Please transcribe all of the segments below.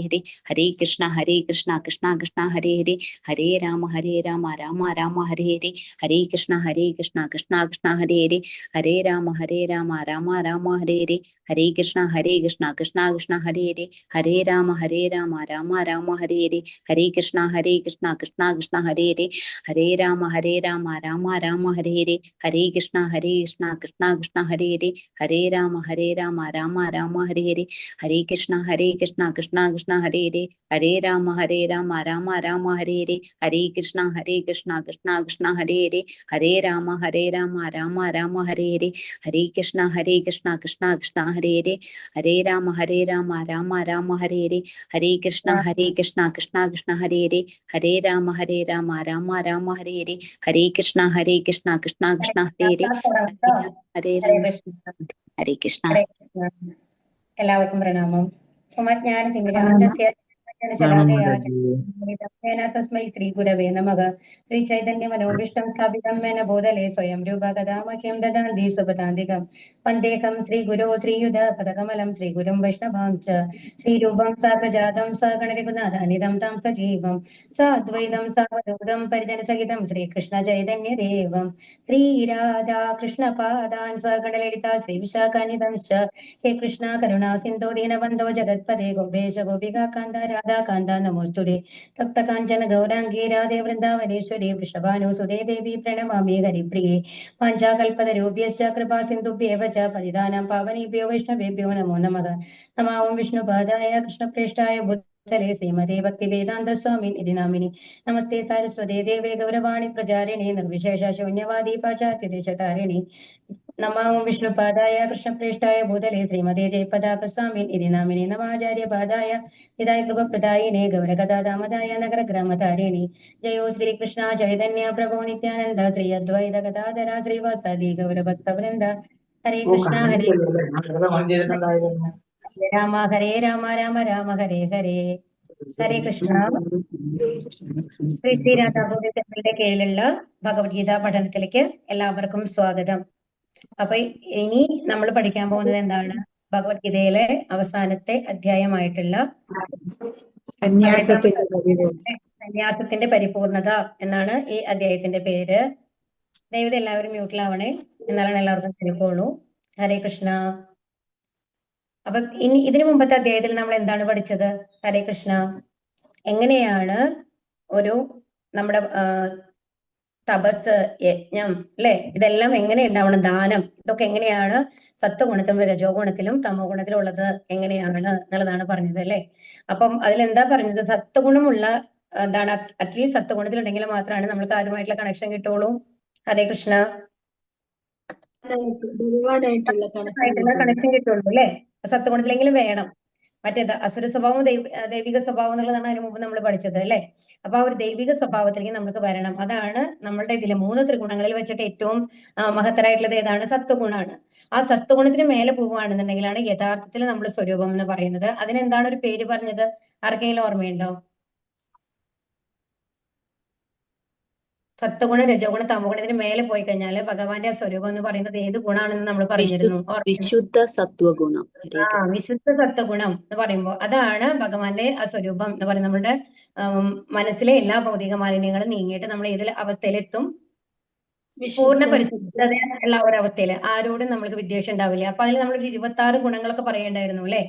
ഹരി ഹരേ കൃഷ്ണ കൃഷ്ണ കൃഷ്ണ ഹരേ ഹരേ ഹരേ രാമ രാമ രാമ ഹരേ ഹരേ ഹരേ കൃഷ്ണ കൃഷ്ണ കൃഷ്ണ ഹരേ ഹരേ ഹരേ രാമ രാമ രാമ ഹരേ ഹരേ ഹരേ കൃഷ്ണ കൃഷ്ണ കൃഷ്ണ ഹരേ ഹരേ ഹരേ രാമ രാമ രാമ ഹരേ ഹരേ ഹരേ കൃഷ്ണ കൃഷ്ണ കൃഷ്ണ ഹരേ ഹരേ ഹരേ രാമ രാമ രാമ ഹരേ ഹരേ ഹരേ കൃഷ്ണ കൃഷ്ണ കൃഷ്ണ ഹരേ ഹരേ ഹരേ രാമ രാമ രാമ ഹരേ ഹരേ ഹരേ കൃഷ്ണ കൃഷ്ണ കൃഷ്ണ ഹരേ ഹരേ ഹരേ രാമ രാമ രാമ ഹരേ ഹരേ ഹരേ കൃഷ്ണ കൃഷ്ണ കൃഷ്ണ ഹരേ ഹരേ ഹരേ രാമ രാമ രാമ ഹരേ ഹരേ ഹരേ കൃഷ്ണ കൃഷ്ണ കൃഷ്ണ ഹരേ ഹരേ ഹരേ രാമ രാമ രാമ ഹരേ ഹരേ ഹരേ കൃഷ്ണ കൃഷ്ണ കൃഷ്ണ ഹരേ ഹരേ ഹരേ രാമ രാമ രാമ ഹരേ ഹരേ ഹരേ കൃഷ്ണ കൃഷ്ണ കൃഷ്ണ ഹരേ ഹരേ ഹരേ രാമ ഹരേ കൃഷ്ണ. എല്ലാവർക്കും പ്രണാമം. തസ്മൈ ശ്രീ ഗുരവേ നമഃ. ശ്രീ ചൈതന്യ മനോവിഷ്ടം സ്ഥാപിതം മേന ബോധലേ സ്വയം രൂപ ഗദാമഹ്യം ദദാന്തി സുപദാന്തികം വന്ദേഹം ശ്രീ ഗുരോ ശ്രീയുധ പദകമലം ശ്രീ ഗുരും വൈഷ്ണവാം ച ശ്രീരൂപം സാഗ്രജാതം സഗണരഘുനാഥാനിധം താം സജീവം സാദ്വൈതം സാവധൂതം പരിജനസഹിതം ശ്രീകൃഷ്ണ ചൈതന്യ ദേവം ശ്രീരാധാ കൃഷ്ണ പാദാൻ സഗണലളിത ശ്രീ വിശാഖാനിധം ഹേ കൃഷ്ണ കരുണാ സിന്ധോ ദീനബന്ധോ ജഗത്പദേ ഗോപേശ ഗോപികാ കാന്ത രാധാ കാന്ത നമോസ്തുതേ തപ്ത കാഞ്ചന ഗൗരാംഗീ രാധേ വൃന്ദാവനേശ്വരി വൃഷഭാനുസുതേ ദേവി പ്രണമാമി ഹരിപ്രിയേ പാഞ്ചാകൽപതരൂപ്യശ്ച കൃപാ സിന്ധുഭ്യേവ ച പതിതാനാം പാവനേഭ്യോ വൈഷ്ണവേഭ്യോ നമോ നമഃ. നമാം വിഷ്ണുപാദായ കൃഷ്ണപ്രേഷ്ഠായ ഭൂതലേ ശ്രീമതേ ഭക്തിവേദാന്ത സ്വാമി ഇതി നാമിനി. നമസ്തേ സാരസ്വതേ ദേവേ ഗൗരവാണി പ്രചാരിണി നിർവിശേഷ ശൂന്യവാദി പാശ്ചാത്യദേശതാരിണി. നമാം വിഷ്ണുപാദായ കൃഷ്ണപ്രേഷ്ഠായ ഭൂതലേ ശ്രീമതേ ജയപതാക സ്വാമി ഇതി നാമിനി. നമാചാര്യപാദായ ഹിതായ കൃപപ്രദായിനേ ഗൗരഗദാദാമദായ നഗരഗ്രാമധാരിണി. ജയോ ശ്രീകൃഷ്ണ ചൈതന്യ പ്രഭോ നിത്യാനന്ദ ശ്രീ അദ്വൈത ഗദാധര ശ്രീവാസാദി ഗൗരഭക്തവൃന്ദ. ഹരേ കൃഷ്ണ ഹരേ രാമ ഹരേ രാമ രാമ രാമ ഹരേ ഹരേ. ഹരേ കൃഷ്ണ. ശ്രീ ശ്രീ രാധാഗോവിന്ദ ടെമ്പിളിന്റെ കീഴിലുള്ള ഭഗവത്ഗീത പഠനത്തിലേക്ക് എല്ലാവർക്കും സ്വാഗതം. അപ്പൊ ഇനി നമ്മൾ പഠിക്കാൻ പോകുന്നത് എന്താണ്? ഭഗവത്ഗീതയിലെ അവസാനത്തെ അധ്യായമായിട്ടുള്ള സന്യാസത്തിന്റെ പരിപൂർണത എന്നാണ് ഈ അധ്യായത്തിന്റെ പേര്. ദയവ് എല്ലാവരും മ്യൂട്ടിലാവണേ, എന്നാലാണ് എല്ലാവർക്കും കേൾക്കുള്ളൂ. ഹരേ കൃഷ്ണ. അപ്പൊ ഇനി ഇതിനു മുമ്പത്തെ അധ്യായത്തിൽ നമ്മൾ എന്താണ് പഠിച്ചത്? ഹരേ കൃഷ്ണ. എങ്ങനെയാണ് ഒരു നമ്മുടെ തപസ്, യജ്ഞം, അല്ലെ, ഇതെല്ലാം എങ്ങനെ ഉണ്ടാവണം, ദാനം, ഇതൊക്കെ എങ്ങനെയാണ് സത്വഗുണത്തിലും രജോ ഗുണത്തിലും തമോ ഗുണത്തിലും ഉള്ളത് എങ്ങനെയാണ് എന്നുള്ളതാണ് പറഞ്ഞത്, അല്ലെ. അപ്പം അതിലെന്താ പറഞ്ഞത്? സത്വഗുണമുള്ള എന്താണ്, അറ്റ്ലീസ്റ്റ് സത്വഗുണത്തിലുണ്ടെങ്കിൽ മാത്രമാണ് നമ്മൾക്ക് ആരുമായിട്ടുള്ള കണക്ഷൻ കിട്ടുള്ളൂ. ഹരേ കൃഷ്ണ. കണക്ഷൻ കിട്ടുള്ളൂ, അല്ലെ. സത്വഗുണത്തിലെങ്കിലും വേണം. മറ്റേത് അസുര സ്വഭാവം ദൈവിക സ്വഭാവം എന്നുള്ളതാണ് അതിന് മുമ്പ് നമ്മൾ പഠിച്ചത്, അല്ലെ. അപ്പൊ ആ ഒരു ദൈവിക സ്വഭാവത്തിലേക്ക് നമുക്ക് വരണം. അതാണ് നമ്മളുടെ ഇതിലെ 3 ത്രിഗുണങ്ങളിൽ വെച്ചിട്ട് ഏറ്റവും മഹത്തരായിട്ടുള്ളത് ഏതാണ്? സത്വഗുണാണ്. ആ സത്വഗുണത്തിന് മേലെ പോവുകയാണെന്നുണ്ടെങ്കിലാണ് യഥാർത്ഥത്തിൽ നമ്മുടെ സ്വരൂപം എന്ന് പറയുന്നത്. അതിനെന്താണ് ഒരു പേര് പറഞ്ഞത്? ആർക്കെങ്കിലും ഓർമ്മയുണ്ടോ? സത്വഗുണം, രജോഗുണം, തമോഗുണത്തിന് മേലെ പോയി കഴിഞ്ഞാല് ഭഗവാന്റെ സ്വരൂപം എന്ന് പറയുന്നത് ഏത് ഗുണാണെന്ന് നമ്മൾ പറഞ്ഞിരുന്നു. വിശുദ്ധ സത്വഗുണം. വിശുദ്ധ സത്വഗുണം എന്ന് പറയുമ്പോൾ അതാണ് ഭഗവാന്റെ ആ സ്വരൂപം എന്ന് പറയുന്നത്. നമ്മുടെ മനസ്സിലെ എല്ലാ ഭൗതിക മാലിന്യങ്ങളും നീങ്ങിയിട്ട് നമ്മൾ ഏതിൽ അവസ്ഥയിലെത്തും? പൂർണ്ണ പരിശുദ്ധത ഉള്ള ഒരവസ്ഥയില് ആരോടും നമ്മൾക്ക് വിദ്വേഷം ഉണ്ടാവില്ല. അപ്പൊ അതിൽ നമ്മൾ 26 ഗുണങ്ങളൊക്കെ പറയേണ്ടായിരുന്നു, അല്ലെ.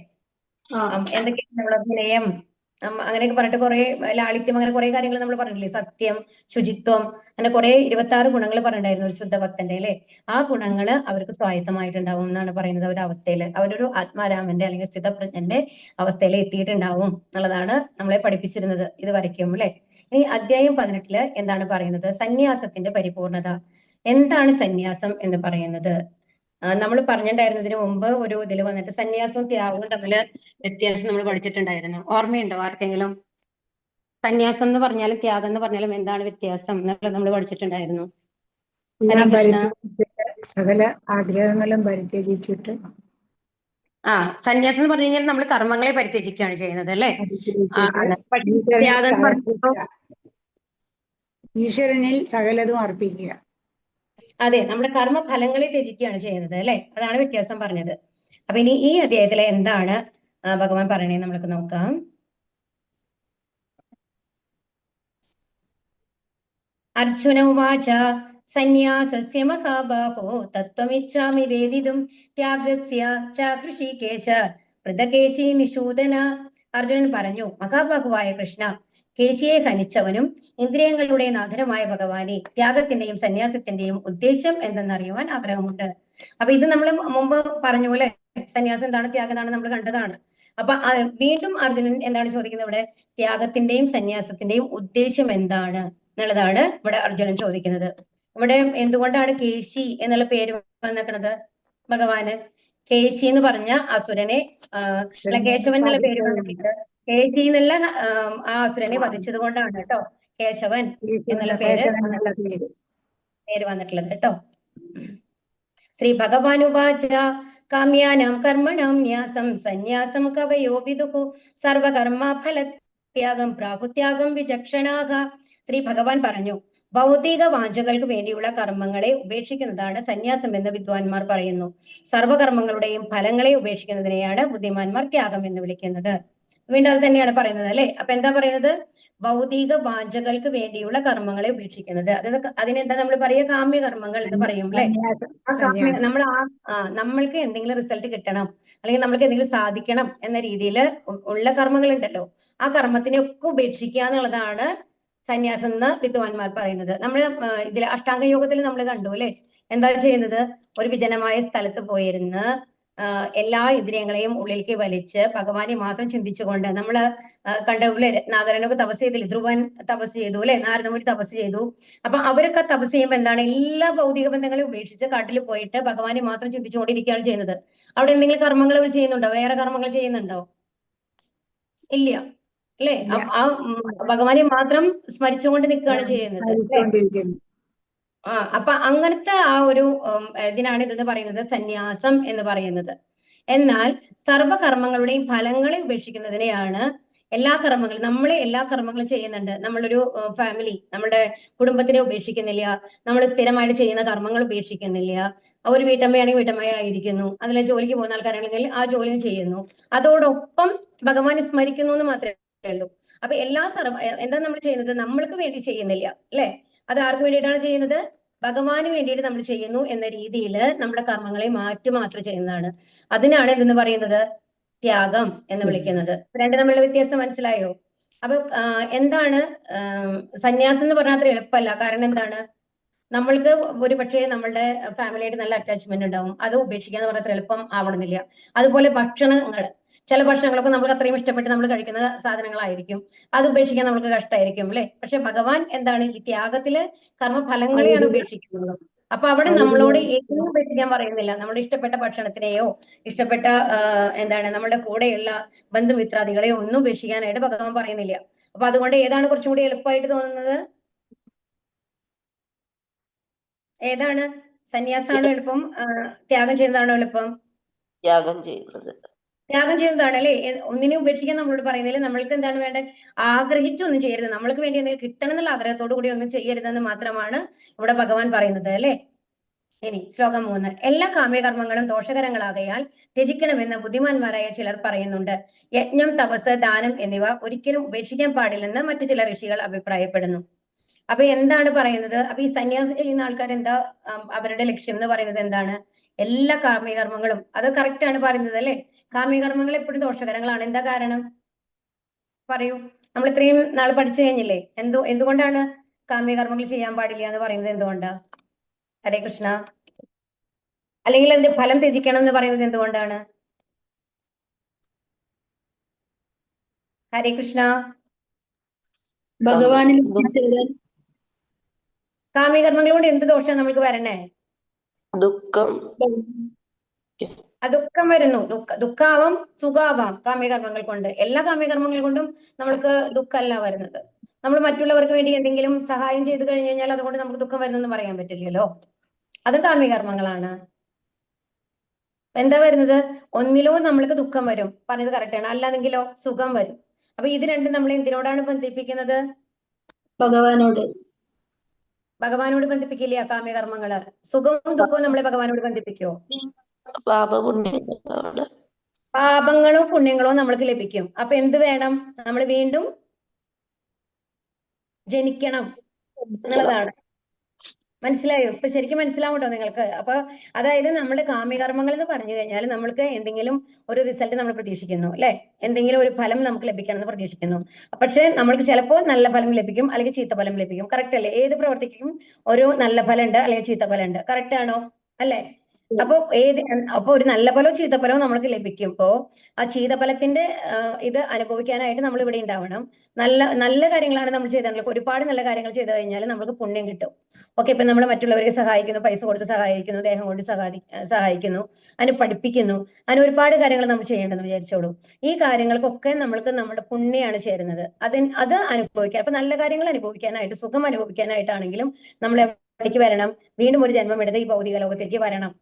എന്തൊക്കെയാണ്? വിനയം, അങ്ങനെയൊക്കെ പറഞ്ഞിട്ട് കുറെ ലാളിത്യം, അങ്ങനെ കുറെ കാര്യങ്ങൾ നമ്മൾ പറഞ്ഞില്ലേ. സത്യം, ശുചിത്വം, അങ്ങനെ കുറെ 26 ഗുണങ്ങൾ പറഞ്ഞിട്ടുണ്ടായിരുന്നു ഒരു ശുദ്ധ ഭക്തന്റെ, അല്ലെ. ആ ഗുണങ്ങള് അവർക്ക് സ്വായത്തമായിട്ടുണ്ടാവും എന്നാണ് പറയുന്നത്. അവസ്ഥയിൽ അവരൊരു ആത്മാരാമന്റെ അല്ലെങ്കിൽ സ്ഥിതപ്രജ്ഞന്റെ അവസ്ഥയിൽ എത്തിയിട്ടുണ്ടാവും എന്നുള്ളതാണ് നമ്മളെ പഠിപ്പിച്ചിരുന്നത് ഇത് വരയ്ക്കും, അല്ലെ. ഇനി അധ്യായം 18 എന്താണ് പറയുന്നത്? സന്യാസത്തിന്റെ പരിപൂർണത. എന്താണ് സന്യാസം എന്ന് പറയുന്നത്? നമ്മൾ പറഞ്ഞിട്ടുണ്ടായിരുന്നതിന് മുമ്പ് ഒരു ഇതിൽ വന്നിട്ട് സന്യാസവും ത്യാഗവും തമ്മില് വ്യത്യാസം നമ്മൾ പഠിച്ചിട്ടുണ്ടായിരുന്നു. ഓർമ്മയുണ്ടോ ആർക്കെങ്കിലും? സന്യാസം എന്ന് പറഞ്ഞാലും ത്യാഗം എന്ന് പറഞ്ഞാലും എന്താണ് വ്യത്യാസം എന്നുള്ളത് നമ്മൾ പഠിച്ചിട്ടുണ്ടായിരുന്നു. സകല ആഗ്രഹങ്ങളും പരിത്യജിച്ചിട്ട് സന്യാസം എന്ന് പറഞ്ഞു കഴിഞ്ഞാൽ നമ്മൾ കർമ്മങ്ങളെ പരിത്യജിക്കുകയാണ് ചെയ്യുന്നത്, അല്ലെ. ഈശ്വരനിൽ സകലതും അർപ്പിക്കുക. അതെ, നമ്മുടെ കർമ്മഫലങ്ങളെ ത്യജിക്കുകയാണ് ചെയ്യുന്നത്, അല്ലെ. അതാണ് വ്യത്യാസം പറഞ്ഞത്. അപ്പൊ ഇനി ഈ അധ്യായത്തിലെ എന്താണ് ഭഗവാൻ പറയണേ നമ്മൾക്ക് നോക്കാം. അർജുന ഉവാച സന്യാസസ്യ മഹാബാഹോ തത്വമിച്ഛാമി വേദിതും ത്യാഗസ്യ ച ഹൃഷീകേശ പൃഥകേശി നിഷൂദന. അർജുനൻ പറഞ്ഞു, മഹാബാഹുവായ കൃഷ്ണ, കേശിയെ ഹനിച്ചവനും ഇന്ദ്രിയങ്ങളുടെ നാഥനുമായ ഭഗവാനെ, ത്യാഗത്തിന്റെയും സന്യാസത്തിന്റെയും ഉദ്ദേശം എന്തെന്നറിയുവാൻ ആഗ്രഹമുണ്ട്. അപ്പൊ ഇത് നമ്മൾ മുമ്പ് പറഞ്ഞു പോലെ സന്യാസം എന്താണ്, ത്യാഗം എന്താണ് നമ്മൾ കണ്ടതാണ്. അപ്പൊ വീണ്ടും അർജുനൻ എന്താണ് ചോദിക്കുന്നത് ഇവിടെ? ത്യാഗത്തിന്റെയും സന്യാസത്തിന്റെയും ഉദ്ദേശം എന്താണ് എന്നുള്ളതാണ് ഇവിടെ അർജുനൻ ചോദിക്കുന്നത്. ഇവിടെ എന്തുകൊണ്ടാണ് കേശി എന്നുള്ള പേര് വന്നിരിക്കുന്നത് ഭഗവാന്? കേശി എന്ന് പറഞ്ഞ അസുരനെ അല്ല, കേശവൻ എന്നുള്ള പേര് വന്നിട്ടുണ്ട്. കേശി എന്നുള്ള ആ അസുരനെ വധിച്ചത് കൊണ്ടാണ് കേട്ടോ കേശവൻ എന്നുള്ള പേര് വന്നിട്ടുള്ളത് കേട്ടോ. ശ്രീ ഭഗവാനുവാച കാമ്യാനാം കർമ്മണാം ന്യാസം സന്യാസം കവയോ വിദുഃ സർവകർമ്മ ഫലത്യാഗം പ്രാഹുത്യാഗം വിചക്ഷണാഹ. ശ്രീ ഭഗവാൻ പറഞ്ഞു, ഭൗതിക വാഞ്ചകൾക്ക് വേണ്ടിയുള്ള കർമ്മങ്ങളെ ഉപേക്ഷിക്കുന്നതാണ് സന്യാസം എന്ന് വിദ്വാൻമാർ പറയുന്നു. സർവകർമ്മങ്ങളുടെയും ഫലങ്ങളെ ഉപേക്ഷിക്കുന്നതിനെയാണ് ബുദ്ധിമാന്മാർ ത്യാഗം എന്ന് വിളിക്കുന്നത്. വീണ്ടും അത് തന്നെയാണ് പറയുന്നത് അല്ലെ. അപ്പൊ എന്താ പറയുന്നത്? ഭൗതിക വാഞ്ചകൾക്ക് വേണ്ടിയുള്ള കർമ്മങ്ങളെ ഉപേക്ഷിക്കുന്നത്, അതായത് അതിനെന്താ നമ്മൾ പറയുക? കാമ്യകർമ്മങ്ങൾ എന്ന് പറയും അല്ലെ. നമ്മൾ നമ്മൾക്ക് എന്തെങ്കിലും റിസൾട്ട് കിട്ടണം, അല്ലെങ്കിൽ നമ്മൾക്ക് എന്തെങ്കിലും സാധിക്കണം എന്ന രീതിയിൽ ഉള്ള കർമ്മങ്ങൾ ഉണ്ടല്ലോ, ആ കർമ്മത്തിനെ ഒക്കെ ഉപേക്ഷിക്കുക എന്നുള്ളതാണ് സന്യാസം എന്ന് വിദ്വാൻമാർ പറയുന്നത്. നമ്മൾ ഇതിൽ അഷ്ടാംഗ യോഗത്തിൽ നമ്മൾ കണ്ടു അല്ലെ, എന്താ ചെയ്യുന്നത്? ഒരു വിജനമായ സ്ഥലത്ത് പോയിരുന്ന് എല്ലാ ഇന്ദ്രിയങ്ങളെയും ഉള്ളിലേക്ക് വലിച്ച് ഭഗവാനെ മാത്രം ചിന്തിച്ചുകൊണ്ട് നമ്മൾ കണ്ടല്ലേ. നാഗരനൊക്കെ തപസ് ചെയ്തില്ലേ? ധ്രുവൻ തപസ് ചെയ്തു അല്ലെ, നാരദമുനി തപസ് ചെയ്തു. അപ്പൊ അവരൊക്കെ തപസ് ചെയ്യുമ്പോൾ എന്താണ്? എല്ലാ ഭൗതിക ബന്ധങ്ങളെയും ഉപേക്ഷിച്ച് കാട്ടിൽ പോയിട്ട് ഭഗവാനെ മാത്രം ചിന്തിച്ചുകൊണ്ടിരിക്കുകയാണ് ചെയ്യുന്നത്. അവിടെ എന്തെങ്കിലും കർമ്മങ്ങൾ അവർ ചെയ്യുന്നുണ്ടോ? വേറെ കർമ്മങ്ങൾ ചെയ്യുന്നുണ്ടോ? ഇല്ല അല്ലെ. ആ ഭഗവാനെ മാത്രം സ്മരിച്ചുകൊണ്ട് നിൽക്കുകയാണ് ചെയ്യുന്നത്. അപ്പൊ അങ്ങനത്തെ ആ ഒരു ഇതിനാണ് ഇതെന്ന് പറയുന്നത് സന്യാസം എന്ന് പറയുന്നത്. എന്നാൽ സർവകർമ്മങ്ങളുടെയും ഫലങ്ങളെ ഉപേക്ഷിക്കുന്നതിനെയാണ് എല്ലാ കർമ്മങ്ങളും, നമ്മളെ എല്ലാ കർമ്മങ്ങളും ചെയ്യുന്നുണ്ട്. നമ്മളൊരു ഫാമിലി, നമ്മുടെ കുടുംബത്തിനെ ഉപേക്ഷിക്കുന്നില്ല, നമ്മൾ സ്ഥിരമായിട്ട് ചെയ്യുന്ന കർമ്മങ്ങൾ ഉപേക്ഷിക്കുന്നില്ല. ഒരു വീട്ടമ്മയാണെങ്കിൽ വീട്ടമ്മയായിരിക്കുന്നു, അതിലെ ജോലിക്ക് പോകുന്ന ആൾക്കാരാണെങ്കിൽ ആ ജോലിയും ചെയ്യുന്നു, അതോടൊപ്പം ഭഗവാനെ സ്മരിക്കുന്നു എന്ന് മാത്രമേ ഉള്ളൂ. അപ്പൊ എന്താ നമ്മൾ ചെയ്യുന്നത്? നമ്മൾക്ക് വേണ്ടി ചെയ്യുന്നില്ല അല്ലെ. അത് ആർക്ക് വേണ്ടിയിട്ടാണ് ചെയ്യുന്നത്? ഭഗവാന് വേണ്ടിയിട്ട് നമ്മൾ ചെയ്യുന്നു എന്ന രീതിയിൽ നമ്മുടെ കർമ്മങ്ങളെ മാത്രം ചെയ്യുന്നതാണ്. അതിനാണ് എന്തെന്ന് പറയുന്നത്? ത്യാഗം എന്ന് വിളിക്കുന്നത്. രണ്ട് തമ്മിലുള്ള വ്യത്യാസം മനസ്സിലായോ? അപ്പൊ എന്താണ് സന്യാസം എന്ന് പറഞ്ഞാൽ അത്ര എളുപ്പമല്ല. കാരണം എന്താണ്? നമ്മൾക്ക് ഒരു പക്ഷേ നമ്മളുടെ ഫാമിലിയായിട്ട് നല്ല അറ്റാച്ച്മെന്റ് ഉണ്ടാവും, അത് ഉപേക്ഷിക്കാന്ന് പറഞ്ഞാൽ അത്ര എളുപ്പം ആവണമെന്നില്ല. അതുപോലെ ഭക്ഷണങ്ങൾ, ചില ഭക്ഷണങ്ങളൊക്കെ നമുക്ക് അത്രയും ഇഷ്ടപ്പെട്ട് നമ്മൾ കഴിക്കുന്ന സാധനങ്ങളായിരിക്കും, അത് ഉപേക്ഷിക്കാൻ നമുക്ക് കഷ്ടമായിരിക്കും അല്ലെ. പക്ഷെ ഭഗവാൻ എന്താണ്? ഈ ത്യാഗത്തില് കർമ്മഫലങ്ങളെയാണ് ഉപേക്ഷിക്കുന്നത്. അപ്പൊ അവിടെ നമ്മളോട് ഏതും ഉപേക്ഷിക്കാൻ പറയുന്നില്ല. നമ്മുടെ ഇഷ്ടപ്പെട്ട ഭക്ഷണത്തിനെയോ ഇഷ്ടപ്പെട്ട എന്താണ് നമ്മുടെ കൂടെയുള്ള ബന്ധുമിത്രാദികളെയോ ഒന്നും ഉപേക്ഷിക്കാനായിട്ട് ഭഗവാൻ പറയുന്നില്ല. അപ്പൊ അതുകൊണ്ട് ഏതാണ് കുറച്ചും കൂടി എളുപ്പമായിട്ട് തോന്നുന്നത്? ഏതാണ്? സന്യാസമാണോ എളുപ്പം, ത്യാഗം ചെയ്യുന്നതാണോ എളുപ്പം? ത്യാഗം ചെയ്യുന്നത്. ത്യാഗം ചെയ്യുന്നതാണ് അല്ലെ. ഒന്നിനെ ഉപേക്ഷിക്കാൻ നമ്മളോട് പറയുന്നില്ല. നമ്മൾക്ക് എന്താണ് വേണ്ടത്? ആഗ്രഹിച്ചൊന്നും ചെയ്യരുത്, നമ്മൾക്ക് വേണ്ടി എന്തെങ്കിലും കിട്ടണം എന്നുള്ള ആഗ്രഹത്തോടു കൂടി ഒന്നും ചെയ്യരുതെന്ന് മാത്രമാണ് ഇവിടെ ഭഗവാൻ പറയുന്നത് അല്ലെ. ഇനി ശ്ലോകം 3. എല്ലാ കാമ്യകർമ്മങ്ങളും ദോഷകരങ്ങളാകയാൽ ത്യജിക്കണമെന്ന് ബുദ്ധിമാന്മാരായ ചിലർ പറയുന്നുണ്ട്. യജ്ഞം, തപസ്, ദാനം എന്നിവ ഒരിക്കലും ഉപേക്ഷിക്കാൻ പാടില്ലെന്ന് മറ്റു ചില ഋഷികൾ അഭിപ്രായപ്പെടുന്നു. അപ്പൊ എന്താണ് പറയുന്നത്? അപ്പൊ ഈ സന്യാസം ചെയ്യുന്ന ആൾക്കാർ എന്താ അവരുടെ ലക്ഷ്യം എന്ന് പറയുന്നത്? എന്താണ്? എല്ലാ കാമ്യകർമ്മങ്ങളും, അത് കറക്റ്റ് ആണ് പറയുന്നത് അല്ലെ. കാമ്യകർമ്മങ്ങൾ എപ്പോഴും ദോഷകരങ്ങളാണ്. എന്താ കാരണം പറയൂ? നമ്മൾ ഇത്രയും നാൾ പഠിച്ചു കഴിഞ്ഞില്ലേ? എന്തുകൊണ്ടാണ് കാമ്യകർമ്മങ്ങൾ ചെയ്യാൻ പാടില്ല എന്ന് പറയുന്നത്? എന്തുകൊണ്ടാ? ഹരേ കൃഷ്ണ. അല്ലെങ്കിൽ അതിന്റെ ഫലം ത്യജിക്കണം എന്ന് പറയുന്നത് എന്തുകൊണ്ടാണ്? ഹരേ കൃഷ്ണ. ഭഗവാനിൽ കാമ്യകർമ്മങ്ങൾ കൊണ്ട് എന്ത് ദോഷം നമ്മൾക്ക് വരണേ? ദുഃഖം. ദുഃഖം വരുന്നു. ദുഃഖാവാം, സുഖാവാം കാമ്യകർമ്മങ്ങൾ കൊണ്ട്. എല്ലാ കാമ്യകർമ്മങ്ങൾ കൊണ്ടും നമ്മൾക്ക് ദുഃഖമല്ല വരുന്നത്. നമ്മൾ മറ്റുള്ളവർക്ക് വേണ്ടി എന്തെങ്കിലും സഹായം ചെയ്തു കഴിഞ്ഞു കഴിഞ്ഞാൽ അതുകൊണ്ട് നമുക്ക് ദുഃഖം വരുന്നെന്ന് പറയാൻ പറ്റില്ലല്ലോ. അത് കാമ്യകർമ്മങ്ങളാണ്. എന്താ വരുന്നത്? ഒന്നിലോ നമ്മൾക്ക് ദുഃഖം വരും, പറഞ്ഞത് കറക്റ്റാണ്, അല്ലാതെങ്കിലോ സുഖം വരും. അപ്പൊ ഇത് രണ്ടും നമ്മൾ എന്തിനോടാണ് ബന്ധിപ്പിക്കുന്നത്? ഭഗവാനോട്. ഭഗവാനോട് ബന്ധിപ്പിക്കില്ല കാമ്യകർമ്മങ്ങള്. സുഖവും ദുഃഖവും നമ്മളെ ഭഗവാനോട് ബന്ധിപ്പിക്കുമോ? പാപങ്ങളും പുണ്യങ്ങളും നമ്മൾക്ക് ലഭിക്കും. അപ്പൊ എന്ത് വേണം? നമ്മൾ വീണ്ടും ജനിക്കണം എന്നുള്ളതാണ്. മനസ്സിലായോ? ഇപ്പൊ ശരിക്കും മനസ്സിലാവുണ്ടോ നിങ്ങൾക്ക്? അപ്പൊ അതായത് നമ്മുടെ കാമ്യകർമ്മങ്ങൾ എന്ന് പറഞ്ഞു കഴിഞ്ഞാൽ നമ്മൾക്ക് എന്തെങ്കിലും ഒരു റിസൾട്ട് നമ്മൾ പ്രതീക്ഷിക്കുന്നു, അല്ലെ? എന്തെങ്കിലും ഒരു ഫലം നമുക്ക് ലഭിക്കണം എന്ന് പ്രതീക്ഷിക്കുന്നു. പക്ഷെ നമ്മൾക്ക് ചിലപ്പോൾ നല്ല ഫലം ലഭിക്കും, അല്ലെങ്കിൽ ചീത്ത ഫലം ലഭിക്കും. കറക്റ്റ് അല്ലേ? ഏത് പ്രവർത്തിക്കും ഒരു നല്ല ഫലം ഉണ്ട്, അല്ലെങ്കിൽ ചീത്ത ഫലം ഉണ്ട്. കറക്റ്റ് ആണോ? അല്ലെ? അപ്പൊ അപ്പൊ ഒരു നല്ല ഫലവും ചീത്ത ഫലവും നമ്മൾക്ക് ലഭിക്കുമ്പോ ആ ചീത്തഫലത്തിന്റെ ഇത് അനുഭവിക്കാനായിട്ട് നമ്മൾ ഇവിടെ ഉണ്ടാവണം. നല്ല കാര്യങ്ങളാണ് നമ്മൾ ചെയ്തിട്ടുള്ളത്. ഒരുപാട് നല്ല കാര്യങ്ങൾ ചെയ്തു കഴിഞ്ഞാൽ നമുക്ക് പുണ്യം കിട്ടും. ഓക്കെ, ഇപ്പൊ നമ്മൾ മറ്റുള്ളവരെ സഹായിക്കുന്നു, പൈസ കൊടുത്ത് സഹായിക്കുന്നു, ദേഹം കൊണ്ട് സഹായിക്കുന്നു, അതിന് പഠിപ്പിക്കുന്നു, അതിന് ഒരുപാട് കാര്യങ്ങൾ നമ്മൾ ചെയ്യേണ്ടെന്ന് വിചാരിച്ചോളൂ. ഈ കാര്യങ്ങൾക്കൊക്കെ നമ്മൾക്ക് നമ്മുടെ പുണ്യാണ് ചേരുന്നത്. അത് അനുഭവിക്കാൻ, അപ്പൊ നല്ല കാര്യങ്ങൾ അനുഭവിക്കാനായിട്ട്, സുഖം അനുഭവിക്കാനായിട്ടാണെങ്കിലും നമ്മൾ എവിടേക്ക് വരണം? വീണ്ടും ഒരു ജന്മം എടുത്ത് ഈ ഭൗതിക ലോകത്തേക്ക് വരണം.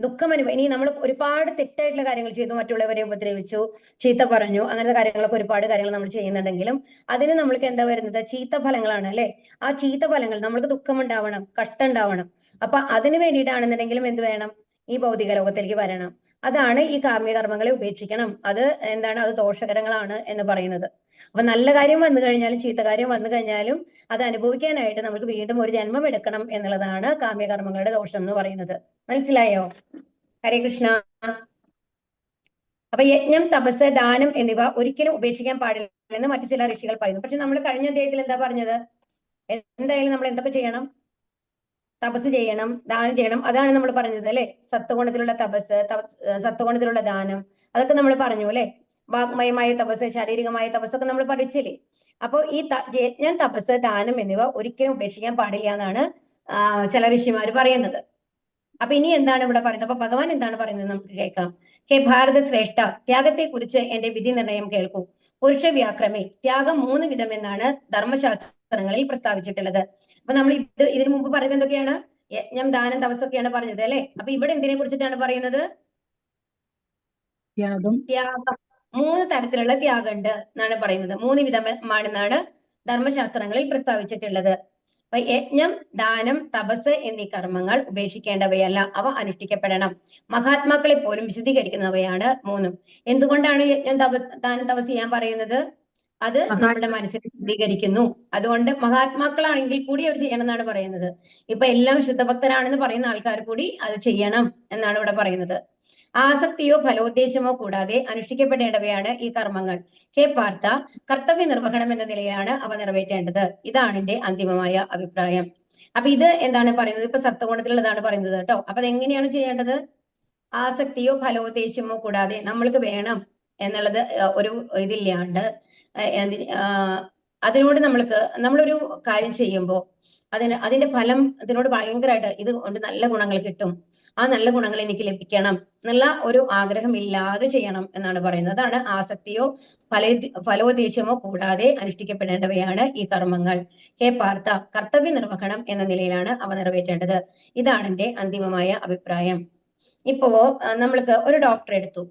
ദുഃഖം ഇനി നമ്മൾ ഒരുപാട് തെറ്റായിട്ടുള്ള കാര്യങ്ങൾ ചെയ്തു, മറ്റുള്ളവരെ ഉപദ്രവിച്ചു, ചീത്ത പറഞ്ഞു, അങ്ങനത്തെ കാര്യങ്ങളൊക്കെ ഒരുപാട് കാര്യങ്ങൾ നമ്മൾ ചെയ്യുന്നുണ്ടെങ്കിലും അതിന് നമ്മൾക്ക് എന്താ വരുന്നത്? ചീത്ത ഫലങ്ങളാണ്, അല്ലെ? ആ ചീത്ത ഫലങ്ങൾ നമ്മൾക്ക് ദുഃഖം ഉണ്ടാവണം, കഷ്ടം ഉണ്ടാവണം. അപ്പൊ അതിന് വേണ്ടിയിട്ടാണെന്നുണ്ടെങ്കിലും എന്ത് വേണം? ഈ ഭൗതിക ലോകത്തിലേക്ക് വരണം. അതാണ് ഈ കാമ്യകർമ്മങ്ങളെ ഉപേക്ഷിക്കണം. അത് എന്താണ്? അത് ദോഷകരങ്ങളാണ് എന്ന് പറയുന്നത്. അപ്പൊ നല്ല കാര്യം വന്നു കഴിഞ്ഞാലും ചീത്ത കാര്യം വന്നു കഴിഞ്ഞാലും അത് അനുഭവിക്കാനായിട്ട് നമുക്ക് വീണ്ടും ഒരു ജന്മം എടുക്കണം എന്നുള്ളതാണ് കാമ്യകർമ്മങ്ങളുടെ ദോഷം എന്ന് പറയുന്നത്. മനസ്സിലായോ? ഹരേ കൃഷ്ണ. അപ്പൊ യജ്ഞം, തപസ്, ദാനം എന്നിവ ഒരിക്കലും ഉപേക്ഷിക്കാൻ പാടില്ലെന്ന് മറ്റു ചില ഋഷികൾ പറയുന്നു. പക്ഷെ നമ്മൾ കഴിഞ്ഞ അധ്യായത്തിൽ എന്താ പറഞ്ഞത്? എന്തായാലും നമ്മൾ എന്തൊക്കെ ചെയ്യണം? തപസ് ചെയ്യണം, ദാനം ചെയ്യണം. അതാണ് നമ്മൾ പറഞ്ഞത്, അല്ലെ? സത്വഗുണത്തിലുള്ള തപസ്, സത്വഗുണത്തിലുള്ള ദാനം, അതൊക്കെ നമ്മൾ പറഞ്ഞു, അല്ലെ? വാഗ്മയമായ തപസ്, ശാരീരികമായ തപസ്സൊക്കെ നമ്മൾ പഠിച്ചില്ലേ? അപ്പൊ ഈ യജ്ഞം, തപസ്, ദാനം എന്നിവ ഒരിക്കലും ഉപേക്ഷിക്കാൻ പാടില്ല എന്നാണ് ചില ഋഷിമാര് പറയുന്നത്. അപ്പൊ ഇനി എന്താണ് ഇവിടെ പറയുന്നത്? അപ്പൊ ഭഗവാൻ എന്താണ് പറയുന്നത് നമുക്ക് കേൾക്കാം. ഹേ ഭാരത ശ്രേഷ്ഠ, ത്യാഗത്തെ കുറിച്ച് എന്റെ വിധി നിർണയം കേൾക്കൂ. പുരുഷ വ്യാക്രമേ, ത്യാഗം 3 വിധം എന്നാണ് ധർമ്മശാസ്ത്രങ്ങളിൽ പ്രസ്താവിച്ചിട്ടുള്ളത്. അപ്പൊ നമ്മൾ ഇതിനു മുമ്പ് പറയുന്നത് എന്തൊക്കെയാണ്? യജ്ഞം, ദാനം, തപസ്സൊക്കെയാണ് പറഞ്ഞത്, അല്ലെ? അപ്പൊ ഇവിടെ എന്തിനെ കുറിച്ചിട്ടാണ് പറയുന്നത്? ത്യാഗം. 3 തരത്തിലുള്ള ത്യാഗം ഉണ്ട് എന്നാണ് പറയുന്നത്. 3 വിധമാണെന്നാണ് ധർമ്മശാസ്ത്രങ്ങളിൽ പ്രസ്താവിച്ചിട്ടുള്ളത്. അപ്പൊ യജ്ഞം, ദാനം, തപസ് എന്നീ കർമ്മങ്ങൾ ഉപേക്ഷിക്കേണ്ടവയല്ല, അവ അനുഷ്ഠിക്കപ്പെടണം. മഹാത്മാക്കളെ പോലും വിശദീകരിക്കുന്നവയാണ് 3. എന്തുകൊണ്ടാണ് യജ്ഞം, ദാനം, തപസ് ചെയ്യാൻ പറയുന്നത്? അത് നമ്മുടെ മനസ്സിനെ ശുദ്ധീകരിക്കുന്നു. അതുകൊണ്ട് മഹാത്മാക്കളാണെങ്കിൽ കൂടി അവർ ചെയ്യണം എന്നാണ് പറയുന്നത്. ഇപ്പൊ എല്ലാം ശുദ്ധഭക്തരാണെന്ന് പറയുന്ന ആൾക്കാർ കൂടി അത് ചെയ്യണം എന്നാണ് ഇവിടെ പറയുന്നത്. ആസക്തിയോ ഫലോദ്ദേശമോ കൂടാതെ അനുഷ്ഠിക്കപ്പെടേണ്ടവയാണ് ഈ കർമ്മങ്ങൾ. ഹേ പാർത്ഥ, കർത്തവ്യ നിർവഹണം എന്ന നിലയിലാണ് അവ നിറവേറ്റേണ്ടത്. ഇതാണ് എന്റെ അന്തിമമായ അഭിപ്രായം. അപ്പൊ ഇത് എന്താണ് പറയുന്നത്? ഇപ്പൊ സത്വഗുണത്തിലുള്ളതാണ് പറയുന്നത് കേട്ടോ. അപ്പൊ അതെങ്ങനെയാണ് ചെയ്യേണ്ടത്? ആസക്തിയോ ഫലോദ്ദേശമോ കൂടാതെ നമ്മൾക്ക് വേണം എന്നുള്ളത് ഒരു ഇതില്ലാണ്ട് അതിനോട് നമ്മളൊരു കാര്യം ചെയ്യുമ്പോൾ അതിന്റെ ഫലം ഇതിനോട് ഭയങ്കരമായിട്ട് ഇത് കൊണ്ട് നല്ല ഗുണങ്ങൾ കിട്ടും, ആ നല്ല ഗുണങ്ങൾ എനിക്ക് ലഭിക്കണം എന്നുള്ള ഒരു ആഗ്രഹം ഇല്ലാതെ ചെയ്യണം എന്നാണ് പറയുന്നത്. അതാണ് ആസക്തിയോ ഫലോദ്ദേശമോ കൂടാതെ അനുഷ്ഠിക്കപ്പെടേണ്ടവയാണ് ഈ കർമ്മങ്ങൾ. ഹേ പാർത്ഥ, കർത്തവ്യ നിർവഹണം എന്ന നിലയിലാണ് അവ നിറവേറ്റേണ്ടത്. ഇതാണ് എന്റെ അന്തിമമായ അഭിപ്രായം. ഇപ്പോ നമ്മൾക്ക് ഒരു ഡോക്ടറെ എടുത്തു,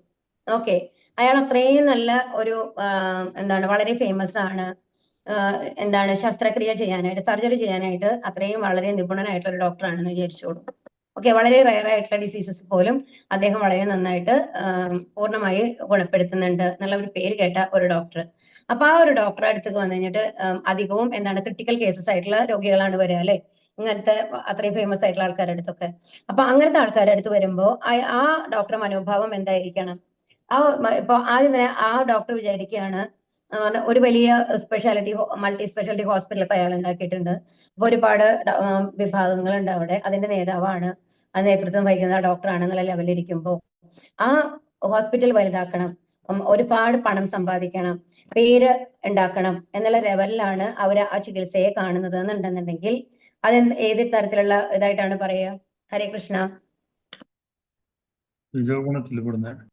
ഓക്കെ, അയാൾ അത്രയും നല്ല ഒരു എന്താണ് വളരെ ഫേമസ് ആണ്, എന്താണ് ശസ്ത്രക്രിയ ചെയ്യാനായിട്ട്, സർജറി ചെയ്യാനായിട്ട് അത്രയും വളരെ നിപുണനായിട്ടുള്ള ഒരു ഡോക്ടറാണെന്ന് വിചാരിച്ചോളൂ. ഓക്കെ, വളരെ റയർ ആയിട്ടുള്ള ഡിസീസസ് പോലും അദ്ദേഹം വളരെ നന്നായിട്ട് പൂർണ്ണമായി ഗുണപ്പെടുത്തുന്നുണ്ട് എന്നുള്ള ഒരു പേര് കേട്ട ഒരു ഡോക്ടർ. അപ്പൊ ആ ഒരു ഡോക്ടറെ അടുത്തേക്ക് വന്നു കഴിഞ്ഞിട്ട് അധികവും എന്താണ് ക്രിട്ടിക്കൽ കേസസ് ആയിട്ടുള്ള രോഗികളാണ് വരിക, അല്ലെ? ഇങ്ങനത്തെ അത്രയും ഫേമസ് ആയിട്ടുള്ള ആൾക്കാരുടെ അടുത്തൊക്കെ. അപ്പൊ അങ്ങനത്തെ ആൾക്കാരുടെ അടുത്ത് വരുമ്പോ ആ ഡോക്ടർ മനോഭാവം എന്തായിരിക്കണം? ഇപ്പൊ ആദ്യം തന്നെ ആ ഡോക്ടർ വിചാരിക്കുകയാണ് ഒരു വലിയ മൾട്ടി സ്പെഷ്യാലിറ്റി ഹോസ്പിറ്റലൊക്കെ അയാൾ ഉണ്ടാക്കിയിട്ടുണ്ട്. അപ്പൊ ഒരുപാട് വിഭാഗങ്ങളുണ്ട് അവിടെ, അതിന്റെ നേതാവാണ്, ആ നേതൃത്വം വഹിക്കുന്ന ഡോക്ടറാണ് എന്നുള്ള ലെവലിരിക്കുമ്പോൾ ആ ഹോസ്പിറ്റൽ വലുതാക്കണം, ഒരുപാട് പണം സമ്പാദിക്കണം, പേര് ഉണ്ടാക്കണം എന്നുള്ള ലെവലിലാണ് അവർ ആ ചികിത്സയെ കാണുന്നത് എന്നുണ്ടെന്നുണ്ടെങ്കിൽ അത് ഏത് തരത്തിലുള്ള ഇതായിട്ടാണ് പറയുക? ഹരേ കൃഷ്ണ.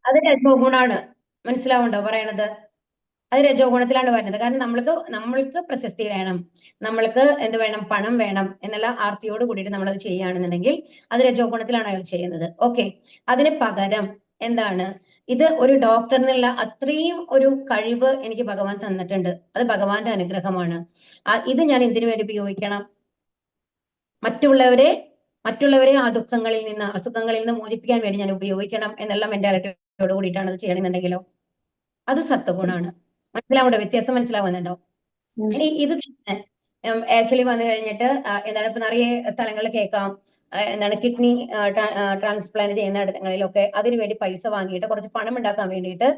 അത് രജോ ഗുണാണ്. മനസ്സിലാവുണ്ടോ പറയണത്? അത് രജോ ഗുണത്തിലാണ് വരുന്നത്. കാരണം നമ്മൾക്ക് പ്രശസ്തി വേണം, നമ്മൾക്ക് എന്ത് വേണം? പണം വേണം എന്നുള്ള ആർത്തിയോട് കൂടിയിട്ട് നമ്മളത് ചെയ്യുകയാണെന്നുണ്ടെങ്കിൽ അത് രജോ ഗുണത്തിലാണ് അയാൾ ചെയ്യുന്നത്. ഓക്കെ, അതിന് പകരം എന്താണ്? ഇത് ഒരു ഡോക്ടറിനുള്ള അത്രയും ഒരു കഴിവ് എനിക്ക് ഭഗവാൻ തന്നിട്ടുണ്ട്, അത് ഭഗവാന്റെ അനുഗ്രഹമാണ്. ഇത് ഞാൻ എന്തിനു വേണ്ടി ഉപയോഗിക്കണം? മറ്റുള്ളവരെ ആ ദുഃഖങ്ങളിൽ നിന്ന്, അസുഖങ്ങളിൽ നിന്ന് മോചിപ്പിക്കാൻ വേണ്ടി ഞാൻ ഉപയോഗിക്കണം എന്നുള്ള മെന്റാലിറ്റിയോട് കൂടിയിട്ടാണ് അത് ചെയ്യണമെന്നുണ്ടെങ്കിലോ അത് സത്വഗുണാണ്. മനസ്സിലാവുണ്ടോ? വ്യത്യാസം മനസ്സിലാവുന്നുണ്ടോ? ഇനി ഇത് തന്നെ ആക്ച്വലി വന്നു കഴിഞ്ഞിട്ട് എന്താണ് ഇപ്പൊ നിറയെ സ്ഥലങ്ങളിൽ കേൾക്കാം, എന്താണ് കിഡ്നി ട്രാൻസ്പ്ലാന്റ് ചെയ്യുന്ന ഇടങ്ങളിലൊക്കെ അതിനുവേണ്ടി പൈസ വാങ്ങിയിട്ട് കുറച്ച് പണം ഉണ്ടാക്കാൻ വേണ്ടിയിട്ട്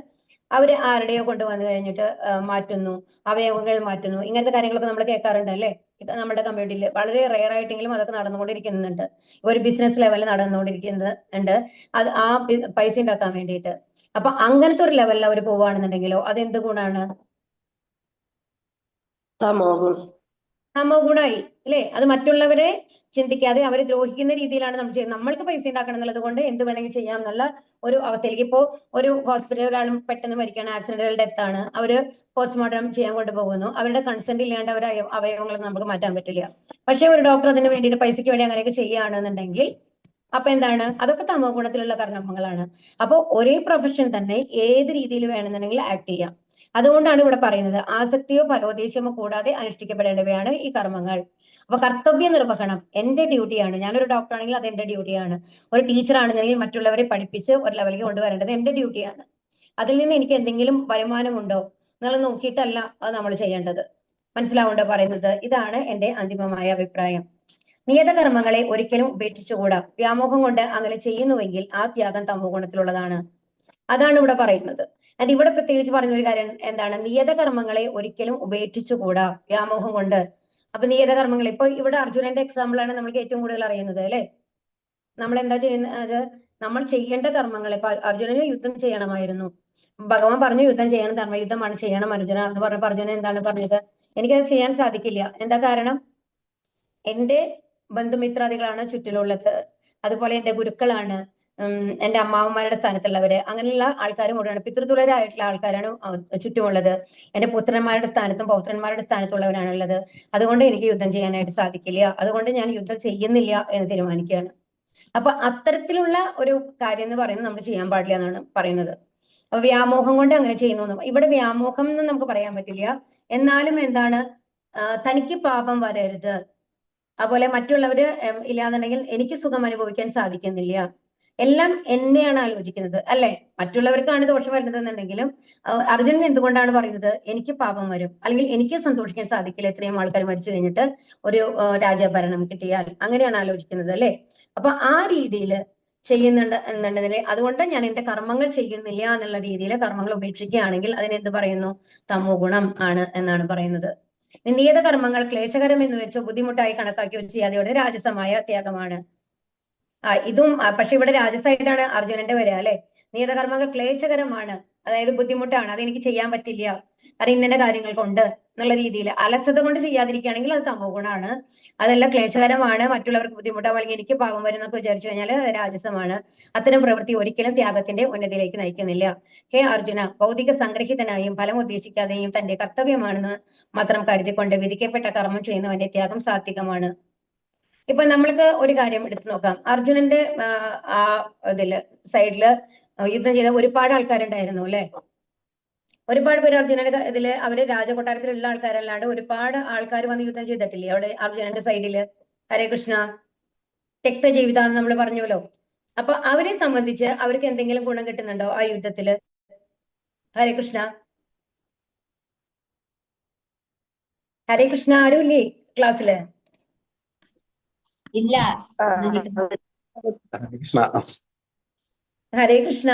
അവര് ആരുടെയോ കൊണ്ടുവന്നു കഴിഞ്ഞിട്ട് മാറ്റുന്നു, അവയവങ്ങൾ മാറ്റുന്നു, ഇങ്ങനത്തെ കാര്യങ്ങളൊക്കെ നമ്മൾ കേൾക്കാറുണ്ട് അല്ലേ? ഇത് നമ്മുടെ കമ്മ്യൂണിറ്റിയിൽ വളരെ റെയർ ആയിട്ടെങ്കിലും അതൊക്കെ നടന്നുകൊണ്ടിരിക്കുന്നുണ്ട്. ഒരു ബിസിനസ് ലെവലിൽ നടന്നുകൊണ്ടിരിക്കുന്നുണ്ട് അത് പൈസ ഉണ്ടാക്കാൻ വേണ്ടിയിട്ട്. അപ്പൊ അങ്ങനത്തെ ഒരു ലെവലിൽ അവർ പോവുകയാണെന്നുണ്ടെങ്കിലോ അതെന്ത് ഗുണാണ്? തമോ ഗുണം. തമോ ഗുണായി അല്ലേ? അത് മറ്റുള്ളവരെ ചിന്തിക്കാതെ അവരെ ദ്രോഹിക്കുന്ന രീതിയിലാണ് നമ്മൾ ചെയ്യുന്നത്. നമ്മൾക്ക് പൈസ ഉണ്ടാക്കണം എന്നുള്ളത് കൊണ്ട് എന്ത് വേണമെങ്കിൽ ചെയ്യാം എന്നുള്ള ഒരു അവസ്ഥയിലേക്ക്. ഇപ്പോ ഒരു ഹോസ്പിറ്റലിൽ ഒരാൾ പെട്ടെന്ന് മരിക്കുകയാണ്, ആക്സിഡന്റൽ ഡെത്ത് ആണ്, അവര് പോസ്റ്റ്മോർട്ടം ചെയ്യാൻ കൊണ്ടുപോകുന്നു, അവരുടെ കൺസെന്റ് ഇല്ലാണ്ട് അവരെ അവയവങ്ങളൊന്നും നമുക്ക് മാറ്റാൻ പറ്റില്ല. പക്ഷേ ഒരു ഡോക്ടർ അതിന് വേണ്ടിയിട്ട് പൈസയ്ക്ക് വേണ്ടി അങ്ങനെയൊക്കെ ചെയ്യുകയാണെന്നുണ്ടെങ്കിൽ അപ്പൊ എന്താണ്? അതൊക്കെ തമോ ഗുണത്തിലുള്ള കർമ്മങ്ങളാണ്. അപ്പോൾ ഒരേ പ്രൊഫഷൻ തന്നെ ഏത് രീതിയിൽ വേണമെന്നുണ്ടെങ്കിൽ ആക്ട് ചെയ്യാം. അതുകൊണ്ടാണ് ഇവിടെ പറയുന്നത് ആസക്തിയോ ഫലോദ്ദേശമോ കൂടാതെ അനുഷ്ഠിക്കപ്പെടേണ്ടവയാണ് ഈ കർമ്മങ്ങൾ. അപ്പൊ കർത്തവ്യ നിർവഹണം എന്റെ ഡ്യൂട്ടിയാണ്. ഞാനൊരു ഡോക്ടർ ആണെങ്കിൽ അത് എന്റെ ഡ്യൂട്ടിയാണ്. ഒരു ടീച്ചർ ആണെന്നുണ്ടെങ്കിൽ മറ്റുള്ളവരെ പഠിപ്പിച്ച് ഒരു ലെവലിലേക്ക് കൊണ്ടുവരേണ്ടത് എന്റെ ഡ്യൂട്ടിയാണ്. അതിൽ നിന്ന് എനിക്ക് എന്തെങ്കിലും വരുമാനമുണ്ടോ എന്നുള്ളത് നോക്കിയിട്ടല്ല അത് നമ്മൾ ചെയ്യേണ്ടത്. മനസ്സിലാവുണ്ടോ പറയുന്നത്? ഇതാണ് എന്റെ അന്തിമമായ അഭിപ്രായം. നിയതകർമ്മങ്ങളെ ഒരിക്കലും ഉപേക്ഷിച്ചുകൂടാ. വ്യാമോഹം കൊണ്ട് അങ്ങനെ ചെയ്യുന്നുവെങ്കിൽ ആ ത്യാഗം തമോ ഗുണത്തിലുള്ളതാണ്. അതാണ് ഇവിടെ പറയുന്നത്. ആൻഡ് ഇവിടെ പ്രത്യേകിച്ച് പറഞ്ഞൊരു കാര്യം എന്താണ്? നിയതകർമ്മങ്ങളെ ഒരിക്കലും ഉപേക്ഷിച്ചുകൂടാ വ്യാമോഹം കൊണ്ട്. അപ്പൊ നിയതകർമ്മങ്ങൾ ഇപ്പൊ ഇവിടെ അർജുനന്റെ എക്സാമ്പിൾ ആണ് നമ്മൾക്ക് ഏറ്റവും കൂടുതൽ അറിയുന്നത് അല്ലെ? നമ്മൾ എന്താ ചെയ്യുന്നത്? നമ്മൾ ചെയ്യേണ്ട കർമ്മങ്ങൾ. ഇപ്പൊ അർജുനന് യുദ്ധം ചെയ്യണമായിരുന്നു, ഭഗവാൻ പറഞ്ഞു യുദ്ധം ചെയ്യണം, ധർമ്മയുദ്ധമാണ് ചെയ്യണം അർജുന എന്ന് പറഞ്ഞപ്പോ അർജുനൻ എന്താണ് പറഞ്ഞത്? എനിക്കത് ചെയ്യാൻ സാധിക്കില്ല. എന്താ കാരണം? എന്റെ ബന്ധുമിത്രാദികളാണ് ചുറ്റിലുള്ളത്, അതുപോലെ എന്റെ ഗുരുക്കളാണ്, എന്റെ അമ്മാവന്മാരുടെ സ്ഥാനത്തുള്ളവര്, അങ്ങനെയുള്ള ആൾക്കാരും കൂടെയാണ്, പിതൃതുലരായിട്ടുള്ള ആൾക്കാരാണ് ചുറ്റുമുള്ളത്. എന്റെ പുത്രന്മാരുടെ സ്ഥാനത്തും പൗത്രന്മാരുടെ സ്ഥാനത്തുള്ളവരാണുള്ളത്. അതുകൊണ്ട് എനിക്ക് യുദ്ധം ചെയ്യാനായിട്ട് സാധിക്കില്ല, അതുകൊണ്ട് ഞാൻ യുദ്ധം ചെയ്യുന്നില്ല എന്ന് തീരുമാനിക്കുകയാണ്. അപ്പൊ അത്തരത്തിലുള്ള ഒരു കാര്യം എന്ന് പറയുന്നത് നമ്മൾ ചെയ്യാൻ പാടില്ല എന്നാണ് പറയുന്നത്. അപ്പൊ വ്യാമോഹം കൊണ്ട് അങ്ങനെ ചെയ്യുന്നു. ഇവിടെ വ്യാമോഹം എന്ന് നമുക്ക് പറയാൻ പറ്റില്ല, എന്നാലും എന്താണ്, തനിക്ക് പാപം വരരുത്, അതുപോലെ മറ്റുള്ളവര് ഇല്ലാന്നുണ്ടെങ്കിൽ എനിക്ക് സുഖം അനുഭവിക്കാൻ സാധിക്കുന്നില്ല, എല്ലാം എന്നെയാണ് ആലോചിക്കുന്നത് അല്ലെ? മറ്റുള്ളവർക്കാണ് ദോഷം വരുന്നത് എന്നുണ്ടെങ്കിലും അർജുനൻ എന്തുകൊണ്ടാണ് പറയുന്നത്? എനിക്ക് പാപം വരും, അല്ലെങ്കിൽ എനിക്ക് സന്തോഷിക്കാൻ സാധിക്കില്ല ഇത്രയും ആൾക്കാർ മരിച്ചു കഴിഞ്ഞിട്ട് ഒരു രാജ്യഭരണം കിട്ടിയാൽ, അങ്ങനെയാണ് ആലോചിക്കുന്നത് അല്ലെ? അപ്പൊ ആ രീതിയിൽ ചെയ്യുന്നുണ്ട് എന്നുണ്ടെങ്കിൽ അതുകൊണ്ട് ഞാൻ എന്റെ കർമ്മങ്ങൾ ചെയ്യുന്നില്ല എന്നുള്ള രീതിയിൽ കർമ്മങ്ങൾ ഉപേക്ഷിക്കുകയാണെങ്കിൽ അതിനെന്ത് പറയുന്നു? തമോ ഗുണം ആണ് എന്നാണ് പറയുന്നത്. നിയത കർമ്മങ്ങൾ ക്ലേശകരം എന്ന് വെച്ചോ ബുദ്ധിമുട്ടായി കണക്കാക്കി വെച്ച് ചെയ്യാതെ രാജസമായ ത്യാഗമാണ്. ഇതും പക്ഷെ ഇവിടെ രാജസായിട്ടാണ് അർജുനന്റെ വരിക അല്ലെ? നിയതകർമ്മങ്ങൾ ക്ലേശകരമാണ്, അതായത് ബുദ്ധിമുട്ടാണ്, അത് എനിക്ക് ചെയ്യാൻ പറ്റില്ല, അത് ഇന്ന കാര്യങ്ങൾ കൊണ്ട് എന്നുള്ള രീതിയിൽ അലസത കൊണ്ട് ചെയ്യാതിരിക്കുകയാണെങ്കിൽ അത് തമോ ഗുണമാണ്. അതെല്ലാം ക്ലേശകരമാണ്, മറ്റുള്ളവർക്ക് ബുദ്ധിമുട്ടാവും, അല്ലെങ്കിൽ എനിക്ക് പാപം വരും എന്നൊക്കെ വിചാരിച്ചു കഴിഞ്ഞാൽ അത് രാജസമാണ്. അത്തരം പ്രവൃത്തി ഒരിക്കലും ത്യാഗത്തിന്റെ ഉന്നതിയിലേക്ക് നയിക്കുന്നില്ല. ഹേ അർജുന, ഭൗതിക സംഗ്രഹിതനായും ഫലം ഉദ്ദേശിക്കാതെയും തന്റെ കർത്തവ്യമാണെന്ന് മാത്രം കരുതിക്കൊണ്ട് വിധിക്കപ്പെട്ട കർമ്മം ചെയ്യുന്നവന്റെ ത്യാഗം സാത്വികമാണ്. ഇപ്പൊ നമ്മൾക്ക് ഒരു കാര്യം എടുത്തു നോക്കാം. അർജുനന്റെ ആ ഇതില് സൈഡില് യുദ്ധം ചെയ്ത ഒരുപാട് ആൾക്കാരുണ്ടായിരുന്നു അല്ലെ? ഒരുപാട് പേര് അർജുനന്റെ ഇതില് അവര് രാജകൊട്ടാരത്തിലുള്ള ആൾക്കാരല്ലാണ്ട് ഒരുപാട് ആൾക്കാർ വന്ന് യുദ്ധം ചെയ്തിട്ടില്ലേ അവിടെ അർജുനന്റെ സൈഡില്? ഹരേ കൃഷ്ണ, തെക്ത ജീവിതാന്ന് നമ്മൾ പറഞ്ഞല്ലോ. അപ്പൊ അവരെ സംബന്ധിച്ച് അവർക്ക് എന്തെങ്കിലും ഗുണം കിട്ടുന്നുണ്ടോ ആ യുദ്ധത്തില്? ഹരേ കൃഷ്ണ, ഹരേ കൃഷ്ണ, ആരും ഇല്ലേ ക്ലാസ്സില്? ഇല്ല. ഹരേ കൃഷ്ണ.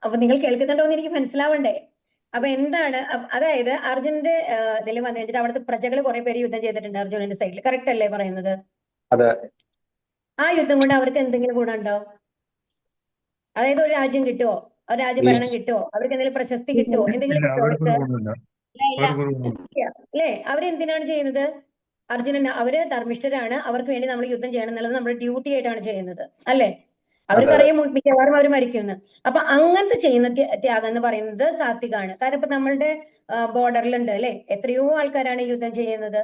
അപ്പൊ നിങ്ങൾ കേൾക്കുന്നുണ്ടോ എന്ന് എനിക്ക് മനസ്സിലാവണ്ടേ? അപ്പൊ എന്താണ്, അതായത് അർജുനന്റെ ഇതിൽ വന്നു കഴിഞ്ഞിട്ട് അവിടുത്തെ പ്രജകൾ കുറെ പേര് യുദ്ധം ചെയ്തിട്ടുണ്ട് അർജുനന്റെ സൈഡിൽ, കറക്റ്റ് അല്ലേ പറയുന്നത്? ആ യുദ്ധം കൊണ്ട് അവർക്ക് എന്തെങ്കിലും ഗുണമുണ്ടോ? അതായത് ഒരു രാജ്യം കിട്ടുമോ, ഒരു രാജ്യഭരണം കിട്ടുമോ, അവർക്ക് എന്തെങ്കിലും പ്രശസ്തി കിട്ടുമോ, എന്തെങ്കിലും കിട്ടുമോ അവർക്ക്? അല്ലേ? അവരെന്തിനാണ് ചെയ്യുന്നത്? അർജുനൻ അവര് ധർമ്മിഷ്ഠരാണ്, അവർക്ക് വേണ്ടി നമ്മൾ യുദ്ധം ചെയ്യണം എന്നുള്ളത് നമ്മുടെ ഡ്യൂട്ടി ആയിട്ടാണ് ചെയ്യുന്നത് അല്ലെ? അവർക്കറിയാം മിക്കവാറും അവർ മരിക്കുന്നു. അപ്പൊ അങ്ങനത്തെ ചെയ്യുന്ന ത്യാഗം എന്ന് പറയുന്നത് സാത്വികാണ്. കാരണം ഇപ്പൊ നമ്മളുടെ ബോർഡറിലുണ്ട് അല്ലെ, എത്രയോ ആൾക്കാരാണ് യുദ്ധം ചെയ്യുന്നത്.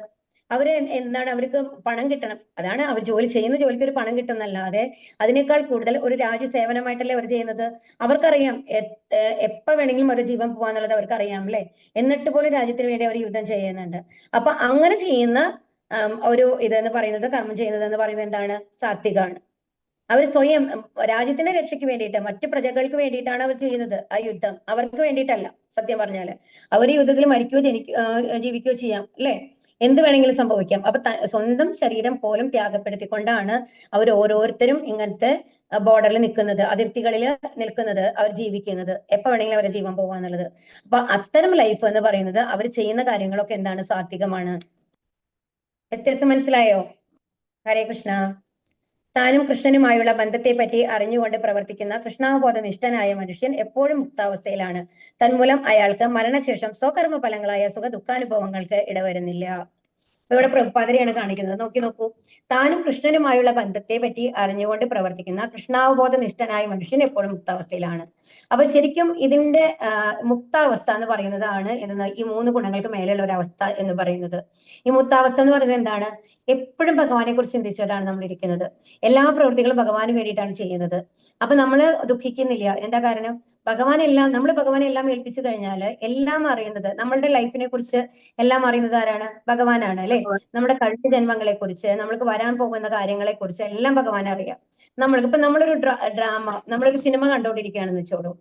അവര് എന്താണ്, അവർക്ക് പണം കിട്ടണം, അതാണ് അവർ ജോലി ചെയ്യുന്ന ജോലിക്ക് ഒരു പണം കിട്ടും എന്നല്ലാതെ അതിനേക്കാൾ കൂടുതൽ ഒരു രാജ്യ സേവനമായിട്ടല്ലേ അവർ ചെയ്യുന്നത്. അവർക്കറിയാം എപ്പോ വേണമെങ്കിലും അവരുടെ ജീവൻ പോവാന്നുള്ളത് അവർക്കറിയാം അല്ലെ? എന്നിട്ട് പോലും രാജ്യത്തിന് വേണ്ടി അവർ യുദ്ധം ചെയ്യുന്നുണ്ട്. അപ്പൊ അങ്ങനെ ചെയ്യുന്ന ഒരു ഇതെന്ന് പറയുന്നത്, കർമ്മം ചെയ്യുന്നത് എന്ന് പറയുന്നത് എന്താണ്? സാത്വികാണ്. അവർ സ്വയം രാജ്യത്തിന്റെ രക്ഷയ്ക്ക് വേണ്ടിയിട്ട്, മറ്റു പ്രജകൾക്ക് വേണ്ടിയിട്ടാണ് അവർ ചെയ്യുന്നത് ആ യുദ്ധം, അവർക്ക് വേണ്ടിയിട്ടല്ല. സത്യം പറഞ്ഞാല് അവർ യുദ്ധത്തിൽ മരിക്കുകയോ ജീവിക്കുകയോ ചെയ്യാം അല്ലെ? എന്ത് വേണമെങ്കിലും സംഭവിക്കാം. അപ്പൊ സ്വന്തം ശരീരം പോലും ത്യാഗപ്പെടുത്തിക്കൊണ്ടാണ് അവർ ഓരോരുത്തരും ഇങ്ങനത്തെ ബോർഡറിൽ നിൽക്കുന്നത്, അതിർത്തികളിൽ നിൽക്കുന്നത്, അവർ ജീവിക്കുന്നത്. എപ്പോ വേണമെങ്കിലും അവരുടെ ജീവൻ പോവാന്നുള്ളത്. അപ്പൊ അത്തരം ലൈഫ് എന്ന് പറയുന്നത് അവർ ചെയ്യുന്ന കാര്യങ്ങളൊക്കെ എന്താണ്? സാത്വികമാണ്. വ്യത്യാസം മനസ്സിലായോ? ഹരേ കൃഷ്ണ. താനും കൃഷ്ണനുമായുള്ള ബന്ധത്തെ പറ്റി അറിഞ്ഞുകൊണ്ട് പ്രവർത്തിക്കുന്ന കൃഷ്ണാവബോധ നിഷ്ഠനായ മനുഷ്യൻ എപ്പോഴും മുക്താവസ്ഥയിലാണ്. തന്മൂലം അയാൾക്ക് മരണശേഷം സ്വകർമ്മ ഫലങ്ങളായ സുഖ ദുഃഖാനുഭവങ്ങൾക്ക് ഇടവരുന്നില്ല. ഇവിടെ പ്രഭുപാദരെയാണ് കാണിക്കുന്നത്. നോക്കൂ, താനും കൃഷ്ണനുമായുള്ള ബന്ധത്തെ പറ്റി അറിഞ്ഞുകൊണ്ട് പ്രവർത്തിക്കുന്ന കൃഷ്ണാവബോധ നിഷ്ഠനായ മനുഷ്യൻ എപ്പോഴും മുക്താവസ്ഥയിലാണ്. അപ്പൊ ശരിക്കും ഇതിന്റെ മുക്താവസ്ഥ എന്ന് പറയുന്നതാണ് ഈ 3 ഗുണങ്ങൾക്ക് മേലെയുള്ള ഒരു അവസ്ഥ എന്ന് പറയുന്നത്. ഈ മുക്താവസ്ഥ എന്ന് പറയുന്നത് എന്താണ്? എപ്പോഴും ഭഗവാനെ കുറിച്ച് ചിന്തിച്ചിട്ടാണ് നമ്മൾ ഇരിക്കുന്നത്. എല്ലാ പ്രവൃത്തികളും ഭഗവാന് വേണ്ടിയിട്ടാണ് ചെയ്യുന്നത്. അപ്പൊ നമ്മൾ ദുഃഖിക്കുന്നില്ല. എന്താ കാരണം? നമ്മൾ ഭഗവാനെ എല്ലാം ഏൽപ്പിച്ചു കഴിഞ്ഞാൽ എല്ലാം അറിയുന്നത്, നമ്മളുടെ ലൈഫിനെ കുറിച്ച് എല്ലാം അറിയുന്നത് ആരാണ്? ഭഗവാനാണ്, അല്ലെ? നമ്മുടെ കഴിഞ്ഞ ജന്മങ്ങളെ കുറിച്ച്, നമ്മൾക്ക് വരാൻ പോകുന്ന കാര്യങ്ങളെ കുറിച്ച് എല്ലാം ഭഗവാൻ അറിയാം. നമ്മളൊരു ഡ്രാമ, നമ്മളൊരു സിനിമ കണ്ടുകൊണ്ടിരിക്കുകയാണെന്ന് വെച്ചോളൂ.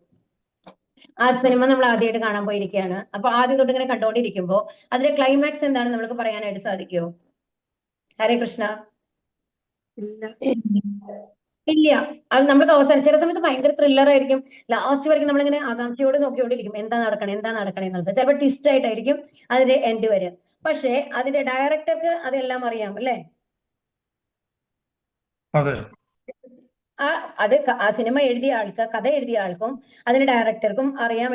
ആ സിനിമ നമ്മൾ ആദ്യമായിട്ട് കാണാൻ പോയിരിക്കുകയാണ്. അപ്പൊ ആദ്യം തൊട്ട് ഇങ്ങനെ കണ്ടുകൊണ്ടിരിക്കുമ്പോ അതിന്റെ ക്ലൈമാക്സ് എന്താണെന്ന് നമുക്ക് പറയാനായിട്ട് സാധിക്കുമോ? ഹരേ കൃഷ്ണ. ഇല്ല. അത് നമുക്ക് അവസാനം ചില സമയത്ത് ഭയങ്കര ത്രില്ലർ ആയിരിക്കും. ലാസ്റ്റ് വரைക്കും നമ്മളിങ്ങനെ ആകാംക്ഷയോട് നോക്കിക്കൊണ്ടിരിക്കും, എന്താ നടക്കണേ എന്നുള്ളത്. ചിലപ്പോൾ ട്വിസ്റ്റ് ആയിട്ടായിരിക്കും അതിന്റെ എൻഡ് വരെ. പക്ഷേ അതിന്റെ ഡയറക്ടർക്ക് അതെല്ലാം അറിയാം, അല്ലേ? ആ സിനിമ എഴുതിയ ആൾക്ക്, കഥ എഴുതിയ ആൾക്കും അതിന്റെ ഡയറക്ടർക്കും അറിയാം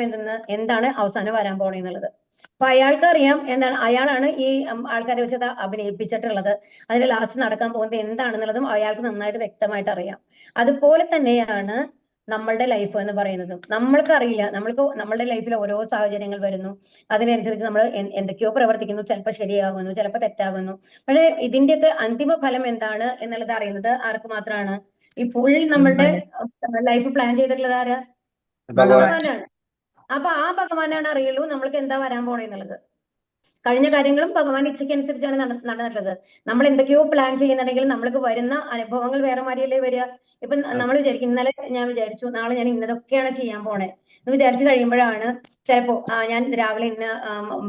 എന്താണ് അവസാനം വരാൻ പോണെന്നുള്ളത്. അപ്പൊ അയാൾക്ക് അറിയാം എന്താണ്, അയാളാണ് ഈ ആൾക്കാരെ വെച്ചത് അഭിനയിപ്പിച്ചിട്ടുള്ളത്. അതിന്റെ ലാസ്റ്റ് നടക്കാൻ പോകുന്നത് എന്താണെന്നുള്ളതും അയാൾക്ക് നന്നായിട്ട് വ്യക്തമായിട്ട് അറിയാം. അതുപോലെ തന്നെയാണ് നമ്മളുടെ ലൈഫ് എന്ന് പറയുന്നത്. നമ്മൾക്ക് അറിയില്ല, നമ്മളുടെ ലൈഫിൽ ഓരോ സാഹചര്യങ്ങൾ വരുന്നു, അതിനനുസരിച്ച് നമ്മൾ എന്തൊക്കെയോ പ്രവർത്തിക്കുന്നു. ചിലപ്പോൾ ശരിയാകുന്നു, ചിലപ്പോൾ തെറ്റാകുന്നു. പക്ഷെ ഇതിന്റെയൊക്കെ അന്തിമ ഫലം എന്താണ് എന്നുള്ളത് അറിയുന്നത് ആർക്ക് മാത്രമാണ്? ഈ ഫുൾ നമ്മളുടെ ലൈഫ് പ്ലാൻ ചെയ്തിട്ടുള്ളത് ആരാ? ഭഗവാനാണ്. അപ്പൊ ആ ഭഗവാനാണ് അറിയുള്ളൂ നമ്മൾക്ക് എന്താ വരാൻ പോണെന്നുള്ളത്. കഴിഞ്ഞ കാര്യങ്ങളും ഭഗവാൻ ഇച്ഛയ്ക്കനുസരിച്ചാണ് നടന്നിട്ടുള്ളത്. നമ്മൾ എന്തൊക്കെയോ പ്ലാൻ ചെയ്യുന്നുണ്ടെങ്കിൽ നമ്മൾക്ക് വരുന്ന അനുഭവങ്ങൾ വേറെ മാതിരിയല്ലേ വരിക. ഇപ്പൊ നമ്മൾ വിചാരിക്കും, ഇന്നലെ ഞാൻ വിചാരിച്ചു നാളെ ഞാൻ ഇന്നതൊക്കെയാണ് ചെയ്യാൻ പോണേ എന്ന് വിചാരിച്ചു കഴിയുമ്പോഴാണ് ചിലപ്പോ ഞാൻ രാവിലെ ഇന്ന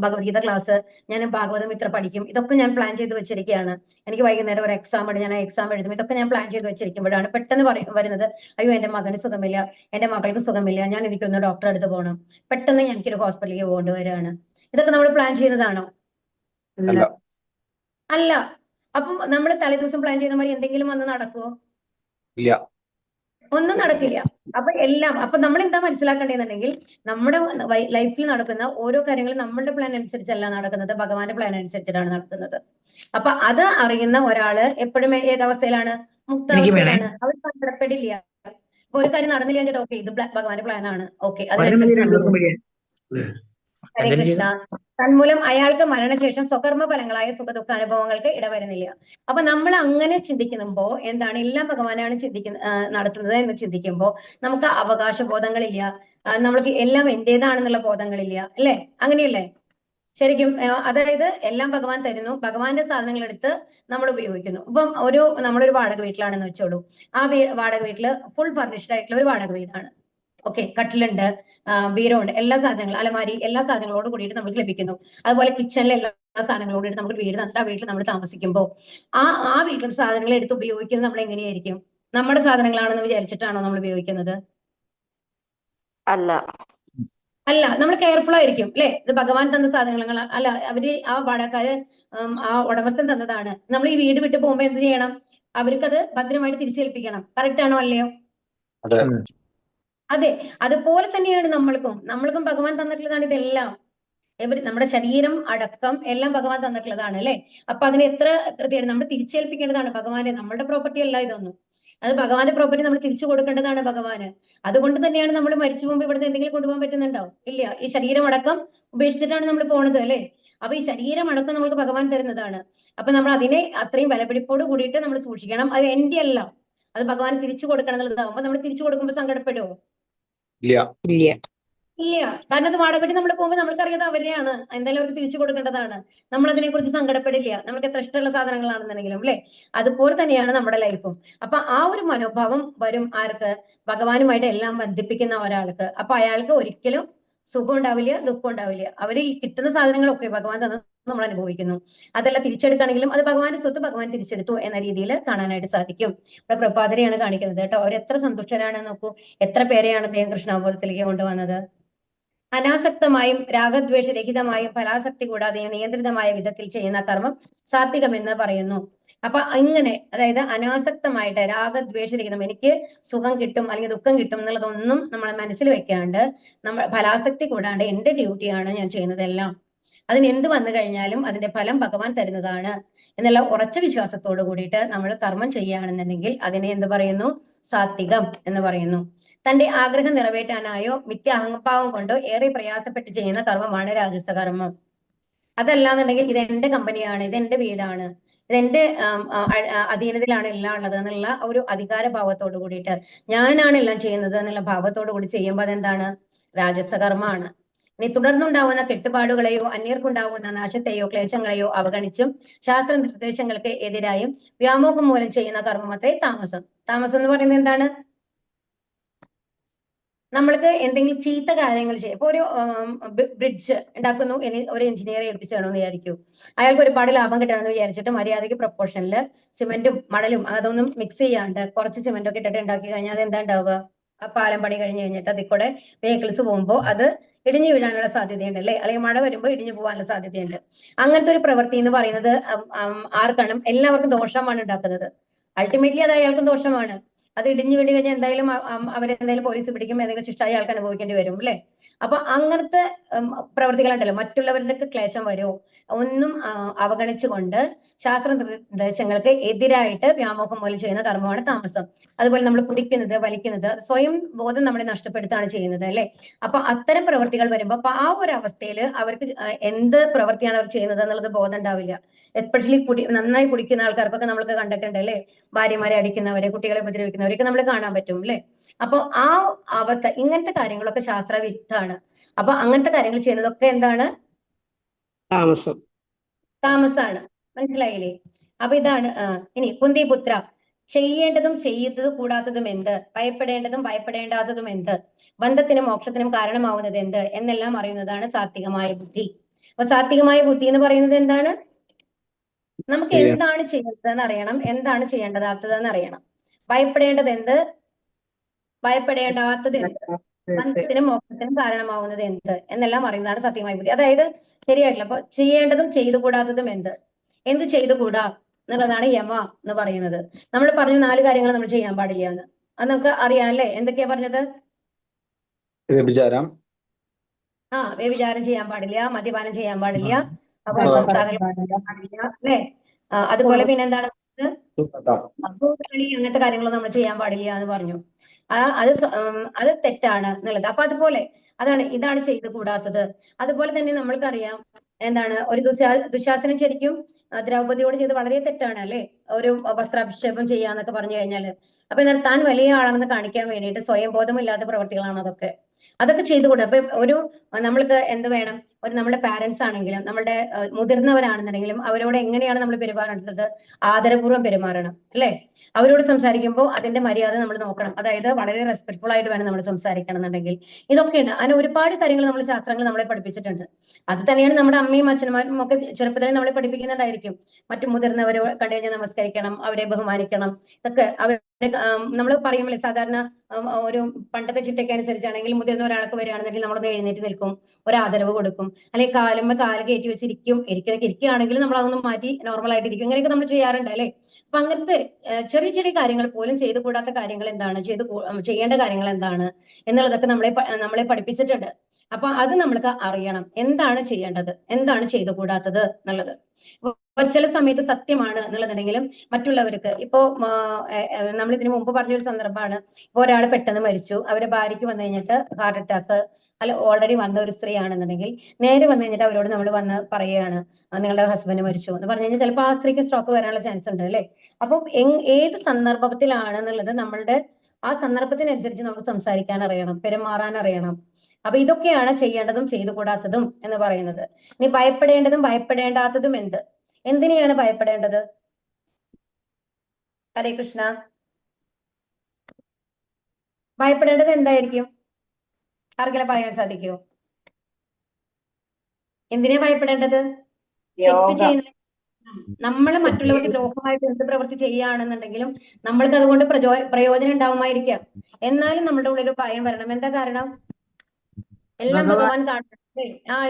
ഭഗവത്ഗീത ക്ലാസ്, ഞാൻ ഭാഗവതം ഇത്ര പഠിക്കും, ഇതൊക്കെ ഞാൻ പ്ലാൻ ചെയ്ത് വെച്ചിരിക്കുകയാണ്. എനിക്ക് വൈകുന്നേരം ഒരു എക്സാം ഉണ്ട്, ഞാൻ എക്സാം എഴുതും, ഇതൊക്കെ ഞാൻ പ്ലാൻ ചെയ്ത് വെച്ചിരിക്കുമ്പോഴാണ് പെട്ടെന്ന് വരുന്നത്, അയ്യോ എന്റെ മകന് സുഖമില്ല, എന്റെ മകൾക്ക് സുഖമില്ല, ഞാൻ എനിക്കൊന്ന് ഡോക്ടറെ അടുത്ത് പോകണം, പെട്ടെന്ന് എനിക്കൊരു ഹോസ്പിറ്റലിലേക്ക് പോകേണ്ടി വരികയാണ്. ഇതൊക്കെ നമ്മൾ പ്ലാൻ ചെയ്യുന്നതാണോ? അല്ല. അപ്പം നമ്മൾ തലേദിവസം പ്ലാൻ ചെയ്യുന്ന മാതിരി എന്തെങ്കിലും വന്ന് നടക്കുമോ? ഇല്ല, ഒന്നും നടക്കില്ല. അപ്പൊ നമ്മൾ എന്താ മനസ്സിലാക്കേണ്ടതെന്നുണ്ടെങ്കിൽ, നമ്മുടെ ലൈഫിൽ നടക്കുന്ന ഓരോ കാര്യങ്ങളും നമ്മളുടെ പ്ലാൻ അനുസരിച്ചല്ല നടക്കുന്നത്, ഭഗവാന്റെ പ്ലാൻ അനുസരിച്ചിട്ടാണ് നടക്കുന്നത്. അപ്പൊ അത് അറിയുന്ന ഒരാള് എപ്പോഴും ഏതവസ്ഥയിലാണ്? മുക്താവസ്ഥയിലാണ്. അവർ സങ്കടപ്പെടില്ല. ഇപ്പൊ ഒരു കാര്യം നടന്നില്ല എന്നിട്ട് ഓക്കെ ഇത് ഭഗവാന്റെ പ്ലാനാണ്, ഓക്കെ അതിനനുസരിച്ച് നമ്മൾ. ഹരേ കൃഷ്ണ. തന്മൂലം അയാൾക്ക് മരണശേഷം സ്വകർമ്മ ഫലങ്ങളായ സുഖ ദുഃഖ അനുഭവങ്ങൾക്ക് ഇടവരുന്നില്ല. അപ്പൊ നമ്മൾ അങ്ങനെ ചിന്തിക്കുമ്പോ എന്താണ്, എല്ലാം ഭഗവാനാണ് നടത്തുന്നത് എന്ന് ചിന്തിക്കുമ്പോ നമുക്ക് അവകാശബോധങ്ങളില്ല, നമ്മൾക്ക് എല്ലാം എന്റേതാണെന്നുള്ള ബോധങ്ങളില്ല, അല്ലെ? അങ്ങനെയല്ലേ ശരിക്കും? അതായത് എല്ലാം ഭഗവാൻ തരുന്നു, ഭഗവാന്റെ സാധനങ്ങൾ എടുത്ത് നമ്മൾ ഉപയോഗിക്കുന്നു. ഇപ്പം നമ്മളൊരു വാടക വീട്ടിലാണെന്ന് വെച്ചോളൂ. ആ വാടക വീട്ടില് ഫുൾ ഫർണിഷ്ഡ് ആയിട്ടുള്ള ഒരു വാടക വീടാണ്. ഓക്കെ, കട്ടിലുണ്ട്, ബീരോ ഉണ്ട്, എല്ലാ സാധനങ്ങളും, അലമാരി, എല്ലാ സാധനങ്ങളോട് കൂടിയിട്ട് നമുക്ക് ലഭിക്കുന്നു. അതുപോലെ കിച്ചണിലെ എല്ലാ സാധനങ്ങളോട് കൂടിയിട്ട് നമുക്ക് വീട് തന്നിട്ട് ആ വീട്ടിൽ നമ്മൾ താമസിക്കുമ്പോൾ ആ വീട്ടിലെ സാധനങ്ങൾ എടുത്ത് ഉപയോഗിക്കുന്നത് നമ്മൾ എങ്ങനെയായിരിക്കും? നമ്മുടെ സാധനങ്ങളാണെന്ന് വിചാരിച്ചിട്ടാണോ നമ്മൾ ഉപയോഗിക്കുന്നത്? അല്ല, നമ്മൾ കെയർഫുൾ ആയിരിക്കും, അല്ലെ? ഇത് ഭഗവാൻ തന്ന സാധനങ്ങൾ അല്ല, അവര് ആ വാടകക്കാര് ആ ഉടമസ്ഥൻ തന്നതാണ്. നമ്മൾ ഈ വീട് വിട്ടു പോകുമ്പോ എന്ത് ചെയ്യണം? അവർക്കത് ഭദ്രമായിട്ട് തിരിച്ചേൽപ്പിക്കണം. കറക്റ്റ് ആണോ അല്ലയോ? അതെ. അതുപോലെ തന്നെയാണ് നമ്മൾക്കും ഭഗവാൻ തന്നിട്ടുള്ളതാണ് ഇതെല്ലാം. നമ്മുടെ ശരീരം അടക്കം എല്ലാം ഭഗവാൻ തന്നിട്ടുള്ളതാണ്, അല്ലെ? അപ്പൊ അതിന് എത്ര കൃത്യമായിട്ട് നമ്മൾ തിരിച്ചേൽപ്പിക്കേണ്ടതാണ് ഭഗവാനെ. നമ്മളുടെ പ്രോപ്പർട്ടി അല്ല ഇതൊന്നും. അത് ഭഗവാന്റെ പ്രോപ്പർട്ടി നമ്മൾ തിരിച്ചു കൊടുക്കേണ്ടതാണ് ഭഗവാന്. അതുകൊണ്ട് തന്നെയാണ് നമ്മൾ മരിച്ചു പോകുമ്പോൾ ഇവിടുന്ന് എന്തെങ്കിലും കൊണ്ടുപോകാൻ പറ്റുന്നുണ്ടോ? ഇല്ല. ഈ ശരീരം അടക്കം ഉപേക്ഷിച്ചിട്ടാണ് നമ്മൾ പോണത്, അല്ലെ? അപ്പൊ ഈ ശരീരം അടക്കം നമുക്ക് ഭഗവാൻ തരുന്നതാണ്. അപ്പൊ നമ്മൾ അതിനെ അത്രയും വിലപിടിപ്പോട് കൂടിയിട്ട് നമ്മൾ സൂക്ഷിക്കണം. അത് എന്റെ അല്ല, അത് ഭഗവാൻ തിരിച്ചു കൊടുക്കണം എന്നുള്ളതാവുമ്പോ നമ്മൾ തിരിച്ചു കൊടുക്കുമ്പോൾ സങ്കടപ്പെടുമോ? ഇല്ല. കാരണം അത് വാടക വീട്ടിൽ നമ്മൾ പോകുമ്പോൾ നമ്മൾക്കറിയാതെ അവരെയാണ്, എന്തായാലും അവർക്ക് തിരിച്ചു കൊടുക്കേണ്ടതാണ്. നമ്മൾ അതിനെ കുറിച്ച് സങ്കടപ്പെടില്ല, നമുക്ക് എത്ര ഇഷ്ടമുള്ള സാധനങ്ങളാണെന്നുണ്ടെങ്കിലും, അല്ലെ? അതുപോലെ തന്നെയാണ് നമ്മുടെ ലൈഫും. അപ്പൊ ആ ഒരു മനോഭാവം വരും ആർക്ക്? ഭഗവാനുമായിട്ട് എല്ലാം ബന്ധിപ്പിക്കുന്ന ഒരാൾക്ക്. അപ്പൊ അയാൾക്ക് ഒരിക്കലും സുഖം ഉണ്ടാവില്ല, ദുഃഖം ഉണ്ടാവില്ല. അവര് ഈ കിട്ടുന്ന സാധനങ്ങളൊക്കെ ഭഗവാൻ തന്നത് നമ്മൾ അനുഭവിക്കുന്നു. അതെല്ലാം തിരിച്ചെടുക്കുകയാണെങ്കിലും അത് ഭഗവാന്റെ സ്വത്ത് ഭഗവാൻ തിരിച്ചെടുത്തു എന്ന രീതിയിൽ കാണാനായിട്ട് സാധിക്കും. ഇവിടെ പ്രഭാതരെയാണ് കാണിക്കുന്നത് കേട്ടോ. അവർ എത്ര സന്തുഷ്ടരാണ് നോക്കൂ. എത്ര പേരെയാണ് അദ്ദേഹം കൃഷ്ണാബോധത്തിലേക്ക് കൊണ്ടുവന്നത്. അനാസക്തമായും രാഗദ്വേഷരഹിതമായും ഫലാസക്തി കൂടാതെ നിയന്ത്രിതമായ വിധത്തിൽ ചെയ്യുന്ന കർമ്മം സാത്വികം എന്ന് പറയുന്നു. അപ്പൊ ഇങ്ങനെ, അതായത് അനാസക്തമായിട്ട് രാഗദ്വേഷരഹിതം, എനിക്ക് സുഖം കിട്ടും അല്ലെങ്കിൽ ദുഃഖം കിട്ടും എന്നുള്ളതൊന്നും നമ്മൾ മനസ്സിൽ വെക്കാണ്ട്, നമ്മൾ ഫലാസക്തി കൂടാണ്ട് എന്റെ ഡ്യൂട്ടിയാണ് ഞാൻ ചെയ്യുന്നതെല്ലാം, അതിന് എന്ത് വന്നു കഴിഞ്ഞാലും അതിന്റെ ഫലം ഭഗവാൻ തരുന്നതാണ് എന്നുള്ള ഉറച്ച വിശ്വാസത്തോട് കൂടിയിട്ട് നമ്മൾ കർമ്മം ചെയ്യുകയാണെന്നുണ്ടെങ്കിൽ അതിനെ എന്ത് പറയുന്നു? സാത്വികം എന്ന് പറയുന്നു. തന്റെ ആഗ്രഹം നിറവേറ്റാനായോ മിഥ്യ അഹംഭാവം കൊണ്ടോ ഏറെ പ്രയാസപ്പെട്ട് ചെയ്യുന്ന കർമ്മമാണ് രാജസ കർമ്മം. അതല്ലാന്നുണ്ടെങ്കിൽ ഇത് എന്റെ കമ്പനിയാണ്, ഇത് എന്റെ വീടാണ്, ഇതെന്റെ അധീനതയിലാണ് എല്ലാം ഉള്ളത് എന്നുള്ള ഒരു അധികാര ഭാവത്തോട് കൂടിയിട്ട് ഞാനാണ് എല്ലാം ചെയ്യുന്നത് എന്നുള്ള ഭാവത്തോട് കൂടി ചെയ്യുമ്പോൾ അതെന്താണ്? രാജസകർമ്മമാണ്. ഇനി തുടർന്നുണ്ടാവുന്ന കെട്ടുപാടുകളെയോ അന്യർക്കുണ്ടാവുന്ന നാശത്തെയോ ക്ലേശങ്ങളെയോ അവഗണിച്ചും ശാസ്ത്ര നിർദ്ദേശങ്ങൾക്ക് എതിരായും വ്യാമോഹം മൂലം ചെയ്യുന്ന കർമ്മമത്തെ താമസം. താമസം എന്ന് പറയുന്നത് എന്താണ്? നമ്മൾക്ക് എന്തെങ്കിലും ചീത്ത കാര്യങ്ങൾ ചെയ്യും. ഇപ്പൊ ഒരു ബ്രിഡ്ജ് ഉണ്ടാക്കുന്നു, ഒരു എഞ്ചിനീയറെ ഏൽപ്പിച്ചാണെന്ന് വിചാരിക്കൂ. അയാൾക്ക് ഒരുപാട് ലാഭം കിട്ടണമെന്ന് വിചാരിച്ചിട്ട് മര്യാദയ്ക്ക് പ്രൊപ്പോർഷനിൽ സിമെന്റും മണലും അതൊന്നും മിക്സ് ചെയ്യാണ്ട് കുറച്ച് സിമെന്റ് ഒക്കെ ഇട്ടിട്ട് ഉണ്ടാക്കി കഴിഞ്ഞാൽ അത് എന്താ ഉണ്ടാവുക? ആ പാലം പണി കഴിഞ്ഞ് കഴിഞ്ഞിട്ട് അതിൽ കൂടെ വെഹിക്കിൾസ് പോകുമ്പോൾ അത് ഇടിഞ്ഞു വീഴാനുള്ള സാധ്യതയുണ്ട് അല്ലെ, അല്ലെങ്കിൽ മഴ വരുമ്പോൾ ഇടിഞ്ഞു പോകാനുള്ള സാധ്യതയുണ്ട്. അങ്ങനത്തെ ഒരു പ്രവൃത്തി എന്ന് പറയുന്നത് ആർക്കാണ്? എല്ലാവർക്കും ദോഷമാണ് ഉണ്ടാക്കുന്നത്. അൾട്ടിമേറ്റ്ലി അത് അയാൾക്കും ദോഷമാണ്. അത് ഇടിഞ്ഞു വീണ് കഴിഞ്ഞാൽ എന്തായാലും അവരെന്തായാലും പോലീസ് പിടിക്കും, ഏതെങ്കിലും ശിക്ഷ അയാൾക്ക് അനുഭവിക്കേണ്ടി വരും അല്ലെ. അപ്പൊ അങ്ങനത്തെ പ്രവൃത്തികളുണ്ടല്ലോ, മറ്റുള്ളവരുടെ ക്ലേശം വരുമോ ഒന്നും അവഗണിച്ചുകൊണ്ട് ശാസ്ത്ര നിർദ്ദേശങ്ങൾക്ക് എതിരായിട്ട് വ്യാമോഹം മൂലം ചെയ്യുന്ന കർമ്മമാണ് താമസം. അതുപോലെ നമ്മൾ കുടിക്കുന്നത്, വലിക്കുന്നത്, സ്വയം ബോധം നമ്മളെ നഷ്ടപ്പെടുത്താണ് ചെയ്യുന്നത് അല്ലെ. അപ്പൊ അത്തരം പ്രവൃത്തികൾ വരുമ്പോൾ അപ്പൊ ആ ഒരു അവസ്ഥയിൽ അവർക്ക് എന്ത് പ്രവൃത്തിയാണ് അവർ ചെയ്യുന്നത് എന്നുള്ളത് ബോധം ഉണ്ടാവില്ല. എസ്പെഷ്യലി നന്നായി കുടിക്കുന്ന ആൾക്കാർക്കൊക്കെ നമ്മൾക്ക് കണ്ടിട്ടുണ്ട് അല്ലെ, ഭാര്യമാരെ അടിക്കുന്നവരെ, കുട്ടികളെ ഉപദ്രവിക്കുന്നവരൊക്കെ നമ്മൾ കാണാൻ പറ്റും അല്ലെ. അപ്പൊ ആ അവസ്ഥ, ഇങ്ങനത്തെ കാര്യങ്ങളൊക്കെ ശാസ്ത്രവിരുദ്ധമാണ്. അപ്പൊ അങ്ങനത്തെ കാര്യങ്ങൾ ചെയ്യുന്നതൊക്കെ എന്താണ്? താമസം. താമസാണ്. മനസ്സിലായില്ലേ? അപ്പൊ ഇതാണ്. ഇനി കുന്തിപുത്ര, ചെയ്യേണ്ടതും ചെയ്യത്തത് കൂടാത്തതും എന്ത്, ഭയപ്പെടേണ്ടതും ഭയപ്പെടേണ്ടാത്തതും എന്ത്, ബന്ധത്തിനും മോക്ഷത്തിനും കാരണമാവുന്നത് എന്ത് എന്നെല്ലാം അറിയുന്നതാണ് സാത്വികമായ ബുദ്ധി. അപ്പൊ സാത്വികമായ ബുദ്ധി എന്ന് പറയുന്നത് എന്താണ്? നമുക്ക് എന്താണ് ചെയ്യേണ്ടതെന്ന് അറിയണം, എന്താണ് ചെയ്യേണ്ടതാത്തതെന്ന് അറിയണം. ഭയപ്പെടേണ്ടത് എന്ത്, ഭയപ്പെടേണ്ടാത്തത് എന്ത്, ബന്ധത്തിനും മോക്ഷത്തിനും കാരണമാവുന്നത് എന്ത് എന്നെല്ലാം അറിയുന്നതാണ് സത്യമായ ബുദ്ധി. അതായത് ശരിയായിട്ടില്ല. അപ്പൊ ചെയ്യേണ്ടതും ചെയ്തുകൂടാത്തതും എന്ത്, എന്ത് ചെയ്തുകൂടാ എന്നുള്ളതാണ് യമ എന്ന് പറയുന്നത്. നമ്മൾ പറഞ്ഞു 4 കാര്യങ്ങൾ നമ്മൾ ചെയ്യാൻ പാടില്ല എന്ന്. അത് നമുക്ക് അറിയാം അല്ലേ? എന്തൊക്കെയാ പറഞ്ഞത്? വ്യഭിചാരം, വ്യഭിചാരം ചെയ്യാൻ പാടില്ല, മദ്യപാനം ചെയ്യാൻ പാടില്ല, പാടില്ല അല്ലെ. അതുപോലെ പിന്നെ എന്താണ്? അങ്ങനത്തെ കാര്യങ്ങളൊന്നും നമ്മൾ ചെയ്യാൻ പാടില്ല എന്ന് പറഞ്ഞു. അത് തെറ്റാണ് എന്നുള്ളത്. അപ്പൊ അതുപോലെ ഇതാണ് ചെയ്തു കൂടാത്തത്. അതുപോലെ തന്നെ നമ്മൾക്കറിയാം എന്താണ്, ഒരു ദുശാസനം ശരിക്കും ദ്രൗപദിയോട് ചെയ്ത് വളരെ തെറ്റാണ് അല്ലെ, ഒരു വസ്ത്രാഭിഷേകം ചെയ്യാന്നൊക്കെ പറഞ്ഞു കഴിഞ്ഞാല്. അപ്പൊ എന്നാൽ താൻ വലിയ ആളാണെന്ന് കാണിക്കാൻ വേണ്ടിയിട്ട് സ്വയം ബോധമില്ലാത്ത പ്രവർത്തികളാണ് അതൊക്കെ. അതൊക്കെ ചെയ്തുകൂടാ. അപ്പൊ നമ്മൾക്ക് എന്ത് വേണം? നമ്മുടെ പാരന്റ്സ് ആണെങ്കിലും നമ്മളുടെ മുതിർന്നവരാണെന്നുണ്ടെങ്കിലും അവരോട് എങ്ങനെയാണ് നമ്മൾ പെരുമാറേണ്ടത്? ആദരപൂർവ്വം പെരുമാറണം അല്ലെ. അവരോട് സംസാരിക്കുമ്പോൾ അതിന്റെ മര്യാദ നമ്മൾ നോക്കണം. അതായത് വളരെ റെസ്പെക്ട്ഫുൾ ആയിട്ട് വേണം നമ്മൾ സംസാരിക്കണം എന്നുണ്ടെങ്കിൽ. ഇതൊക്കെയുണ്ട്. അങ്ങനെ ഒരുപാട് കാര്യങ്ങൾ നമ്മൾ ശാസ്ത്രങ്ങൾ നമ്മളെ പഠിപ്പിച്ചിട്ടുണ്ട്. അത് തന്നെയാണ് നമ്മുടെ അമ്മയും അച്ഛന്മാരും ഒക്കെ ചെറുപ്പത്തിൽ നമ്മളെ പഠിപ്പിക്കുന്നുണ്ടായിരിക്കും. മറ്റു മുതിർന്നവരെ കണ്ടു കഴിഞ്ഞാൽ നമസ്കരിക്കണം, അവരെ ബഹുമാനിക്കണം. ഇതൊക്കെ നമ്മൾ പറയുമ്പോൾ സാധാരണ ഒരു പണ്ടത്തെ ചിട്ടയ്ക്ക് അനുസരിച്ചാണെങ്കിൽ മുതിർന്ന ഒരാൾക്ക് വരികയാണെന്നുണ്ടെങ്കിൽ നമ്മളൊന്ന് എഴുന്നേറ്റ് നിൽക്കും, ഒരു ആദരവ് കൊടുക്കും, അല്ലെങ്കിൽ കാലുമ്മ കാല് കയറ്റി വെച്ചിരിക്കും. ഇരിക്കുകയാണെങ്കിൽ നമ്മൾ അതൊന്നും മാറ്റി നോർമൽ ആയിട്ട് ഇരിക്കും. ഇങ്ങനെയൊക്കെ നമ്മൾ ചെയ്യാറുണ്ട് അല്ലെ. അപ്പൊ അങ്ങനത്തെ ചെറിയ ചെറിയ കാര്യങ്ങൾ പോലും ചെയ്തു കൂടാത്ത കാര്യങ്ങൾ എന്താണ്, ചെയ്യേണ്ട കാര്യങ്ങൾ എന്താണ് എന്നുള്ളതൊക്കെ നമ്മളെ പഠിപ്പിച്ചിട്ടുണ്ട്. അപ്പൊ അത് നമ്മൾക്ക് അറിയണം, എന്താണ് ചെയ്യേണ്ടത്, എന്താണ് ചെയ്തുകൂടാത്തത് എന്നുള്ളത്. ചില സമയത്ത് സത്യമാണ് എന്നുള്ളതുണ്ടെങ്കിലും മറ്റുള്ളവർക്ക് ഇപ്പോ നമ്മൾ ഇതിനു മുമ്പ് പറഞ്ഞൊരു സന്ദർഭമാണ്. ഇപ്പൊ ഒരാൾ പെട്ടെന്ന് മരിച്ചു, അവരുടെ ഭാര്യയ്ക്ക് വന്നു കഴിഞ്ഞിട്ട് ഹാർട്ട് അറ്റാക്ക് അല്ല ഓൾറെഡി വന്ന ഒരു സ്ത്രീ ആണെന്നുണ്ടെങ്കിൽ നേരെ വന്നു കഴിഞ്ഞിട്ട് അവരോട് നമ്മൾ വന്ന് പറയുകയാണ് നിങ്ങളുടെ ഹസ്ബൻഡ് മരിച്ചു എന്ന് പറഞ്ഞു കഴിഞ്ഞാൽ ചിലപ്പോൾ ആ സ്ത്രീക്ക് സ്ട്രോക്ക് വരാനുള്ള ചാൻസ് ഉണ്ട് അല്ലെ. അപ്പം ഏത് സന്ദർഭത്തിലാണെന്നുള്ളത് നമ്മളുടെ ആ സന്ദർഭത്തിനനുസരിച്ച് നമുക്ക് സംസാരിക്കാൻ അറിയണം, പെരുമാറാൻ അറിയണം. അപ്പൊ ഇതൊക്കെയാണ് ചെയ്യേണ്ടതും ചെയ്തുകൂടാത്തതും എന്ന് പറയുന്നത്. ഇനി ഭയപ്പെടേണ്ടതും ഭയപ്പെടേണ്ടാത്തതും എന്തിനെയാണ് ഭയപ്പെടേണ്ടത്? ഹരേ കൃഷ്ണ. ഭയപ്പെടേണ്ടത് എന്തായിരിക്കും? ആർക്കെങ്കിലും പറയാൻ സാധിക്കുമോ? എന്തിനാ ഭയപ്പെടേണ്ടത്? തെറ്റ് ചെയ്യുന്ന നമ്മൾ മറ്റുള്ളവർക്ക് ദ്രോഹമായിട്ട് എന്ത് പ്രവൃത്തി ചെയ്യുകയാണെന്നുണ്ടെങ്കിലും നമ്മൾക്ക് അതുകൊണ്ട് പ്രയോജനം ഉണ്ടാവുമായിരിക്കാം. എന്നാലും നമ്മുടെ ഉള്ളിൽ ഭയം വരണം. എന്താ കാരണം? എല്ലാം ഭഗവാൻ കാണുന്നുണ്ട്.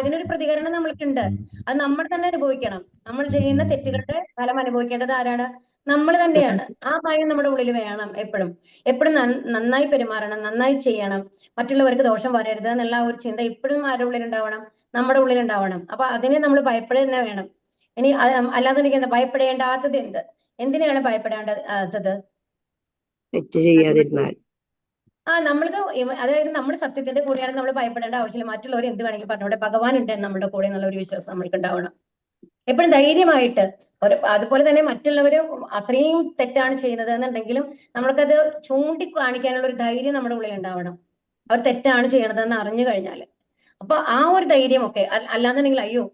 ഇതിനൊരു പ്രതികരണം നമ്മൾക്കുണ്ട്. അത് നമ്മൾ തന്നെ അനുഭവിക്കണം. നമ്മൾ ചെയ്യുന്ന തെറ്റുകളുടെ ഫലം അനുഭവിക്കേണ്ടത് ആരാണ്? നമ്മൾ തന്നെയാണ്. ആ ഭയം നമ്മുടെ ഉള്ളിൽ വേണം. എപ്പോഴും എപ്പോഴും നന്നായി പെരുമാറണം, നന്നായി ചെയ്യണം, മറ്റുള്ളവർക്ക് ദോഷം വരരുത് എന്നുള്ള ഒരു ചിന്ത എപ്പോഴും ആരുടെ ഉള്ളിൽ ഉണ്ടാവണം? നമ്മുടെ ഉള്ളിൽ ഉണ്ടാവണം. അപ്പൊ അതിനെ നമ്മൾ ഭയപ്പെടുക വേണം. ഇനി അല്ലാതെ എനിക്ക് എന്താ ഭയപ്പെടേണ്ടാത്തത്? എന്തിനാണ് ഭയപ്പെടേണ്ടത്? തെറ്റ് ചെയ്യാതിരുന്നാൽ നമ്മൾക്ക് അതായത് നമ്മൾ സത്യത്തിന്റെ കൂടെയാണ് നമ്മൾ ഭയപ്പെടേണ്ട ആവശ്യമില്ല. മറ്റുള്ളവർ എന്ത് വേണമെങ്കിൽ പറഞ്ഞോട്ടെ, ഭഗവാൻ ഉണ്ട് നമ്മുടെ കൂടെ എന്നുള്ള ഒരു വിശ്വാസം നമ്മൾക്ക് ഉണ്ടാവണം. എപ്പോഴും ധൈര്യമായിട്ട് അതുപോലെ തന്നെ മറ്റുള്ളവര് അത്രയും തെറ്റാണ് ചെയ്യുന്നത് എന്നുണ്ടെങ്കിലും നമ്മൾക്കത് ചൂണ്ടിക്കാണിക്കാനുള്ള ഒരു ധൈര്യം നമ്മുടെ ഉള്ളിൽ ഉണ്ടാവണം. അവർ തെറ്റാണ് ചെയ്യണതെന്ന് അറിഞ്ഞു കഴിഞ്ഞാൽ. അപ്പൊ ആ ഒരു ധൈര്യമൊക്കെ അല്ലാന്നുണ്ടെങ്കിൽ അയ്യോ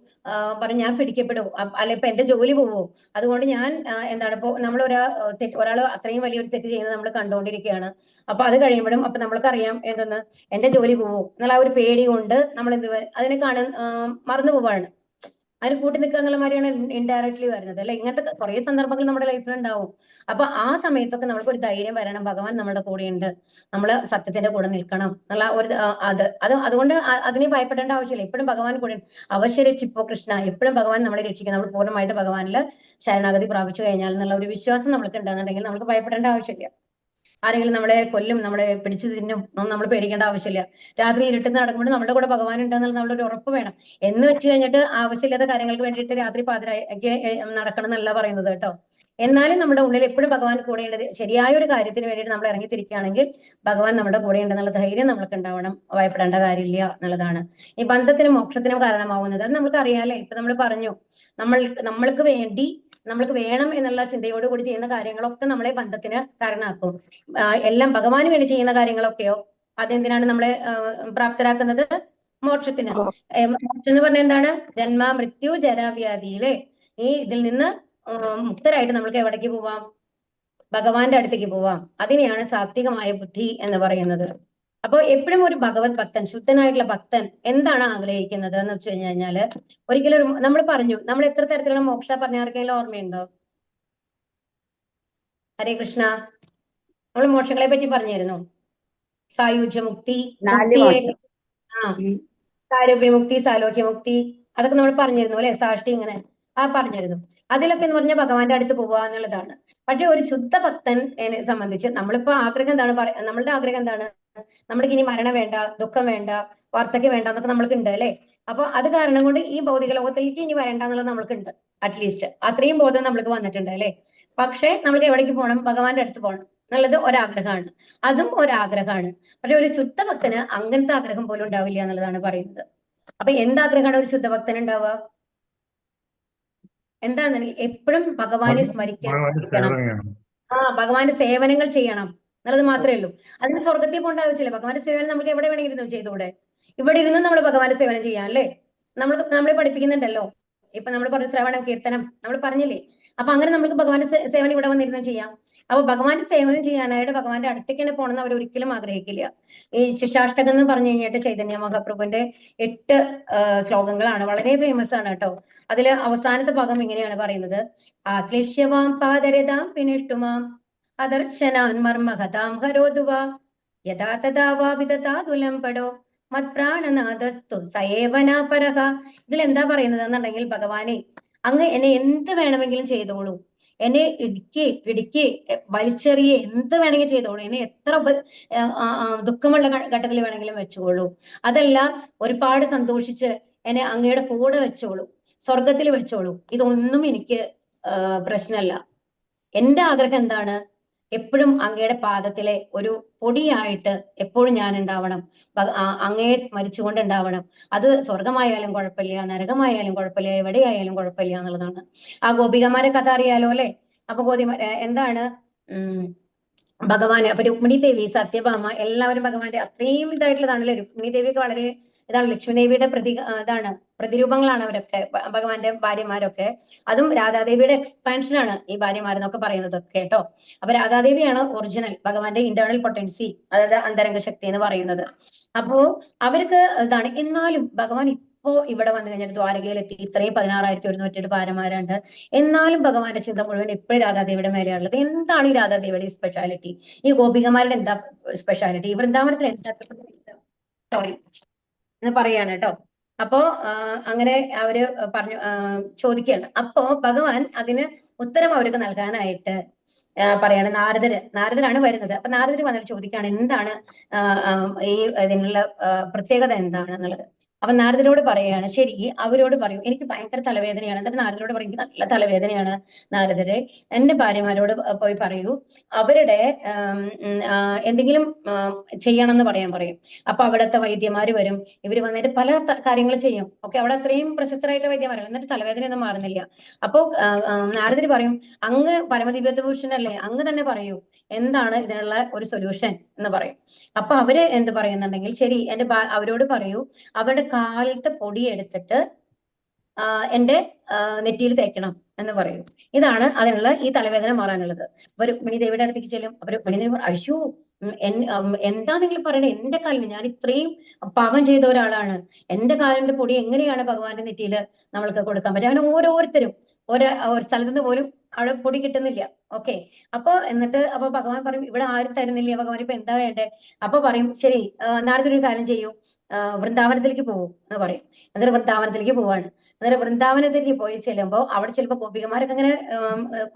പറഞ്ഞു ഞാൻ പിടിക്കപ്പെടും, അല്ല ഇപ്പൊ എന്റെ ജോലി പോവോ, അതുകൊണ്ട് ഞാൻ എന്താണ് ഇപ്പോ നമ്മൾ ഒരാൾ അത്രയും വലിയൊരു തെറ്റ് ചെയ്യുന്നത് നമ്മൾ കണ്ടുകൊണ്ടിരിക്കുകയാണ്. അപ്പൊ അത് കഴിയുമ്പോഴും അപ്പൊ നമ്മൾക്കറിയാം എന്തെന്ന്, എന്റെ ജോലി പോവോ എന്നുള്ള ആ ഒരു പേടി കൊണ്ട് നമ്മൾ അതിനെ മറന്നു പോവാണ്. അതിന് കൂട്ടി നിൽക്കുക എന്നുള്ള മാതിരിയാണ് ഇൻഡയറക്ട്ലി വരുന്നത് അല്ലെ. ഇങ്ങനത്തെ കുറെ സന്ദർഭങ്ങൾ നമ്മുടെ ലൈഫിൽ ഉണ്ടാവും. അപ്പൊ ആ സമയത്തൊക്കെ നമ്മൾക്ക് ഒരു ധൈര്യം വരണം, ഭഗവാൻ നമ്മുടെ കൂടെയുണ്ട്, നമ്മള് സത്യത്തിന്റെ കൂടെ നിൽക്കണം എന്നുള്ള ഒരു അതുകൊണ്ട് അതിനെ ഭയപ്പെടേണ്ട ആവശ്യമില്ല. എപ്പോഴും ഭഗവാൻ കൂടെ അവശരക്ഷിപ്പോ കൃഷ്ണ, എപ്പോഴും ഭഗവാൻ നമ്മളെ രക്ഷിക്കും. നമ്മൾ പൂർണ്ണമായിട്ട് ഭഗവാനിൽ ശരണാഗതി പ്രാപിച്ചു കഴിഞ്ഞാൽ എന്നുള്ള ഒരു വിശ്വാസം നമ്മൾക്ക് ഉണ്ടെന്നുണ്ടെങ്കിൽ നമുക്ക് ഭയപ്പെടേണ്ട ആവശ്യമില്ല. ആരെങ്കിലും നമ്മളെ കൊല്ലും, നമ്മളെ പിടിച്ചു തിന്നും ഒന്നും നമ്മൾ പേടിക്കേണ്ട ആവശ്യമില്ല. രാത്രി ഇരുട്ടുന്ന നടക്കുമ്പോൾ നമ്മുടെ കൂടെ ഭഗവാൻ ഉണ്ടെന്നുള്ള നമ്മളൊരു ഉറപ്പ് വേണം. എന്ന് വെച്ച് കഴിഞ്ഞിട്ട് ആവശ്യമില്ലാത്ത കാര്യങ്ങൾക്ക് വേണ്ടിയിട്ട് രാത്രി പാതിരായ്ക്ക് നടക്കണം എന്നല്ല പറയുന്നത് കേട്ടോ. എന്നാലും നമ്മുടെ ഉള്ളിൽ എപ്പോഴും ഭഗവാൻ കൂടെയുണ്ട്. ശരിയായ ഒരു കാര്യത്തിന് വേണ്ടിയിട്ട് നമ്മൾ ഇറങ്ങിത്തിരിക്കുകയാണെങ്കിൽ ഭഗവാൻ നമ്മുടെ കൂടെ ഉണ്ടെന്നുള്ള ധൈര്യം നമ്മൾക്ക് ഉണ്ടാവണം. ഭയപ്പെടേണ്ട കാര്യമില്ല എന്നുള്ളതാണ് ഈ ബന്ധത്തിനും മോക്ഷത്തിനും കാരണമാവുന്നത്. അത് നമുക്ക് അറിയാലേ. ഇപ്പൊ നമ്മൾ പറഞ്ഞു, നമ്മൾക്ക് വേണ്ടി നമ്മൾക്ക് വേണം എന്നുള്ള ചിന്തയോട് കൂടി ചെയ്യുന്ന കാര്യങ്ങളൊക്കെ നമ്മളെ ബന്ധത്തിന് കാരണമാക്കും. എല്ലാം ഭഗവാന് വേണ്ടി ചെയ്യുന്ന കാര്യങ്ങളൊക്കെയോ അതെന്തിനാണ് നമ്മളെ പ്രാപ്തരാക്കുന്നത്? മോക്ഷത്തിന്. മോക്ഷം എന്ന് പറഞ്ഞാൽ എന്താണ്? ജന്മ മൃത്യു ജരാവ്യാധിയിലെ ഇതിൽ നിന്ന് മുക്തരായിട്ട് നമ്മൾക്ക് എവിടേക്ക് പോവാം? ഭഗവാന്റെ അടുത്തേക്ക് പോവാം. അതിനെയാണ് സാത്വികമായ ബുദ്ധി എന്ന് പറയുന്നത്. അപ്പൊ എപ്പോഴും ഒരു ഭഗവത് ഭക്തൻ, ശുദ്ധനായിട്ടുള്ള ഭക്തൻ എന്താണ് ആഗ്രഹിക്കുന്നത് എന്ന് വെച്ച് കഴിഞ്ഞാല്, ഒരിക്കലും നമ്മൾ പറഞ്ഞു, നമ്മൾ എത്ര തരത്തിലുള്ള മോക്ഷ പറഞ്ഞ ആർക്കെങ്കിലും ഓർമ്മയുണ്ടോ? ഹരേ കൃഷ്ണ. നമ്മൾ മോക്ഷങ്ങളെ പറ്റി പറഞ്ഞിരുന്നു. സായുജ്യമുക്തി, സാരൂപ്യമുക്തി, സാലോക്യമുക്തി, അതൊക്കെ നമ്മൾ പറഞ്ഞിരുന്നു അല്ലെ. സാഷ്ടി ഇങ്ങനെ പറഞ്ഞിരുന്നു. അതിലൊക്കെ എന്ന് പറഞ്ഞാൽ ഭഗവാന്റെ അടുത്ത് പോവുക എന്നുള്ളതാണ്. പക്ഷെ ഒരു ശുദ്ധ ഭക്തനെ സംബന്ധിച്ച് നമ്മളിപ്പോ ആഗ്രഹം എന്താണ്? നമ്മളുടെ ആഗ്രഹം എന്താണ്? നമ്മൾക്ക് ഇനി മരണം വേണ്ട, ദുഃഖം വേണ്ട, വാർദ്ധക്യം വേണ്ട എന്നൊക്കെ നമ്മൾക്ക് ഉണ്ട് അല്ലെ. അപ്പൊ അത് കാരണം കൊണ്ട് ഈ ഭൗതിക ലോകത്തേക്ക് ഇനി വരണ്ട എന്നുള്ളത് നമ്മൾക്കുണ്ട്. അറ്റ്ലീസ്റ്റ് അത്രയും ബോധം നമ്മൾക്ക് വന്നിട്ടുണ്ട് അല്ലെ. പക്ഷെ നമ്മൾക്ക് എവിടേക്ക് പോകണം? ഭഗവാന്റെ അടുത്ത് പോകണം എന്നുള്ളത് ഒരാഗ്രഹമാണ്. അതും ഒരാഗ്രഹമാണ്. പക്ഷെ ഒരു ശുദ്ധ ഭക്തന് അങ്ങനത്തെ ആഗ്രഹം പോലും ഉണ്ടാവില്ല എന്നുള്ളതാണ് പറയുന്നത്. അപ്പൊ എന്താഗ്രഹമാണ് ഒരു ശുദ്ധ ഭക്തന് ഉണ്ടാവുക? എന്താണെന്നുണ്ടെങ്കിൽ എപ്പോഴും ഭഗവാനെ സ്മരിക്കണം, ഭഗവാന്റെ സേവനങ്ങൾ ചെയ്യണം എന്നുള്ളത് മാത്രമേ ഉള്ളൂ. അതിന് സ്വർഗത്തിൽ പോകേണ്ട ആവശ്യമില്ല. ഭഗവാന്റെ സേവനം നമുക്ക് എവിടെ വേണമെങ്കിലും ചെയ്തുകൂടെ? ഇവിടെ ഇരുന്ന് നമ്മൾ ഭഗവാന്റെ സേവനം ചെയ്യാം അല്ലേ. നമ്മളെ പഠിപ്പിക്കുന്നുണ്ടല്ലോ. ഇപ്പൊ നമ്മൾ പറഞ്ഞ ശ്രവണം, കീർത്തനം നമ്മൾ പറഞ്ഞില്ലേ. അപ്പൊ അങ്ങനെ നമുക്ക് ഭഗവാന്റെ സേവനം ഇവിടെ വന്നിരുന്ന് ചെയ്യാം. അപ്പൊ ഭഗവാന്റെ സേവനം ചെയ്യാനായിട്ട് ഭഗവാന്റെ അടുത്തേക്ക് തന്നെ പോകണമെന്ന് അവർ ഒരിക്കലും ആഗ്രഹിക്കില്ല. ഈ ശിക്ഷാഷ്ടകം എന്ന് പറഞ്ഞു കഴിഞ്ഞിട്ട് ചൈതന്യ മഹാപ്രഭുവിന്റെ 8 ശ്ലോകങ്ങളാണ്. വളരെ ഫേമസ് ആണ് കേട്ടോ. അതില് അവസാനത്തെ ഭാഗം ഇങ്ങനെയാണ് പറയുന്നത്: ആശ്ലേഷ്യമാം പാദരതാം പിനിഷ്ടുമാം അദർശനാൻ മർമ്മഹതാം ഹരോതുവാ യഥാ തഥാ വാവിദതാതുലം പടോ മത്പ്രാണനാഥസ്തു സയേവനാ പരഹ. ഇതിൽ എന്താ പറയുന്നത് എന്നുണ്ടെങ്കിൽ, ഭഗവാനെ അങ്ങ് എന്നെ എന്ത് വേണമെങ്കിലും ചെയ്തോളൂ, എന്നെ ഇടുക്കി പിടിക്ക് വലിച്ചെറിയെ എന്ത് വേണമെങ്കിലും ചെയ്തോളൂ, എന്നെ എത്ര ദുഃഖമുള്ള ഘട്ടത്തിൽ വേണമെങ്കിലും വെച്ചോളൂ, അതല്ല ഒരുപാട് സന്തോഷിച്ച് എന്നെ അങ്ങയുടെ കൂടെ വെച്ചോളൂ, സ്വർഗത്തിൽ വെച്ചോളൂ, ഇതൊന്നും എനിക്ക് പ്രശ്നമല്ല. എന്റെ ആഗ്രഹം എന്താണ്? എപ്പോഴും അങ്ങയുടെ പാദത്തിലെ ഒരു പൊടിയായിട്ട് എപ്പോഴും ഞാൻ ഉണ്ടാവണം, അങ്ങയെ സ്മരിച്ചുകൊണ്ട് ഉണ്ടാവണം. അത് സ്വർഗമായാലും കുഴപ്പമില്ല, നരകമായാലും കുഴപ്പമില്ല, എവിടെയായാലും കുഴപ്പമില്ല എന്നുള്ളതാണ്. ആ ഗോപികമാരെ കഥ അറിയാലോ അല്ലെ. അപ്പൊ എന്താണ് ഭഗവാന്, അപ്പൊ രുക്മിണി ദേവി, സത്യഭാമ എല്ലാവരും ഭഗവാന്റെ അത്രയും ഇതായിട്ടുള്ളതാണല്ലേ. രുക്മിണി ദേവിയൊക്കെ വളരെ ഇതാണ്, ലക്ഷ്മി ദേവിയുടെ പ്രതിരൂപങ്ങളാണ് അവരൊക്കെ, ഭഗവാന്റെ ഭാര്യമാരൊക്കെ. അതും രാധാദേവിയുടെ എക്സ്പാൻഷനാണ് ഈ ഭാര്യമാരെന്നൊക്കെ പറയുന്നത് കേട്ടോ. അപ്പൊ രാധാദേവിയാണ് ഒറിജിനൽ ഭഗവാന്റെ ഇന്റേണൽ പൊട്ടൻസി, അതായത് അന്തരംഗ ശക്തി എന്ന് പറയുന്നത്. അപ്പോ അവർക്ക് ഇതാണ്. എന്നാലും ഭഗവാൻ ഇപ്പോ ഇവിടെ വന്നു കഴിഞ്ഞിട്ട് ദ്വാരകയിലെത്തി ഇത്രയും 16,108 ഭാര്യമാരുണ്ട്. എന്നാലും ഭഗവാന്റെ ചിന്ത മുഴുവൻ ഇപ്പോഴും രാധാദേവിയുടെ മേലെയുള്ളത്. എന്താണ് ഈ രാധാദേവിയുടെ സ്പെഷ്യാലിറ്റി? ഈ ഗോപികമാരുടെ എന്താ സ്പെഷ്യാലിറ്റി? ഈ വൃന്ദാവനത്തിൽ എന്താ സോറി എന്ന് പറയാണ് കേട്ടോ. അപ്പോ അങ്ങനെ അവര് പറഞ്ഞു ചോദിക്കുകയാണ്. അപ്പോ ഭഗവാൻ അതിന് ഉത്തരം അവർക്ക് നൽകാനായിട്ട് പറയാണ്. നാരദരാണ് വരുന്നത്. അപ്പൊ നാരദര് വന്നിട്ട് ചോദിക്കുകയാണ് എന്താണ് ഈ ഇതിനുള്ള പ്രത്യേകത എന്താണെന്നുള്ളത്. അപ്പൊ നാരദരോട് പറയാണ്, ശരി അവരോട് പറയൂ, എനിക്ക് ഭയങ്കര തലവേദനയാണ്. എന്നിട്ട് നാരദരോട് പറയും, എനിക്ക് നല്ല തലവേദനയാണ് നാരദരെ, എന്റെ ഭാര്യമാരോട് പോയി പറയൂ, അവരുടെ എന്തെങ്കിലും ചെയ്യണം എന്ന് പറയും. അപ്പൊ അവിടുത്തെ വൈദ്യന്മാര് വരും, ഇവര് വന്നിട്ട് പല കാര്യങ്ങൾ ചെയ്യും. ഓക്കെ, അവിടെ അത്രയും പ്രശസ്തരായിട്ട് വൈദ്യന്മാരാണ്. എന്നിട്ട് തലവേദനയൊന്നും മാറുന്നില്ല. അപ്പോ നാരദര് പറയും, അങ്ങ് പരമദിവ്യഭൂഷണല്ലേ, അങ്ങ് തന്നെ പറയൂ എന്താണ് ഇതിനുള്ള ഒരു സൊല്യൂഷൻ എന്ന് പറയും. അപ്പൊ അവര് എന്ത് പറയുന്നുണ്ടെങ്കിൽ, ശരി അവരോട് പറയൂ, അവരുടെ കാലത്തെ പൊടി എടുത്തിട്ട് എന്റെ നെറ്റിയിൽ തേക്കണം എന്ന് പറയും. ഇതാണ് അതിനുള്ള ഈ തലവേദന മാറാനുള്ളത്. അപ്പൊ രുക്മിണി ദേവിയുടെ അടുത്തേക്ക് ചെല്ലും. അപ്പൊ രുക്മിണി ദേവി അയ്യോ എന്താ നിങ്ങൾ പറയണേ, എന്റെ കാലിന്, ഞാൻ ഇത്രയും പാപം ചെയ്ത ഒരാളാണ്, എന്റെ കാലിന്റെ പൊടി എങ്ങനെയാണ് ഭഗവാന്റെ നെറ്റിയിൽ നമ്മൾക്ക് കൊടുക്കാൻ പറ്റുക? അങ്ങനെ ഓരോരുത്തരും ഒരു സ്ഥലത്ത് നിന്ന് പോലും അവിടെ പൊടി കിട്ടുന്നില്ല. ഓക്കെ, എന്നിട്ട് ഭഗവാൻ പറയും, ഇവിടെ ആരും തരുന്നില്ല ഭഗവാൻ, ഇപ്പൊ എന്താ വേണ്ടേ? അപ്പൊ പറയും, ശരി നാരദർ ഒരു കാര്യം ചെയ്യൂ, വൃന്ദാവനത്തിലേക്ക് പോകും എന്ന് പറയും. എന്നിട്ട് വൃന്ദാവനത്തിലേക്ക് പോവാണ്. എന്നിട്ട് വൃന്ദാവനത്തിലേക്ക് പോയി ചെല്ലുമ്പോൾ അവിടെ ചിലപ്പോൾ ഗോപികമാരൊക്കെ അങ്ങനെ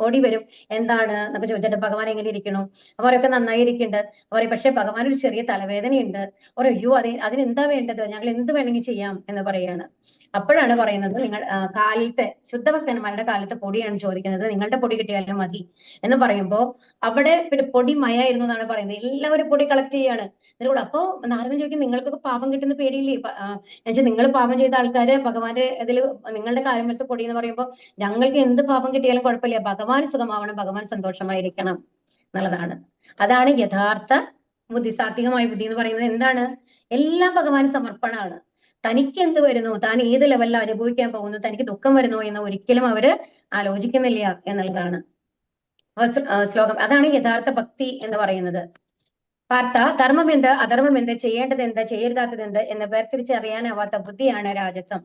ഓടി വരും, എന്താണ് എന്നൊക്കെ ചോദിച്ചിട്ട്, ഭഗവാൻ എങ്ങനെ ഇരിക്കണു? അവരൊക്കെ നന്നായി ഇരിക്കുന്നുണ്ട്. പറയും, പക്ഷെ ഭഗവാൻ ഒരു ചെറിയ തലവേദനയുണ്ട്. അയ്യോ അതിനെന്താ വേണ്ടത്, ഞങ്ങൾ എന്ത് വേണമെങ്കിൽ ചെയ്യാം എന്ന് പറയാണ്. അപ്പോഴാണ് പറയുന്നത്, നിങ്ങൾ കാലത്തെ ശുദ്ധഭക്തന്മാരുടെ കാലത്തെ പൊടിയാണ് ചോദിക്കുന്നത്, നിങ്ങളുടെ പൊടി കിട്ടിയാലും മതി എന്ന് പറയുമ്പോൾ അവിടെ പിന്നെ പൊടി മയായിരുന്നു എന്നാണ് പറയുന്നത്. എല്ലാവരും പൊടി കളക്ട് ചെയ്യാണ്. ഇതിലൂടെ അപ്പോ നാരദൻ ചോദിക്കും, നിങ്ങൾക്കൊക്കെ പാപം കിട്ടുന്ന പേടിയില്ലേ? എന്നുവെച്ചാൽ നിങ്ങൾ പാപം ചെയ്ത ആൾക്കാര് ഭഗവാന്റെ ഇതിൽ നിങ്ങളുടെ കാലമത്തെ പൊടി എന്ന് പറയുമ്പോൾ ഞങ്ങൾക്ക് എന്ത് പാപം കിട്ടിയാലും കുഴപ്പമില്ല, ഭഗവാൻ സുഖമാവണം, ഭഗവാൻ സന്തോഷമായിരിക്കണം എന്നുള്ളതാണ്. അതാണ് യഥാർത്ഥ ബുദ്ധി. സാത്വികമായ ബുദ്ധി എന്ന് പറയുന്നത് എന്താണ്? എല്ലാം ഭഗവാൻ സമർപ്പണമാണ്. തനിക്ക് എന്ത് വരുന്നു, താൻ ഏത് ലെവലിൽ അനുഭവിക്കാൻ പോകുന്നു, തനിക്ക് ദുഃഖം വരുന്നു എന്ന് ഒരിക്കലും അവര് ആലോചിക്കുന്നില്ല എന്നുള്ളതാണ് ശ്ലോകം. അതാണ് യഥാർത്ഥ ഭക്തി എന്ന് പറയുന്നത്. പാർത്ഥ, ധർമ്മം എന്ത്, അധർമ്മം എന്ത്, ചെയ്യേണ്ടത് എന്ത്, ചെയ്യരുതാത്തത് എന്ത് എന്ന് വേർതിരിച്ചറിയാനാവാത്ത ബുദ്ധിയാണ് രാജസം.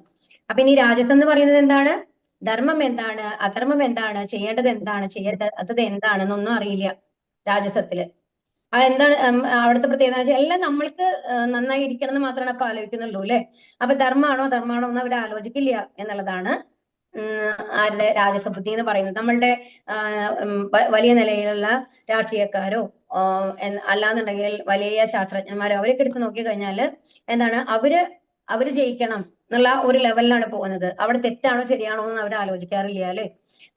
അപ്പൊ ഇനി രാജസം എന്ന് പറയുന്നത് എന്താണ്? ധർമ്മം എന്താണ്, അധർമ്മം എന്താണ്, ചെയ്യേണ്ടത് എന്താണ്, ചെയ്യരുതാത്തത് എന്താണെന്നൊന്നും അറിയില്ല രാജസത്തില്. എന്താണ് അവിടുത്തെ പ്രത്യേകത വെച്ചാൽ എല്ലാം നമ്മൾക്ക് നന്നായി ഇരിക്കണം എന്ന് മാത്രമാണ് അപ്പൊ ആലോചിക്കുന്നുള്ളൂ അല്ലെ. അപ്പൊ ധർമ്മമാണോ എന്ന് അവർ ആലോചിക്കില്ല എന്നുള്ളതാണ് ആരുടെ രാജസബുദ്ധി എന്ന് പറയുന്നത്. നമ്മളുടെ വലിയ നിലയിലുള്ള രാഷ്ട്രീയക്കാരോ അല്ലാന്നുണ്ടെങ്കിൽ വലിയ ശാസ്ത്രജ്ഞന്മാരോ അവരൊക്കെ എടുത്ത് നോക്കി കഴിഞ്ഞാല് എന്താണ്, അവര് ജയിക്കണം എന്നുള്ള ഒരു ലെവലിലാണ് പോകുന്നത്. അവിടെ തെറ്റാണോ ശരിയാണോ എന്ന് അവർ ആലോചിക്കാറില്ല അല്ലെ.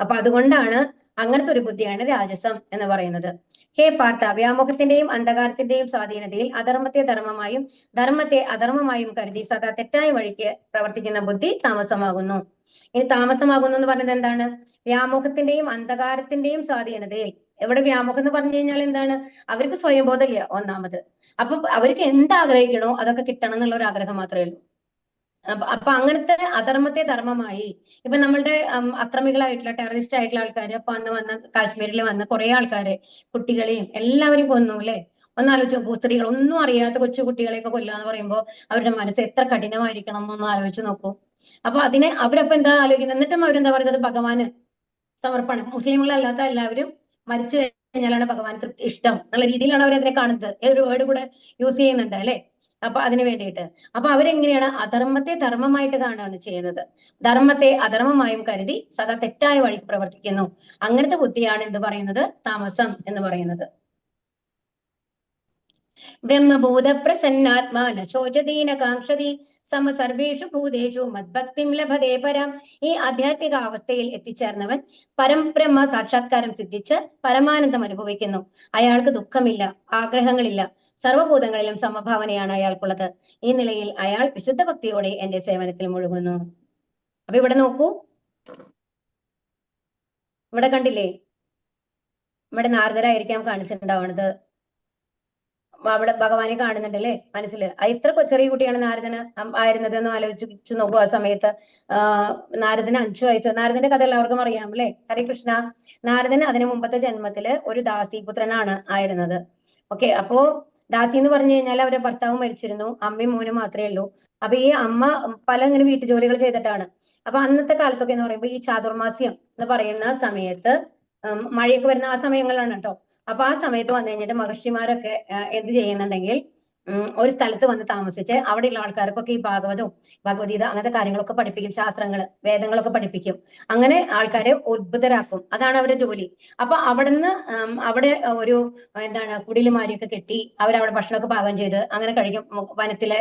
അപ്പൊ അതുകൊണ്ടാണ് അങ്ങനത്തെ ഒരു ബുദ്ധിയാണ് രാജസം എന്ന് പറയുന്നത്. ഹേ പാർത്ഥ, വ്യാമോഹത്തിന്റെയും അന്ധകാരത്തിന്റെയും സ്വാധീനതയിൽ അധർമ്മത്തെ ധർമ്മമായും ധർമ്മത്തെ അധർമ്മമായും കരുതി സദാ തെറ്റായ വഴിക്ക് പ്രവർത്തിക്കുന്ന ബുദ്ധി താമസമാകുന്നു. ഇനി താമസമാകുന്നു എന്ന് പറഞ്ഞത് എന്താണ്? വ്യാമോഹത്തിന്റെയും അന്ധകാരത്തിന്റെയും സ്വാധീനതയിൽ. എവിടെ വ്യാമോഹം എന്ന് പറഞ്ഞു കഴിഞ്ഞാൽ എന്താണ്? അവർക്ക് സ്വയംബോധമില്ല ഒന്നാമത്. അപ്പൊ അവർക്ക് എന്താഗ്രഹിക്കണോ അതൊക്കെ കിട്ടണം എന്നുള്ള ഒരു ആഗ്രഹം മാത്രമേ ഉള്ളൂ. അപ്പൊ അങ്ങനത്തെ അധർമ്മത്തെ ധർമ്മമായി, ഇപ്പൊ നമ്മളുടെ അക്രമികളായിട്ടുള്ള ടെററിസ്റ്റ് ആയിട്ടുള്ള ആൾക്കാര് അപ്പൊ വന്ന് കാശ്മീരിൽ വന്ന് കുറെ ആൾക്കാരെ, കുട്ടികളെയും എല്ലാവരെയും കൊന്നു അല്ലെ. ഒന്നാലോചിച്ച് നോക്കൂ, സ്ത്രീകൾ ഒന്നും അറിയാത്ത കൊച്ചു കുട്ടികളെയൊക്കെ കൊല്ലാന്ന് പറയുമ്പോൾ അവരുടെ മനസ്സ് എത്ര കഠിനമായിരിക്കണം എന്നൊന്ന് ആലോചിച്ച് നോക്കൂ. അപ്പൊ അവരപ്പൊ എന്താ ആലോചിക്കുന്നത്? എന്നിട്ടും അവരെന്താ പറയുന്നത്? ഭഗവാന് സമർപ്പണം. മുസ്ലിങ്ങളല്ലാത്ത എല്ലാവരും മരിച്ചു കഴിഞ്ഞാലാണ് ഭഗവാൻ ഇഷ്ടം എന്നുള്ള രീതിയിലാണ് അവരതിനെ കാണുന്നത്. ഒരു വേർഡ് കൂടെ യൂസ് ചെയ്യുന്നുണ്ട് അല്ലെ. അപ്പൊ അതിനു വേണ്ടിയിട്ട് അപ്പൊ അവരെങ്ങനെയാണ് അധർമ്മത്തെ ധർമ്മമായിട്ട് കാണുകയാണ് ചെയ്യുന്നത്. ധർമ്മത്തെ അധർമ്മമായും കരുതി സദാ തെറ്റായ വഴിക്ക് പ്രവർത്തിക്കുന്നു. അങ്ങനത്തെ ബുദ്ധിയാണ് എന്ത് പറയുന്നത്? താമസം എന്ന് പറയുന്നത്. ബ്രഹ്മഭൂത പ്രസന്നാത്മാ നശോചതീന കാംക്ഷതി സമസർവേഷു ഭൂതേഷു മദ്ഭക്തിം ലഭതേ പരം. ഈ ആധ്യാത്മിക അവസ്ഥയിൽ എത്തിച്ചേർന്നവൻ പരംബ്രഹ്മ സാക്ഷാത്കാരം സിദ്ധിച്ച് പരമാനന്ദം അനുഭവിക്കുന്നു. അയാൾക്ക് ദുഃഖമില്ല, ആഗ്രഹങ്ങളില്ല, സർവഭൂതങ്ങളിലും സമഭാവനയാണ് അയാൾക്കുള്ളത്. ഈ നിലയിൽ അയാൾ വിശുദ്ധ ഭക്തിയോടെ എന്റെ സേവനത്തിൽ മുഴുകുന്നു. അപ്പൊ ഇവിടെ നോക്കൂ, ഇവിടെ കണ്ടില്ലേ, ഇവിടെ നാരദരായിരിക്കാം കാണിച്ചിട്ടുണ്ടാവണത്. അവിടെ ഭഗവാനെ കാണുന്നുണ്ടല്ലേ മനസ്സില്. ഇത്ര ചെറിയ കുട്ടിയാണ് നാരദന് ആയിരുന്നത് എന്ന് ആലോചിച്ച് നോക്കൂ. ആ സമയത്ത് നാരദന് 5 വയസ്സ്. നാരദന്റെ കഥ എല്ലാവർക്കും അറിയാം അല്ലെ. ഹരേ കൃഷ്ണ. നാരദന് അതിന് മുമ്പത്തെ ജന്മത്തില് ഒരു ദാസീപുത്രനാണ് ആയിരുന്നത്. ഓക്കെ, അപ്പോ ദാസി എന്ന് പറഞ്ഞു കഴിഞ്ഞാൽ അവരുടെ ഭർത്താവ് മരിച്ചിരുന്നു, അമ്മയും മോനും മാത്രമേ ഉള്ളൂ. അപ്പൊ ഈ അമ്മ പല ഇങ്ങനെ വീട്ടുജോലികൾ ചെയ്തിട്ടാണ്. അപ്പൊ അന്നത്തെ കാലത്തൊക്കെ എന്ന് പറയുമ്പോൾ ഈ ചാതുർമാസ്യം എന്ന് പറയുന്ന സമയത്ത് മഴയൊക്കെ വരുന്ന ആ സമയങ്ങളിലാണ് കേട്ടോ. അപ്പൊ ആ സമയത്ത് വന്നു കഴിഞ്ഞിട്ട് മഹർഷിമാരൊക്കെ എന്ത് ചെയ്യുന്നുണ്ടെങ്കിൽ ഒരു സ്ഥലത്ത് വന്ന് താമസിച്ച് അവിടെയുള്ള ആൾക്കാർക്കൊക്കെ ഈ ഭാഗവതവും ഭഗവത്ഗീത അങ്ങനത്തെ കാര്യങ്ങളൊക്കെ പഠിപ്പിക്കും, ശാസ്ത്രങ്ങള് വേദങ്ങളൊക്കെ പഠിപ്പിക്കും. അങ്ങനെ ആൾക്കാരെ ഉത്ഭുതരാക്കും, അതാണ് അവരുടെ ജോലി. അപ്പൊ അവിടുന്ന് അവിടെ ഒരു എന്താണ് കുടിലുമാരിയൊക്കെ കെട്ടി അവരവിടെ ഭക്ഷണമൊക്കെ പാകം ചെയ്ത് അങ്ങനെ കഴിക്കും, വനത്തിലെ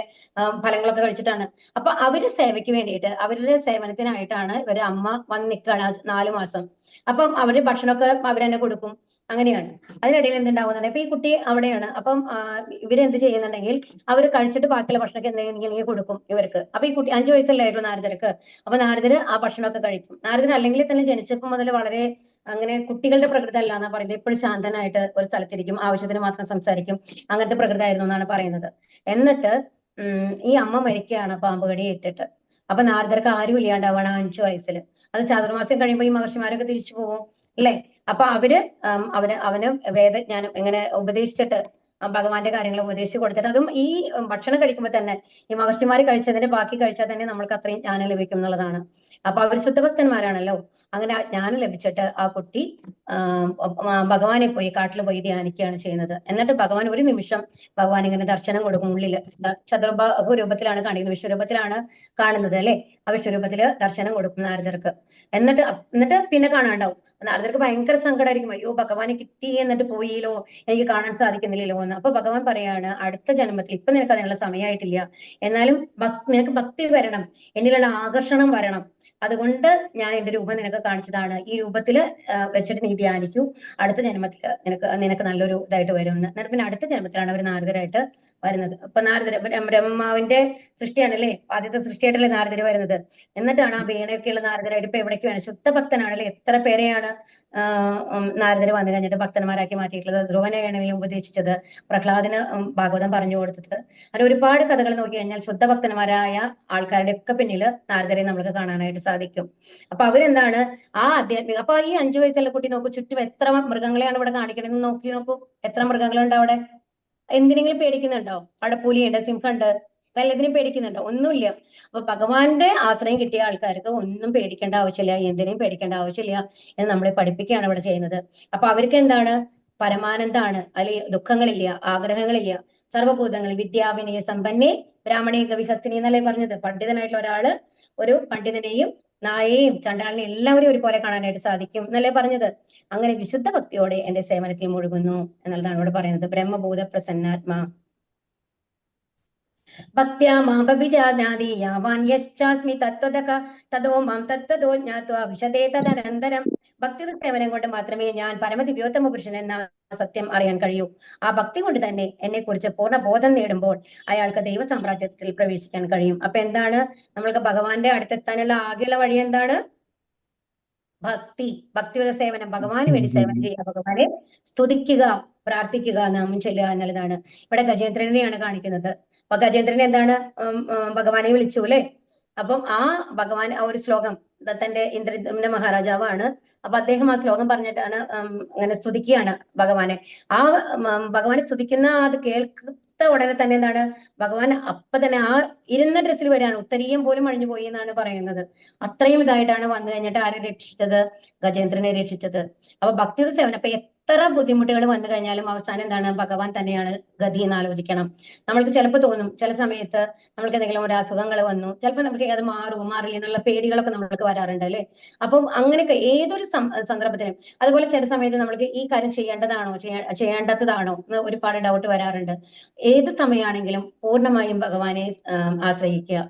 ഫലങ്ങളൊക്കെ കഴിച്ചിട്ടാണ്. അപ്പൊ അവര് സേവയ്ക്ക് വേണ്ടിയിട്ട് അവരുടെ സേവനത്തിനായിട്ടാണ് ഇവര് അമ്മ വന്ന് നിൽക്കുകയാണ് 4 മാസം. അപ്പം അവര് ഭക്ഷണമൊക്കെ അവരെന്നെ കൊടുക്കും, അങ്ങനെയാണ്. അതിനിടയിൽ എന്തുണ്ടാവുന്നുണ്ട്, ഇപ്പൊ ഈ കുട്ടി അവിടെയാണ്. അപ്പം ഇവരെന്ത് ചെയ്യുന്നുണ്ടെങ്കിൽ അവർ കഴിച്ചിട്ട് ബാക്കിയുള്ള ഭക്ഷണമൊക്കെ എന്തെങ്കിലും കൊടുക്കും ഇവർക്ക്. അപ്പൊ ഈ കുട്ടി 5 വയസ്സല്ലായിരുന്നു നാരദർക്ക്. അപ്പൊ നാരദര് ആ ഭക്ഷണമൊക്കെ കഴിക്കും. നാരദർ അല്ലെങ്കിൽ തന്നെ ജനിച്ചപ്പോൾ മുതൽ വളരെ അങ്ങനെ കുട്ടികളുടെ പ്രകൃതി അല്ല എന്നാ പറയുന്നത്. എപ്പോഴും ശാന്തനായിട്ട് ഒരു സ്ഥലത്തിരിക്കും, ആവശ്യത്തിന് മാത്രം സംസാരിക്കും, അങ്ങനത്തെ പ്രകൃതി ആയിരുന്നു എന്നാണ് പറയുന്നത്. എന്നിട്ട് ഈ അമ്മ മരിക്കുകയാണ് പാമ്പ് കടി ഇട്ടിട്ട്. അപ്പൊ നാരദർക്ക് ആരും ഇല്ലാണ്ടാവണം 5 വയസ്സിൽ. അത് ചാതുർമാസം കഴിയുമ്പോൾ ഈ മഹർഷിമാരൊക്കെ തിരിച്ചു പോകും അല്ലേ. അപ്പൊ അവന് വേദജ്ഞാനം ഇങ്ങനെ ഉപദേശിച്ചിട്ട് ഭഗവാന്റെ കാര്യങ്ങൾ ഉപദേശിച്ച് കൊടുത്തിട്ട്, അതും ഈ ഭക്ഷണം കഴിക്കുമ്പോൾ തന്നെ ഈ മഹർഷിമാര് കഴിച്ചതിന്റെ ബാക്കി കഴിച്ചാൽ തന്നെ നമ്മൾക്ക് അത്രയും ജ്ഞാനം ലഭിക്കും എന്നുള്ളതാണ്. അപ്പൊ അവർ ശുദ്ധഭക്തന്മാരാണല്ലോ. അങ്ങനെ ജ്ഞാനം ലഭിച്ചിട്ട് ആ കുട്ടി ഭഗവാനെ പോയി കാട്ടിൽ പോയി ധ്യാനിക്കുകയാണ് ചെയ്യുന്നത്. എന്നിട്ട് ഭഗവാൻ ഒരു നിമിഷം ഭഗവാൻ ഇങ്ങനെ ദർശനം കൊടുക്കും. ഉള്ളില് ചതുർബാഹു രൂപത്തിലാണ് കാണിക്കുന്നത്, വിശ്വരൂപത്തിലാണ് കാണുന്നത് അല്ലെ. ആ വിശ്വരൂപത്തില് ദർശനം കൊടുക്കും നാരദർക്ക്. എന്നിട്ട് പിന്നെ കാണാണ്ടാവും. നാരദർക്ക് ഭയങ്കര സങ്കടമായിരിക്കും, അയ്യോ ഭഗവാനെ കിട്ടി എന്നിട്ട് പോയില്ലോ, എനിക്ക് കാണാൻ സാധിക്കുന്നില്ലല്ലോ എന്ന്. അപ്പൊ ഭഗവാൻ പറയാണ്, അടുത്ത ജന്മത്തിൽ, ഇപ്പൊ നിനക്ക് അതിനുള്ള സമയമായിട്ടില്ല, എന്നാലും നിനക്ക് ഭക്തി വരണം, എന്നിലുള്ള ആകർഷണം വരണം, അതുകൊണ്ട് ഞാൻ എന്റെ രൂപം നിനക്ക് കാണിച്ചതാണ്. ഈ രൂപത്തില് വെച്ചിട്ട് നീ ധ്യാനിക്കൂ, അടുത്ത ജന്മത്തിൽ നിനക്ക് നല്ലൊരു ഇതായിട്ട് വരും എന്ന്. എന്നിട്ട് പിന്നെ അടുത്ത ജന്മത്തിലാണ് അവർ നാരദരായിട്ട് വരുന്നത്. അപ്പൊ നാരദര് ബ്രഹ്മാവിന്റെ സൃഷ്ടിയാണല്ലേ, ആദ്യത്തെ സൃഷ്ടിയായിട്ടല്ലേ നാരദര് വരുന്നത്. എന്നിട്ടാണ് ആ വീണയൊക്കെയുള്ള നാരദരായിട്ട് ഇപ്പൊ എവിടേക്ക് വേണം, ശുദ്ധഭക്തനാണല്ലേ. എത്ര പേരെയാണ് നാരദര് വന്നു കഴിഞ്ഞിട്ട് ഭക്തന്മാരാക്കി മാറ്റിയിട്ടുള്ളത്. ധ്രുവനെയാണ് ഉപദേശിച്ചത്, പ്രഹ്ലാദന് ഭാഗവതം പറഞ്ഞു കൊടുത്തത്. അങ്ങനെ ഒരുപാട് കഥകൾ നോക്കി കഴിഞ്ഞാൽ ശുദ്ധഭക്തന്മാരായ ആൾക്കാരുടെ ഒക്കെ പിന്നില് നാരദരെ നമുക്ക് കാണാനായിട്ട് സാധിക്കും. അപ്പൊ അവരെന്താണ് ആ ആധ്യാത്മിക. അപ്പൊ ഈ 5 വയസ്സുള്ള കുട്ടി നോക്കൂ, ചുറ്റും എത്ര മൃഗങ്ങളെയാണ് ഇവിടെ കാണിക്കണമെന്ന് നോക്കൂ, എത്ര മൃഗങ്ങളുണ്ട് അവിടെ. എന്തിനെങ്കിലും പേടിക്കുന്നുണ്ടോ? അവിടെ പുലിയുണ്ട്, സിംഹമുണ്ട്, വല്ലതിനും പേടിക്കുന്നുണ്ടോ? ഒന്നുമില്ല. അപ്പൊ ഭഗവാന്റെ ആശ്രയം കിട്ടിയ ആൾക്കാർക്ക് ഒന്നും പേടിക്കേണ്ട ആവശ്യമില്ല, എന്തിനേയും പേടിക്കേണ്ട ആവശ്യമില്ല എന്ന് നമ്മളെ പഠിപ്പിക്കുകയാണ് ഇവിടെ ചെയ്യുന്നത്. അപ്പൊ അവർക്ക് എന്താണ്, പരമാനന്ദാണ്, അല്ലെങ്കിൽ ദുഃഖങ്ങളില്ല, ആഗ്രഹങ്ങളില്ല. സർവഭൂതങ്ങളിൽ വിദ്യാവിനയ സമ്പന്നെ ബ്രാഹ്മണേ ഗവിഹസ്തിനി എന്നല്ലേ പറഞ്ഞത്. പണ്ഡിതനായിട്ടുള്ള ഒരാള് ഒരു പണ്ഡിതനെയും നായയെയും ചണ്ടാളിനെയും എല്ലാവരെയും ഒരുപോലെ കാണാനായിട്ട് സാധിക്കും എന്നല്ലേ പറഞ്ഞത്. അങ്ങനെ വിശുദ്ധ ഭക്തിയോടെ എന്റെ സേവനത്തിൽ മുഴുകുന്നു എന്നുള്ളതാണ് ഇവിടെ പറയുന്നത്. ബ്രഹ്മഭൂത പ്രസന്നാത്മാ ഭക്ത്യാ മാമഭിജാനാതി യാവാൻ യശ്ചാസ്മി തത്വതഃ തതോ മാം തത്വതോ ജ്ഞാത്വാ വിശദേ തദനന്തരം. ഭക്തിയുടെ സേവനം കൊണ്ട് മാത്രമേ ഞാൻ പരമദിവ്യോത്തമ പുരുഷൻ എന്ന സത്യം അറിയാൻ കഴിയൂ. ആ ഭക്തി കൊണ്ട് തന്നെ എന്നെ കുറിച്ച് പൂർണ്ണ ബോധം നേടുമ്പോൾ അയാൾക്ക് ദൈവ സാമ്രാജ്യത്തിൽ പ്രവേശിക്കാൻ കഴിയും. അപ്പൊ എന്താണ് നമ്മൾക്ക് ഭഗവാന്റെ അടുത്തെത്താനുള്ള ആകെയുള്ള വഴി എന്താണ്? ഭക്തി, ഭക്തിയുടെ സേവനം, ഭഗവാന് വേണ്ടി സേവനം ചെയ്യുക, ഭഗവാനെ സ്തുതിക്കുക, പ്രാർത്ഥിക്കുക, നാമം ചൊല്ലുക എന്നുള്ളതാണ്. ഇവിടെ ഗജേന്ദ്രനെയാണ് കാണിക്കുന്നത്. അപ്പൊ ഗജേന്ദ്രൻ എന്താണ്, ഭഗവാനെ വിളിച്ചു അല്ലെ. അപ്പം ആ ഭഗവാൻ ആ ഒരു ശ്ലോകം, തന്റെ ഇന്ദ്രദ്യുമ്ന മഹാരാജാവാണ്. അപ്പൊ അദ്ദേഹം ആ ശ്ലോകം പറഞ്ഞിട്ടാണ് അങ്ങനെ സ്തുതിക്കുകയാണ് ഭഗവാനെ. ആ ഭഗവാനെ സ്തുതിക്കുന്ന അത് കേൾത്ത ഉടനെ തന്നെ എന്താണ്, ഭഗവാൻ അപ്പൊ തന്നെ ആ ഇരുന്ന ഡ്രസ്സിൽ വരികയാണ്. ഉത്തരീയം പോലും അഴിഞ്ഞു പോയി എന്നാണ് പറയുന്നത്. അത്രയും ഇതായിട്ടാണ് വന്നു കഴിഞ്ഞിട്ട് ആരെ രക്ഷിച്ചത്? ഗജേന്ദ്രനെ രക്ഷിച്ചത്. അപ്പൊ ഭക്തിയുടെ സേവനം. അപ്പൊ എത്ര ബുദ്ധിമുട്ടുകൾ വന്നു കഴിഞ്ഞാലും അവസാനം എന്താണ്, ഭഗവാൻ തന്നെയാണ് ഗതി എന്ന് ആലോചിക്കണം. നമ്മൾക്ക് ചിലപ്പോൾ തോന്നും, ചില സമയത്ത് നമ്മൾക്ക് എന്തെങ്കിലും ഒരു അസുഖങ്ങൾ വന്നു, ചിലപ്പോൾ നമുക്ക് അത് മാറില്ല എന്നുള്ള പേടികളൊക്കെ നമ്മൾക്ക് വരാറുണ്ട് അല്ലെ. അപ്പം അങ്ങനെയൊക്കെ ഏതൊരു സന്ദർഭത്തിലും, അതുപോലെ ചില സമയത്ത് നമ്മൾക്ക് ഈ കാര്യം ചെയ്യേണ്ടതാണോ ചെയ്യേണ്ടതാണോ എന്ന് ഒരുപാട് ഡൗട്ട് വരാറുണ്ട്. ഏത് സമയമാണെങ്കിലും പൂർണ്ണമായും ഭഗവാനെ ആശ്രയിക്കുക,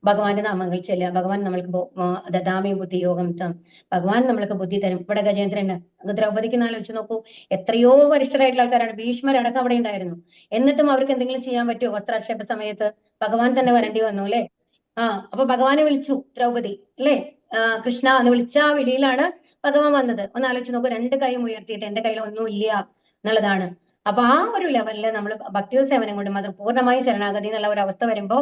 ഭഗവാന്റെ നാമങ്ങൾ ചൊല്ലുക. ഭഗവാൻ നമ്മൾക്ക് ദദാമി ബുദ്ധി യോഗം തം, ഭഗവാൻ നമ്മൾക്ക് ബുദ്ധി തരും. ഇവിടെ ഗജേന്ദ്രന് ദ്രൗപദിക്ക് ആലോചിച്ച് നോക്കൂ, എത്രയോ വരിഷ്ഠരായിട്ടുള്ള ആൾക്കാരാണ്, ഭീഷ്മരടക്കം അവിടെ ഉണ്ടായിരുന്നു. എന്നിട്ടും അവർക്ക് എന്തെങ്കിലും ചെയ്യാൻ പറ്റുമോ? വസ്ത്രാക്ഷേപ സമയത്ത് ഭഗവാൻ തന്നെ വരേണ്ടി വന്നു അല്ലെ. അപ്പൊ ഭഗവാനെ വിളിച്ചു ദ്രൗപദി അല്ലെ, കൃഷ്ണ എന്ന് വിളിച്ച ആ വിളിയിലാണ് ഭഗവാൻ വന്നത്. ഒന്ന് ആലോചിച്ച് നോക്കൂ, 2 കൈയും ഉയർത്തിയിട്ട് എന്റെ കയ്യിൽ ഒന്നും ഇല്ല എന്നുള്ളതാണ്. അപ്പൊ ആ ഒരു ലെവലില് നമ്മൾ ഭക്തി സേവനം കൊണ്ട് മാത്രം പൂർണ്ണമായും ശരണാഗതി എന്നുള്ള ഒരു അവസ്ഥ വരുമ്പോൾ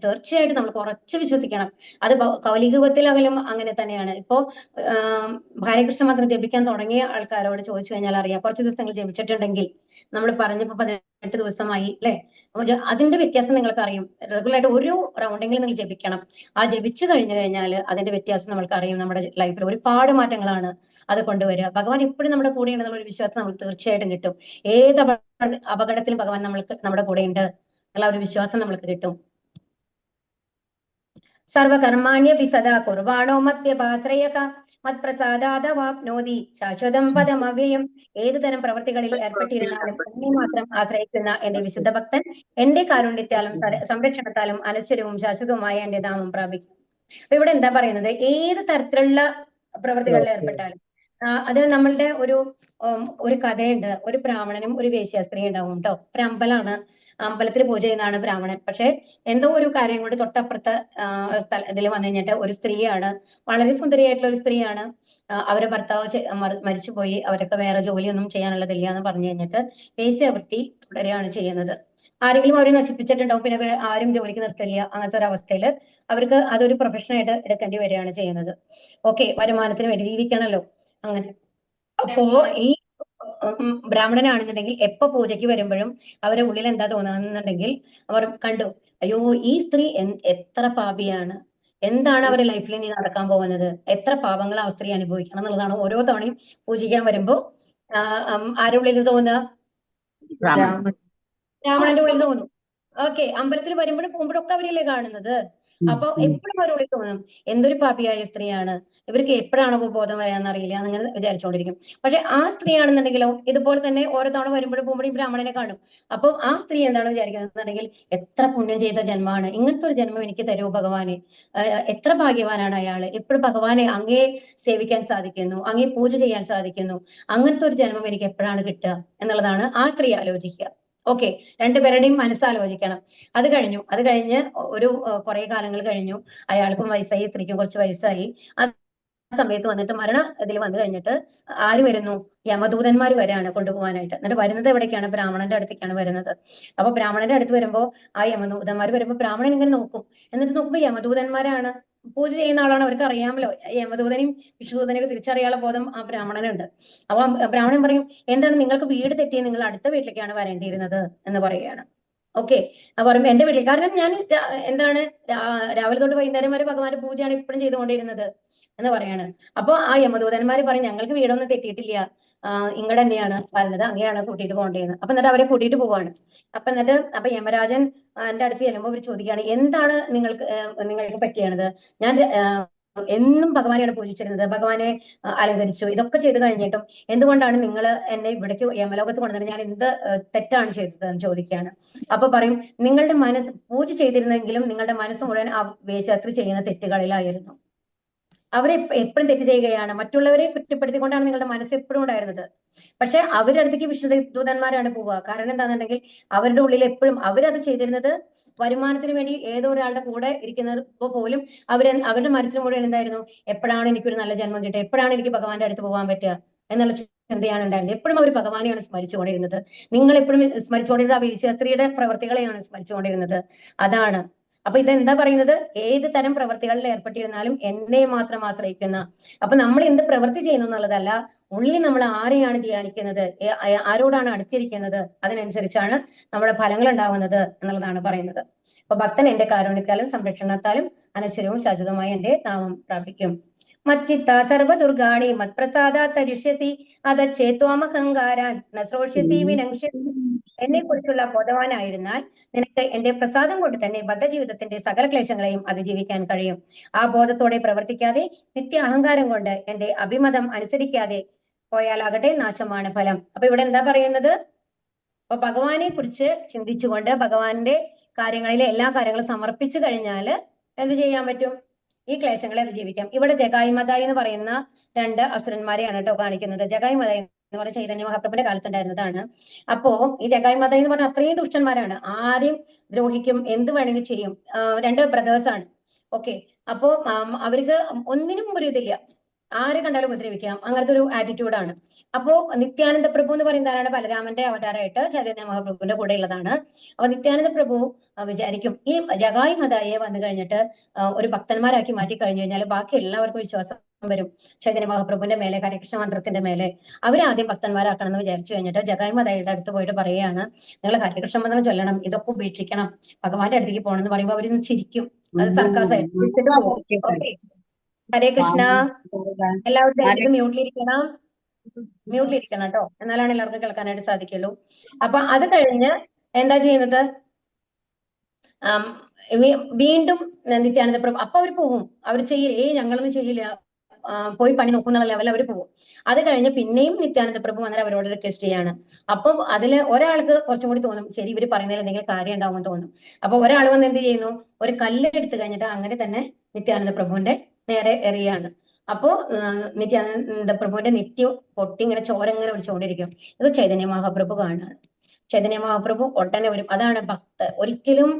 തീർച്ചയായിട്ടും നമ്മൾ കുറച്ച് വിശ്വസിക്കണം. അത് കൗലികത്തിലാകലും അങ്ങനെ തന്നെയാണ്. ഇപ്പോ ഹരേകൃഷ്ണ മാത്രം ജപിക്കാൻ തുടങ്ങിയ ആൾക്കാരോട് ചോദിച്ചു കഴിഞ്ഞാൽ അറിയാം, കുറച്ച് ദിവസങ്ങൾ ജപിച്ചിട്ടുണ്ടെങ്കിൽ, നമ്മൾ പറഞ്ഞപ്പോ 8 ദിവസമായി അല്ലെ? അപ്പൊ അതിന്റെ വ്യത്യാസം നിങ്ങൾക്ക് അറിയും. റെഗുലറായിട്ട് ഒരു റൗണ്ടെങ്കിലും നിങ്ങൾ ജപിക്കണം. ആ ജപിച്ചു കഴിഞ്ഞു കഴിഞ്ഞാൽ അതിന്റെ വ്യത്യാസം നമ്മൾക്ക് അറിയും. നമ്മുടെ ലൈഫിൽ ഒരുപാട് മാറ്റങ്ങളാണ് അത് കൊണ്ടുവരിക. ഭഗവാൻ ഇപ്പോഴും നമ്മുടെ കൂടെ ഉണ്ടെന്നുള്ള ഒരു വിശ്വാസം നമുക്ക് തീർച്ചയായിട്ടും കിട്ടും. ഏത് അപകടത്തിലും ഭഗവാൻ നമ്മുടെ കൂടെ ഉണ്ട് എന്നുള്ള ഒരു വിശ്വാസം നമ്മൾക്ക് കിട്ടും. സർവകർമാണ്യപി സദാ കുർവാണോ മദ്വ്യപാശ്രയഃ മത്പ്രസാദാദവാപ്നോതി ശാശ്വതം പദമവ്യയം. ഏതു തരം പ്രവൃത്തികളിൽ ഏർപ്പെട്ടിരുന്നാലും എന്നെ മാത്രം ആശ്രയിക്കുന്ന എന്റെ വിശുദ്ധ ഭക്തൻ എന്റെ കാരുണ്യത്താലും സംരക്ഷണത്താലും അനശ്വരവും ശാശ്വതവുമായ എന്റെ നാമം പ്രാപിക്കും. അപ്പൊ ഇവിടെ എന്താ പറയുന്നത്? ഏത് തരത്തിലുള്ള പ്രവൃത്തികളിൽ ഏർപ്പെട്ടാലും അത് നമ്മളുടെ ഒരു കഥയുണ്ട്. ഒരു ബ്രാഹ്മണനും ഒരു വേശ്യാസ്ത്രീയും ഉണ്ടാവും കേട്ടോ. ഒരു അമ്പലമാണ്, അമ്പലത്തിൽ പൂജ ചെയ്യുന്നതാണ് ബ്രാഹ്മണൻ. പക്ഷെ എന്തോ ഒരു കാര്യം കൊണ്ട് തൊട്ടപ്പുറത്തെ ഇതിൽ വന്നു കഴിഞ്ഞിട്ട് ഒരു സ്ത്രീയാണ്, വളരെ സുന്ദരിയായിട്ടുള്ള ഒരു സ്ത്രീയാണ്. അവരെ ഭർത്താവ് മരിച്ചുപോയി, അവരൊക്കെ വേറെ ജോലിയൊന്നും ചെയ്യാനുള്ളതില്ല എന്ന് പറഞ്ഞു കഴിഞ്ഞിട്ട് വേശ്യാവൃത്തി തുടരുകയാണ് ചെയ്യുന്നത്. ആരെങ്കിലും അവരെ നശിപ്പിച്ചിട്ടുണ്ടാവും, പിന്നെ ആരും ജോലിക്ക് നിർത്തില്ല. അങ്ങനത്തെ ഒരു അവസ്ഥയിൽ അവർക്ക് അതൊരു പ്രൊഫഷനായിട്ട് എടുക്കേണ്ടി വരികയാണ് ചെയ്യുന്നത്. ഓക്കെ, വരുമാനത്തിന് വേണ്ടി ജീവിക്കണമല്ലോ അങ്ങനെ. അപ്പോ ഈ ബ്രാഹ്മണനാണെന്നുണ്ടെങ്കിൽ എപ്പോ പൂജയ്ക്ക് വരുമ്പോഴും അവരുടെ ഉള്ളിൽ എന്താ തോന്നുന്നുണ്ടെങ്കിൽ അവർ കണ്ടു, അയ്യോ ഈ സ്ത്രീ എത്ര പാപിയാണ്, എന്താണ് അവരുടെ ലൈഫിൽ ഇനി നടക്കാൻ പോകുന്നത്, എത്ര പാപങ്ങൾ ആ സ്ത്രീ അനുഭവിക്കണം എന്നുള്ളതാണ് ഓരോ തവണയും പൂജിക്കാൻ വരുമ്പോ ആരുടെ ഉള്ളിൽ തോന്നുക? ബ്രാഹ്മണന്റെ ഉള്ളിൽ തോന്നും. ഓക്കെ, അമ്പലത്തിൽ വരുമ്പോഴും പോകുമ്പോഴും ഒക്കെ അവരല്ലേ കാണുന്നത്. അപ്പൊ എപ്പോഴും അവരുള്ളിൽ തോന്നും, എന്തൊരു പാപിയായ സ്ത്രീയാണ്, ഇവർക്ക് എപ്പോഴാണോ ബോധം വരാന്ന് അറിയില്ല എന്നിങ്ങനെ വിചാരിച്ചുകൊണ്ടിരിക്കും. പക്ഷെ ആ സ്ത്രീ ആണെന്നുണ്ടെങ്കിലോ ഇതുപോലെ തന്നെ ഓരോ തവണ വരുമ്പോഴും പോകുമ്പോഴും ബ്രാഹ്മണനെ കാണും. അപ്പൊ ആ സ്ത്രീ എന്താണ് വിചാരിക്കുന്നതെന്നുണ്ടെങ്കിൽ, എത്ര പുണ്യം ചെയ്ത ജന്മമാണ്, ഇങ്ങനത്തെ ഒരു ജന്മം എനിക്ക് തരൂ ഭഗവാനെ, എത്ര ഭാഗ്യവാനാണ് അയാള്, എപ്പോഴും ഭഗവാനെ അങ്ങേ സേവിക്കാൻ സാധിക്കുന്നു, അങ്ങേ പൂജ ചെയ്യാൻ സാധിക്കുന്നു, അങ്ങനത്തെ ഒരു ജന്മം എനിക്ക് എപ്പോഴാണ് കിട്ടുക എന്നുള്ളതാണ് ആ സ്ത്രീ ആലോചിക്കുക. ഓക്കെ, രണ്ടുപേരുടെയും മനസ്സാലോചിക്കണം. അത് കഴിഞ്ഞ് ഒരു കുറെ കാലങ്ങൾ കഴിഞ്ഞു. അയാൾക്കും വയസ്സായി, സ്ത്രീക്കും കുറച്ച് വയസ്സായി. ആ സമയത്ത് വന്നിട്ട് ഇതിൽ വന്നു കഴിഞ്ഞിട്ട് ആര് വരുന്നു? യമദൂതന്മാർ വരെയാണ് കൊണ്ടുപോകാനായിട്ട്. എന്നിട്ട് വരുന്നത് എവിടേക്കാണ്? ബ്രാഹ്മണന്റെ അടുത്തേക്കാണ് വരുന്നത്. അപ്പൊ ബ്രാഹ്മണന്റെ അടുത്ത് വരുമ്പോ ആ യമദൂതന്മാർ വരുമ്പോ ബ്രാഹ്മണൻ ഇങ്ങനെ നോക്കും. എന്നിട്ട് നോക്കുമ്പോ യമദൂതന്മാരാണ്, പൂജ ചെയ്യുന്ന ആളാണ്, അവർക്ക് അറിയാമല്ലോ യമദൂതനെയും വിഷ്ണുദൂതനെയൊക്കെ തിരിച്ചറിയാനുള്ള ബോധം ആ ബ്രാഹ്മണനുണ്ട്. അപ്പൊ ബ്രാഹ്മണൻ പറയും, എന്താണ് നിങ്ങൾക്ക് വീട് തെറ്റി, നിങ്ങൾ അടുത്ത വീട്ടിലേക്കാണ് വരേണ്ടിയിരുന്നത് എന്ന് പറയുകയാണ്. ഓക്കെ, പറയുമ്പോ എന്റെ വീട്ടിൽ, കാരണം ഞാൻ എന്താണ് രാവിലെ തൊട്ട് വൈകുന്നേരം വരെ ഭഗവാന്റെ പൂജയാണ് ഇപ്പോഴും ചെയ്തുകൊണ്ടിരുന്നത് എന്ന് പറയാണ്. അപ്പൊ ആ യമദൂതന്മാര് പറയും, ഞങ്ങൾക്ക് വീടൊന്നും തെറ്റിയിട്ടില്ല, ഇങ്ങടെ തന്നെയാണ് വരുന്നത്, അങ്ങനെയാണ് കൂട്ടിയിട്ട് പോകേണ്ടതെന്ന്. അപ്പൊ എന്നിട്ട് അവരെ കൂട്ടിയിട്ട് പോവാണ്. അപ്പൊ യമരാജൻ എന്റെ അടുത്ത് ചെല്ലുമ്പോൾ അവർ ചോദിക്കുകയാണ്, എന്താണ് നിങ്ങൾക്ക് പറ്റിയാണത്? ഞാൻ എന്നും ഭഗവാനെയാണ് പൂജിച്ചിരുന്നത്, ഭഗവാനെ അലങ്കരിച്ചു, ഇതൊക്കെ ചെയ്ത് കഴിഞ്ഞിട്ടും എന്തുകൊണ്ടാണ് നിങ്ങൾ എന്നെ ഇവിടേക്ക് യമലോകത്ത് കൊണ്ടുവന്നത്? ഞാൻ എന്ത് തെറ്റാണ് ചെയ്തത് എന്ന് ചോദിക്കുകയാണ്. അപ്പൊ പറയും, നിങ്ങളുടെ മനസ്സ് പൂജ ചെയ്തിരുന്നെങ്കിലും നിങ്ങളുടെ മനസ്സ് മുഴുവൻ ആ വേശ്യാസ്ത്രീ ചെയ്യുന്ന തെറ്റുകളിലായിരുന്നു. അവരെ എപ്പോഴും തെറ്റ് ചെയ്യുകയാണ്, മറ്റുള്ളവരെ കുറ്റപ്പെടുത്തിക്കൊണ്ടാണ് നിങ്ങളുടെ മനസ്സ് എപ്പോഴും ഉണ്ടായിരുന്നത്. പക്ഷെ അവരുടെ അടുത്തേക്ക് വിഷ്ണുദൂതന്മാരാണ് പോവുക. കാരണം എന്താണെന്നുണ്ടെങ്കിൽ അവരുടെ ഉള്ളിൽ എപ്പോഴും അവരത് ചെയ്തിരുന്നത് വരുമാനത്തിന് വേണ്ടി ഏതോ ഒരാളുടെ കൂടെ ഇരിക്കുന്നത് പോലും അവരുടെ മനസ്സിന് മുഴുവൻ എന്തായിരുന്നു? എപ്പോഴാണ് എനിക്കൊരു നല്ല ജന്മം കിട്ടുക, എപ്പോഴാണ് എനിക്ക് ഭഗവാന്റെ അടുത്ത് പോകാൻ പറ്റുക എന്നുള്ള ചിന്തയാണ് ഉണ്ടായിരുന്നത്. എപ്പോഴും അവർ ഭഗവാനെയാണ് സ്മരിച്ചുകൊണ്ടിരുന്നത്. നിങ്ങൾ എപ്പോഴും സ്മരിച്ചുകൊണ്ടിരുന്നത് ആ വേശ്യാസ്ത്രീയുടെ പ്രവർത്തികളെയാണ് സ്മരിച്ചുകൊണ്ടിരുന്നത്. അതാണ്. അപ്പൊ ഇതെന്താ പറയുന്നത്? ഏത് തരം പ്രവർത്തികളിൽ ഏർപ്പെട്ടിരുന്നാലും എന്നെ മാത്രം ആശ്രയിക്കുന്ന. അപ്പൊ നമ്മൾ എന്ത് പ്രവൃത്തി ചെയ്യുന്നു എന്നുള്ളതല്ല, ഉള്ളിൽ നമ്മൾ ആരെയാണ് ധ്യാനിക്കുന്നത്, ആരോടാണ് അടുത്തിരിക്കുന്നത്, അതിനനുസരിച്ചാണ് നമ്മുടെ ഫലങ്ങൾ ഉണ്ടാവുന്നത് എന്നുള്ളതാണ് പറയുന്നത്. അപ്പൊ ഭക്തൻ എന്റെ കാരുണ്യത്താലും സംരക്ഷണത്താലും അനശ്വരവും ശാശ്വതമായി എന്റെ നാമം പ്രാപിക്കും. മച്ചിത്ത സർവദുർഗാണി മത്പ്രസാദാത്തരിഷ്യസി അതച്ചേത്വാമഹങ്കാരാൻ നശ്രോഷ്യസി വിനങ്ഷ്യസി. എന്നെ കുറിച്ചുള്ള ബോധവാനായിരുന്നാൽ നിനക്ക് എന്റെ പ്രസാദം കൊണ്ട് തന്നെ ബദ്ധജീവിതത്തിന്റെ സകല ക്ലേശങ്ങളെയും അതിജീവിക്കാൻ കഴിയും. ആ ബോധത്തോടെ പ്രവർത്തിക്കാതെ നിത്യ അഹങ്കാരം കൊണ്ട് എന്റെ അഭിമതം അനുസരിക്കാതെ പോയാലാകട്ടെ നാശമാണ് ഫലം. അപ്പൊ ഇവിടെ എന്താ പറയുന്നത്? അപ്പൊ ഭഗവാനെ കുറിച്ച് ചിന്തിച്ചുകൊണ്ട് ഭഗവാന്റെ കാര്യങ്ങളിലെ എല്ലാ കാര്യങ്ങളും സമർപ്പിച്ചു കഴിഞ്ഞാൽ എന്ത് ചെയ്യാൻ പറ്റും? ഈ ക്ലേശങ്ങളെ അതിജീവിക്കാം. ഇവിടെ ജഗായി മതായി എന്ന് പറയുന്ന 2 അസുരന്മാരെയാണ് കേട്ടോ കാണിക്കുന്നത്. ജഗായി മതായി എന്ന് പറഞ്ഞ ചൈതന്യ മഹാപ്രഭുവിന്റെ കാലത്തുണ്ടായിരുന്നതാണ്. അപ്പോ ഈ ജഗായി മതായി എന്ന് പറഞ്ഞാൽ അത്രയും ദുഷ്ടന്മാരാണ്, ആരെയും ദ്രോഹിക്കും, എന്ത് വേണമെങ്കിൽ ചെയ്യും. 2 ബ്രദേഴ്സ് ആണ്. ഓക്കെ, അപ്പോ അവർക്ക് ഒന്നിനും ഒരു ഇതില്ല. ആരെ കണ്ടാലും ഉപദ്രവിക്കാം, അങ്ങനത്തെ ഒരു ആറ്റിറ്റ്യൂഡാണ്. അപ്പോ നിത്യാനന്ദ പ്രഭു എന്ന് പറയുന്ന ആരാണ്? ബലരാമന്റെ അവതാരമായിട്ട് ചൈതന്യ മഹാപ്രഭുവിന്റെ കൂടെ ഉള്ളതാണ്. അപ്പൊ നിത്യാനന്ദ പ്രഭു വിചാരിക്കും ഈ ജഗായി മതായെ വന്നു കഴിഞ്ഞിട്ട് ഒരു ഭക്തന്മാരാക്കി മാറ്റി കഴിഞ്ഞു കഴിഞ്ഞാൽ ബാക്കി എല്ലാവർക്കും വിശ്വാസം വരും ചൈതന്യ മഹാപ്രഭുവിന്റെ മേലെ, ഹരകൃഷ്ണ മന്ത്രത്തിന്റെ മേലെ. അവരാദ്യം ഭക്തന്മാരാക്കണം എന്ന് വിചാരിച്ചു കഴിഞ്ഞിട്ട് ജഗായി മതായുടെ അടുത്ത് പോയിട്ട് പറയുകയാണ്, നിങ്ങൾ ഹരകൃഷ്ണ മന്ത്രം ചൊല്ലണം, ഇതൊക്കെ ഉപേക്ഷിക്കണം, ഭഗവാന്റെ അടുത്തേക്ക് പോകണം എന്ന് പറയുമ്പോൾ അവരൊന്ന് ചിരിക്കും. അത് സർക്കാസായിട്ട്. ഹരേ കൃഷ്ണ. എല്ലാവരും ഇത് മ്യൂട്ടിലിരിക്കണം കേട്ടോ, എന്നാലാണ് എല്ലാവർക്കും കേൾക്കാനായിട്ട് സാധിക്കുള്ളൂ. അപ്പൊ അത് കഴിഞ്ഞ് എന്താ ചെയ്യുന്നത്? വീണ്ടും നിത്യാനന്ദ പ്രഭു അപ്പൊ അവർ പോകും, അവർ ചെയ്യില്ല, ഞങ്ങളൊന്നും ചെയ്യില്ല, പോയി പണി നോക്കുന്ന ലെവൽ അവർ പോകും. അത് കഴിഞ്ഞ് പിന്നെയും നിത്യാനന്ദ പ്രഭു വന്നാൽ അവരോട് റിക്വസ്റ്റ് ചെയ്യാണ്. അപ്പം അതില് ഒരാൾക്ക് കുറച്ചും കൂടി തോന്നും, ശരി ഇവര് പറയുന്നതിൽ എന്തെങ്കിലും കാര്യം ഉണ്ടാവുമെന്ന് തോന്നും. അപ്പൊ ഒരാൾ വന്ന് എന്ത് ചെയ്യുന്നു, ഒരു കല്ല് എടുത്തു കഴിഞ്ഞിട്ട് അങ്ങനെ തന്നെ നിത്യാനന്ദ പ്രഭുവിന്റെ നേരെ എറിയാണ്. അപ്പോ നിത്യാനന്ദ പ്രഭുവിന്റെ നെറ്റി പൊട്ടി ഇങ്ങനെ ചോര ഇങ്ങനെ ഒഴിച്ചുകൊണ്ടിരിക്കും. ഇത് ചൈതന്യ മഹാപ്രഭു കാണാണ്. ചൈതന്യ മഹാപ്രഭു ഉടനെ വരും. അതാണ് ഭക്തർ. ഒരിക്കലും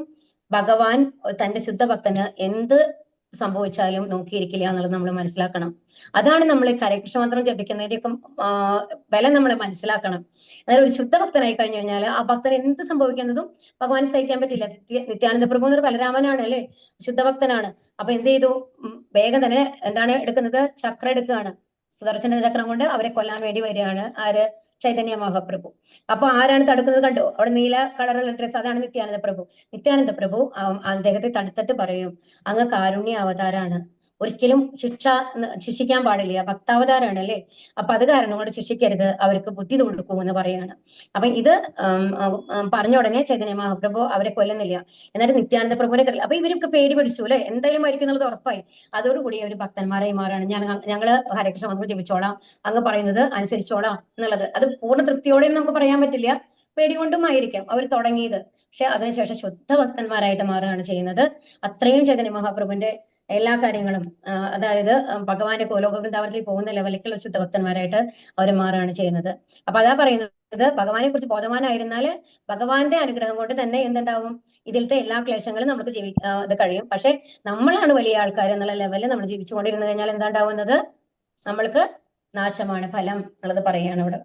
ഭഗവാൻ തന്റെ ശുദ്ധ ഭക്തന് എന്ത് സംഭവിച്ചാലും നോക്കിയിരിക്കില്ല എന്നുള്ളത് നമ്മൾ മനസ്സിലാക്കണം. അതാണ് നമ്മൾ ഈ ഹരകൃഷ്ണ മന്ത്രം ജപിക്കുന്നതിന്റെയൊക്കെ ബലം നമ്മൾ മനസ്സിലാക്കണം. അതായത് ഒരു ശുദ്ധ ഭക്തനായി കഴിഞ്ഞു കഴിഞ്ഞാൽ ആ ഭക്തന് എന്ത് സംഭവിക്കുന്നതും ഭഗവാൻ സഹിക്കാൻ പറ്റില്ല. നിത്യാനന്ദ പ്രഭു എന്നൊരു ബലരാമനാണ് അല്ലെ, ശുദ്ധഭക്തനാണ്. അപ്പൊ എന്ത് ചെയ്തു, വേഗം തന്നെ എന്താണ് എടുക്കുന്നത്, ചക്രം എടുക്കുകയാണ്. സുദർശന ചക്രം കൊണ്ട് അവരെ കൊല്ലാൻ വേണ്ടി വരികയാണ് ആര്? ചൈതന്യ മഹാപ്രഭു. അപ്പൊ ആരാണ് തടുക്കുന്നത്? കണ്ടോ, അവിടെ നീല കളറുള്ള ഡ്രസ്, അതാണ് നിത്യാനന്ദ പ്രഭു. നിത്യാനന്ദ പ്രഭു അദ്ദേഹത്തെ തടുത്തിട്ട് പറയും, അങ്ങ് കാരുണ്യ അവതാരാണ്, ഒരിക്കലും ശിക്ഷിക്കാൻ പാടില്ല, ഭക്താവതാരാണ് അല്ലെ, അപ്പൊ അത് കാരണം കൊണ്ട് ശിക്ഷിക്കരുത്, അവർക്ക് ബുദ്ധി കൊടുക്കൂ എന്ന് പറയാണ്. അപ്പൊ ഇത് പറഞ്ഞ ഉടനെ ചൈതന്യ മഹാപ്രഭു അവരെ കൊല്ലുന്നില്ല. എന്നിട്ട് നിത്യാനന്ദ പ്രഭുവിനെ കറിയില്ല. അപ്പൊ ഇവരൊക്കെ പേടി പഠിച്ചു അല്ലെ, എന്തായാലും മരിക്കുന്നുള്ളത് ഉറപ്പായി. അതോടുകൂടി അവർ ഭക്തന്മാരായി മാറാണ്. ഞങ്ങള് ഹരകൃഷ്ണ മന്ത്രം ജപിച്ചോളാം, അങ്ങ് പറയുന്നത് അനുസരിച്ചോളാം എന്നുള്ളത്. അത് പൂർണ്ണ തൃപ്തിയോടെയും നമുക്ക് പറയാൻ പറ്റില്ല, പേടി കൊണ്ടും ആയിരിക്കാം അവർ തുടങ്ങിയത്. പക്ഷെ അതിനുശേഷം ശുദ്ധ ഭക്തന്മാരായിട്ട് മാറുകയാണ് ചെയ്യുന്നത്. അത്രയും ചൈതന്യ മഹാപ്രഭുവിന്റെ എല്ലാ കാര്യങ്ങളും, അതായത് ഭഗവാന്റെ ഗോലോക വൃന്ദാവനത്തിൽ പോകുന്ന ലെവലിലേക്കുള്ള ശുദ്ധഭക്തന്മാരായിട്ട് അവർ മാറുകയാണ് ചെയ്യുന്നത്. അപ്പൊ അതാ പറയുന്നത്, ഭഗവാനെ കുറിച്ച് ബോധവാനായിരുന്നാല് ഭഗവാന്റെ അനുഗ്രഹം കൊണ്ട് തന്നെ എന്തുണ്ടാവും, ഇതിലത്തെ എല്ലാ ക്ലേശങ്ങളും നമുക്ക് ഇത് കഴിയും. പക്ഷെ നമ്മളാണ് വലിയ ആൾക്കാർ എന്നുള്ള ലെവലിൽ നമ്മൾ ജീവിച്ചുകൊണ്ടിരുന്നു കഴിഞ്ഞാൽ എന്താ ഉണ്ടാവുന്നത്, നമ്മൾക്ക് നാശമാണ് ഫലം എന്നുള്ളത് പറയുകയാണ് ഇവിടെ.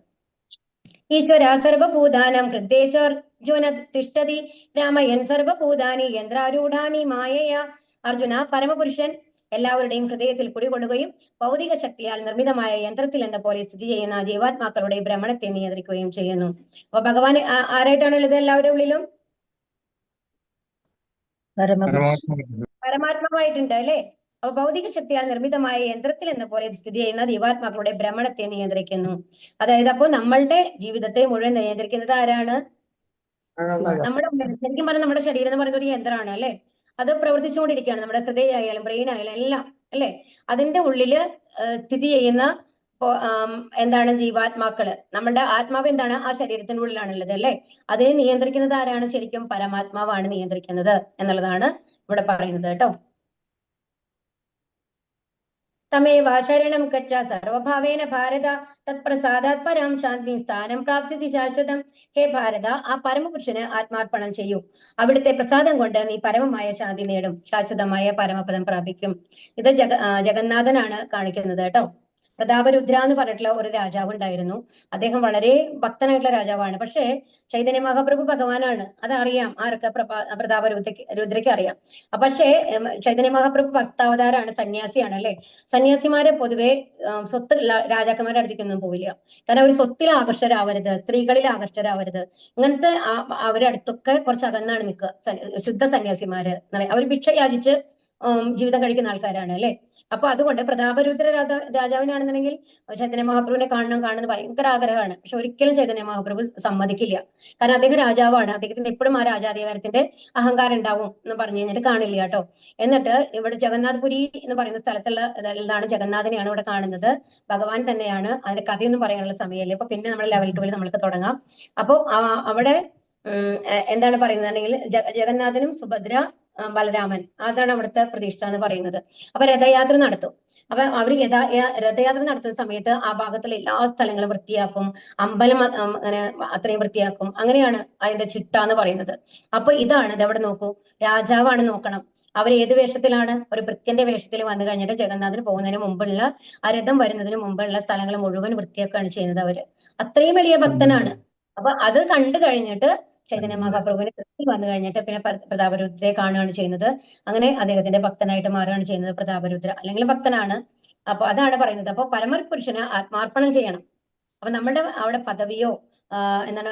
ഈശ്വര സർവഭൂതാനം ഹൃദ്ദേശോർജുന തിഷ്ഠതി രാമയൻ സർവഭൂതാനി യന്ത്രാരൂഢാനി മായയാ. അർജുന, പരമപുരുഷൻ എല്ലാവരുടെയും ഹൃദയത്തിൽ കുടികൊള്ളുകയും ഭൗതിക ശക്തിയാൽ നിർമ്മിതമായ യന്ത്രത്തിൽ എന്ന പോലെ സ്ഥിതി ചെയ്യുന്ന ജീവാത്മാക്കളുടെ ഭ്രമണത്തെ നിയന്ത്രിക്കുകയും ചെയ്യുന്നു. അപ്പൊ ഭഗവാൻ ആരായിട്ടാണുള്ളത്? എല്ലാവരുടെ ഉള്ളിലും പരമാത്മാവായിട്ടുണ്ട് അല്ലെ. അപ്പൊ ഭൗതിക ശക്തിയാൽ നിർമ്മിതമായ യന്ത്രത്തിൽ എന്ന പോലെ സ്ഥിതി ചെയ്യുന്ന ജീവാത്മാക്കളുടെ ഭ്രമണത്തെ നിയന്ത്രിക്കുന്നു. അതായത് അപ്പോൾ നമ്മളുടെ ജീവിതത്തെ മുഴുവൻ നിയന്ത്രിക്കുന്നത് ആരാണ്? നമ്മുടെ ശരിക്കും പറഞ്ഞാൽ നമ്മുടെ ശരീരം എന്ന് പറയുന്ന ഒരു യന്ത്രമാണ് അല്ലെ. അത് പ്രവർത്തിച്ചുകൊണ്ടിരിക്കുകയാണ്. നമ്മുടെ ഹൃദയമായാലും ബ്രെയിൻ ആയാലും എല്ലാം അല്ലെ. അതിന്റെ ഉള്ളില് സ്ഥിതി ചെയ്യുന്ന എന്താണ് ജീവാത്മാക്കള്. നമ്മുടെ ആത്മാവ് എന്താണ്? ആ ശരീരത്തിനുള്ളിലാണുള്ളത് അല്ലെ. അതിനെ നിയന്ത്രിക്കുന്നത് ആരാണ്? ശരിക്കും പരമാത്മാവാണ് നിയന്ത്രിക്കുന്നത് എന്നുള്ളതാണ് ഇവിടെ പറയുന്നത് കേട്ടോ. തമേവ ശരണം ഗച്ഛ സർവഭാവേന ഭാരത തത്പ്രസാദാത് പരം ശാന്തി സ്ഥാനം പ്രാപ്സ്യതി ശാശ്വതം. ഹേ ഭാരത, ആ പരമപുരുഷന് ആത്മാർപ്പണം ചെയ്യൂ, അവിടുത്തെ പ്രസാദം കൊണ്ട് നീ പരമമായ ശാന്തി നേടും, ശാശ്വതമായ പരമപദം പ്രാപിക്കും. ഇത് ജഗന്നാഥനാണ് കാണിക്കുന്നത് കേട്ടോ. പ്രതാപരുദ്ര എന്ന് പറഞ്ഞിട്ടുള്ള ഒരു രാജാവ് ഉണ്ടായിരുന്നു. അദ്ദേഹം വളരെ ഭക്തനായിട്ടുള്ള രാജാവാണ്. പക്ഷേ ചൈതന്യ മഹാപ്രഭു ഭഗവാനാണ്, അതറിയാം ആർക്ക്? രുദ്രയ്ക്ക് അറിയാം. പക്ഷേ ചൈതന്യ മഹാപ്രഭു ഭക്താവതാരാണ്, സന്യാസിയാണ് അല്ലെ. സന്യാസിമാരെ പൊതുവെ സ്വത്ത് രാജാക്കന്മാരുടെ അടുത്തേക്കൊന്നും പോവില്ല. കാരണം അവർ സ്വത്തിൽ ആകർഷരാവരുത്, സ്ത്രീകളിൽ ആകർഷരാവരുത്, ഇങ്ങനത്തെ അവരുടെ അടുത്തൊക്കെ കുറച്ച് അകന്നാണ് നിൽക്കുക ശുദ്ധ സന്യാസിമാര്. അവർ ഭിക്ഷ യാചിച്ച് ജീവിതം കഴിക്കുന്ന ആൾക്കാരാണ് അല്ലെ. അപ്പൊ അതുകൊണ്ട് പ്രതാപരുദ്ര രാജാവിനാണെന്നുണ്ടെങ്കിൽ ചൈതന്യ മഹാപ്രഭുവിനെ കാണുന്നത് ഭയങ്കര ആഗ്രഹമാണ്. പക്ഷെ ഒരിക്കലും ചൈതന്യ മഹാപ്രഭു സമ്മതിക്കില്ല. കാരണം അദ്ദേഹം രാജാവാണ്, അദ്ദേഹത്തിന് എപ്പോഴും ആ രാജാധികാരത്തിന്റെ അഹങ്കാരം ഉണ്ടാവും എന്ന് പറഞ്ഞു കഴിഞ്ഞിട്ട് കാണില്ല കേട്ടോ. എന്നിട്ട് ഇവിടെ ജഗന്നാഥപുരി എന്ന് പറയുന്ന സ്ഥലത്തുള്ളതാണ്, ജഗന്നാഥനെയാണ് ഇവിടെ കാണുന്നത്. ഭഗവാൻ തന്നെയാണ്. അതിന്റെ കഥയൊന്നും പറയാനുള്ള സമയമില്ല. അപ്പൊ പിന്നെ നമ്മൾ ലെവൽ 2 നമ്മൾക്ക് തുടങ്ങാം. അപ്പൊ അവിടെ എന്താണ് പറയുന്നതെങ്കിൽ ജഗന്നാഥനും സുഭദ്ര ബലരാമൻ, അതാണ് അവിടുത്തെ പ്രതിഷ്ഠ എന്ന് പറയുന്നത്. അപ്പൊ രഥയാത്ര നടത്തും. അപ്പൊ അവര് രഥയാത്ര നടത്തുന്ന സമയത്ത് ആ ഭാഗത്തുള്ള എല്ലാ സ്ഥലങ്ങളും വൃത്തിയാക്കും, അമ്പലം അങ്ങനെ അത്രയും വൃത്തിയാക്കും. അങ്ങനെയാണ് അതിന്റെ ചിട്ട എന്ന് പറയുന്നത്. അപ്പൊ ഇതാണ്, ഇതവിടെ നോക്കൂ, രാജാവാണ് നോക്കണം. അവർ ഏത് വേഷത്തിലാണ്? ഒരു ഭൃത്യന്റെ വേഷത്തിൽ വന്നു കഴിഞ്ഞിട്ട് ജഗന്നാഥന് പോകുന്നതിന് മുമ്പുള്ള ആ രഥം വരുന്നതിന് മുമ്പുള്ള സ്ഥലങ്ങൾ മുഴുവൻ വൃത്തിയാക്കുകയാണ് ചെയ്യുന്നത് അവര്. അത്രയും വലിയ ഭക്തനാണ്. അപ്പൊ അത് കണ്ടു കഴിഞ്ഞിട്ട് ചൈതന്യ മഹാപ്രഭുവിന് തൃപ്തി വന്നു കഴിഞ്ഞിട്ട് പിന്നെ പ്രതാപരുദ്രയെ കാണുകയാണ് ചെയ്യുന്നത്. അങ്ങനെ അദ്ദേഹത്തിന്റെ ഭക്തനായിട്ട് മാറുകയാണ് ചെയ്യുന്നത് പ്രതാപരുദ്ര, അല്ലെങ്കിൽ ഭക്തനാണ്. അപ്പൊ അതാണ് പറയുന്നത്. അപ്പൊ പരമപുരുഷന് ആത്മാർപ്പണം ചെയ്യണം. അപ്പൊ നമ്മുടെ അവിടെ പദവിയോ എന്താണ്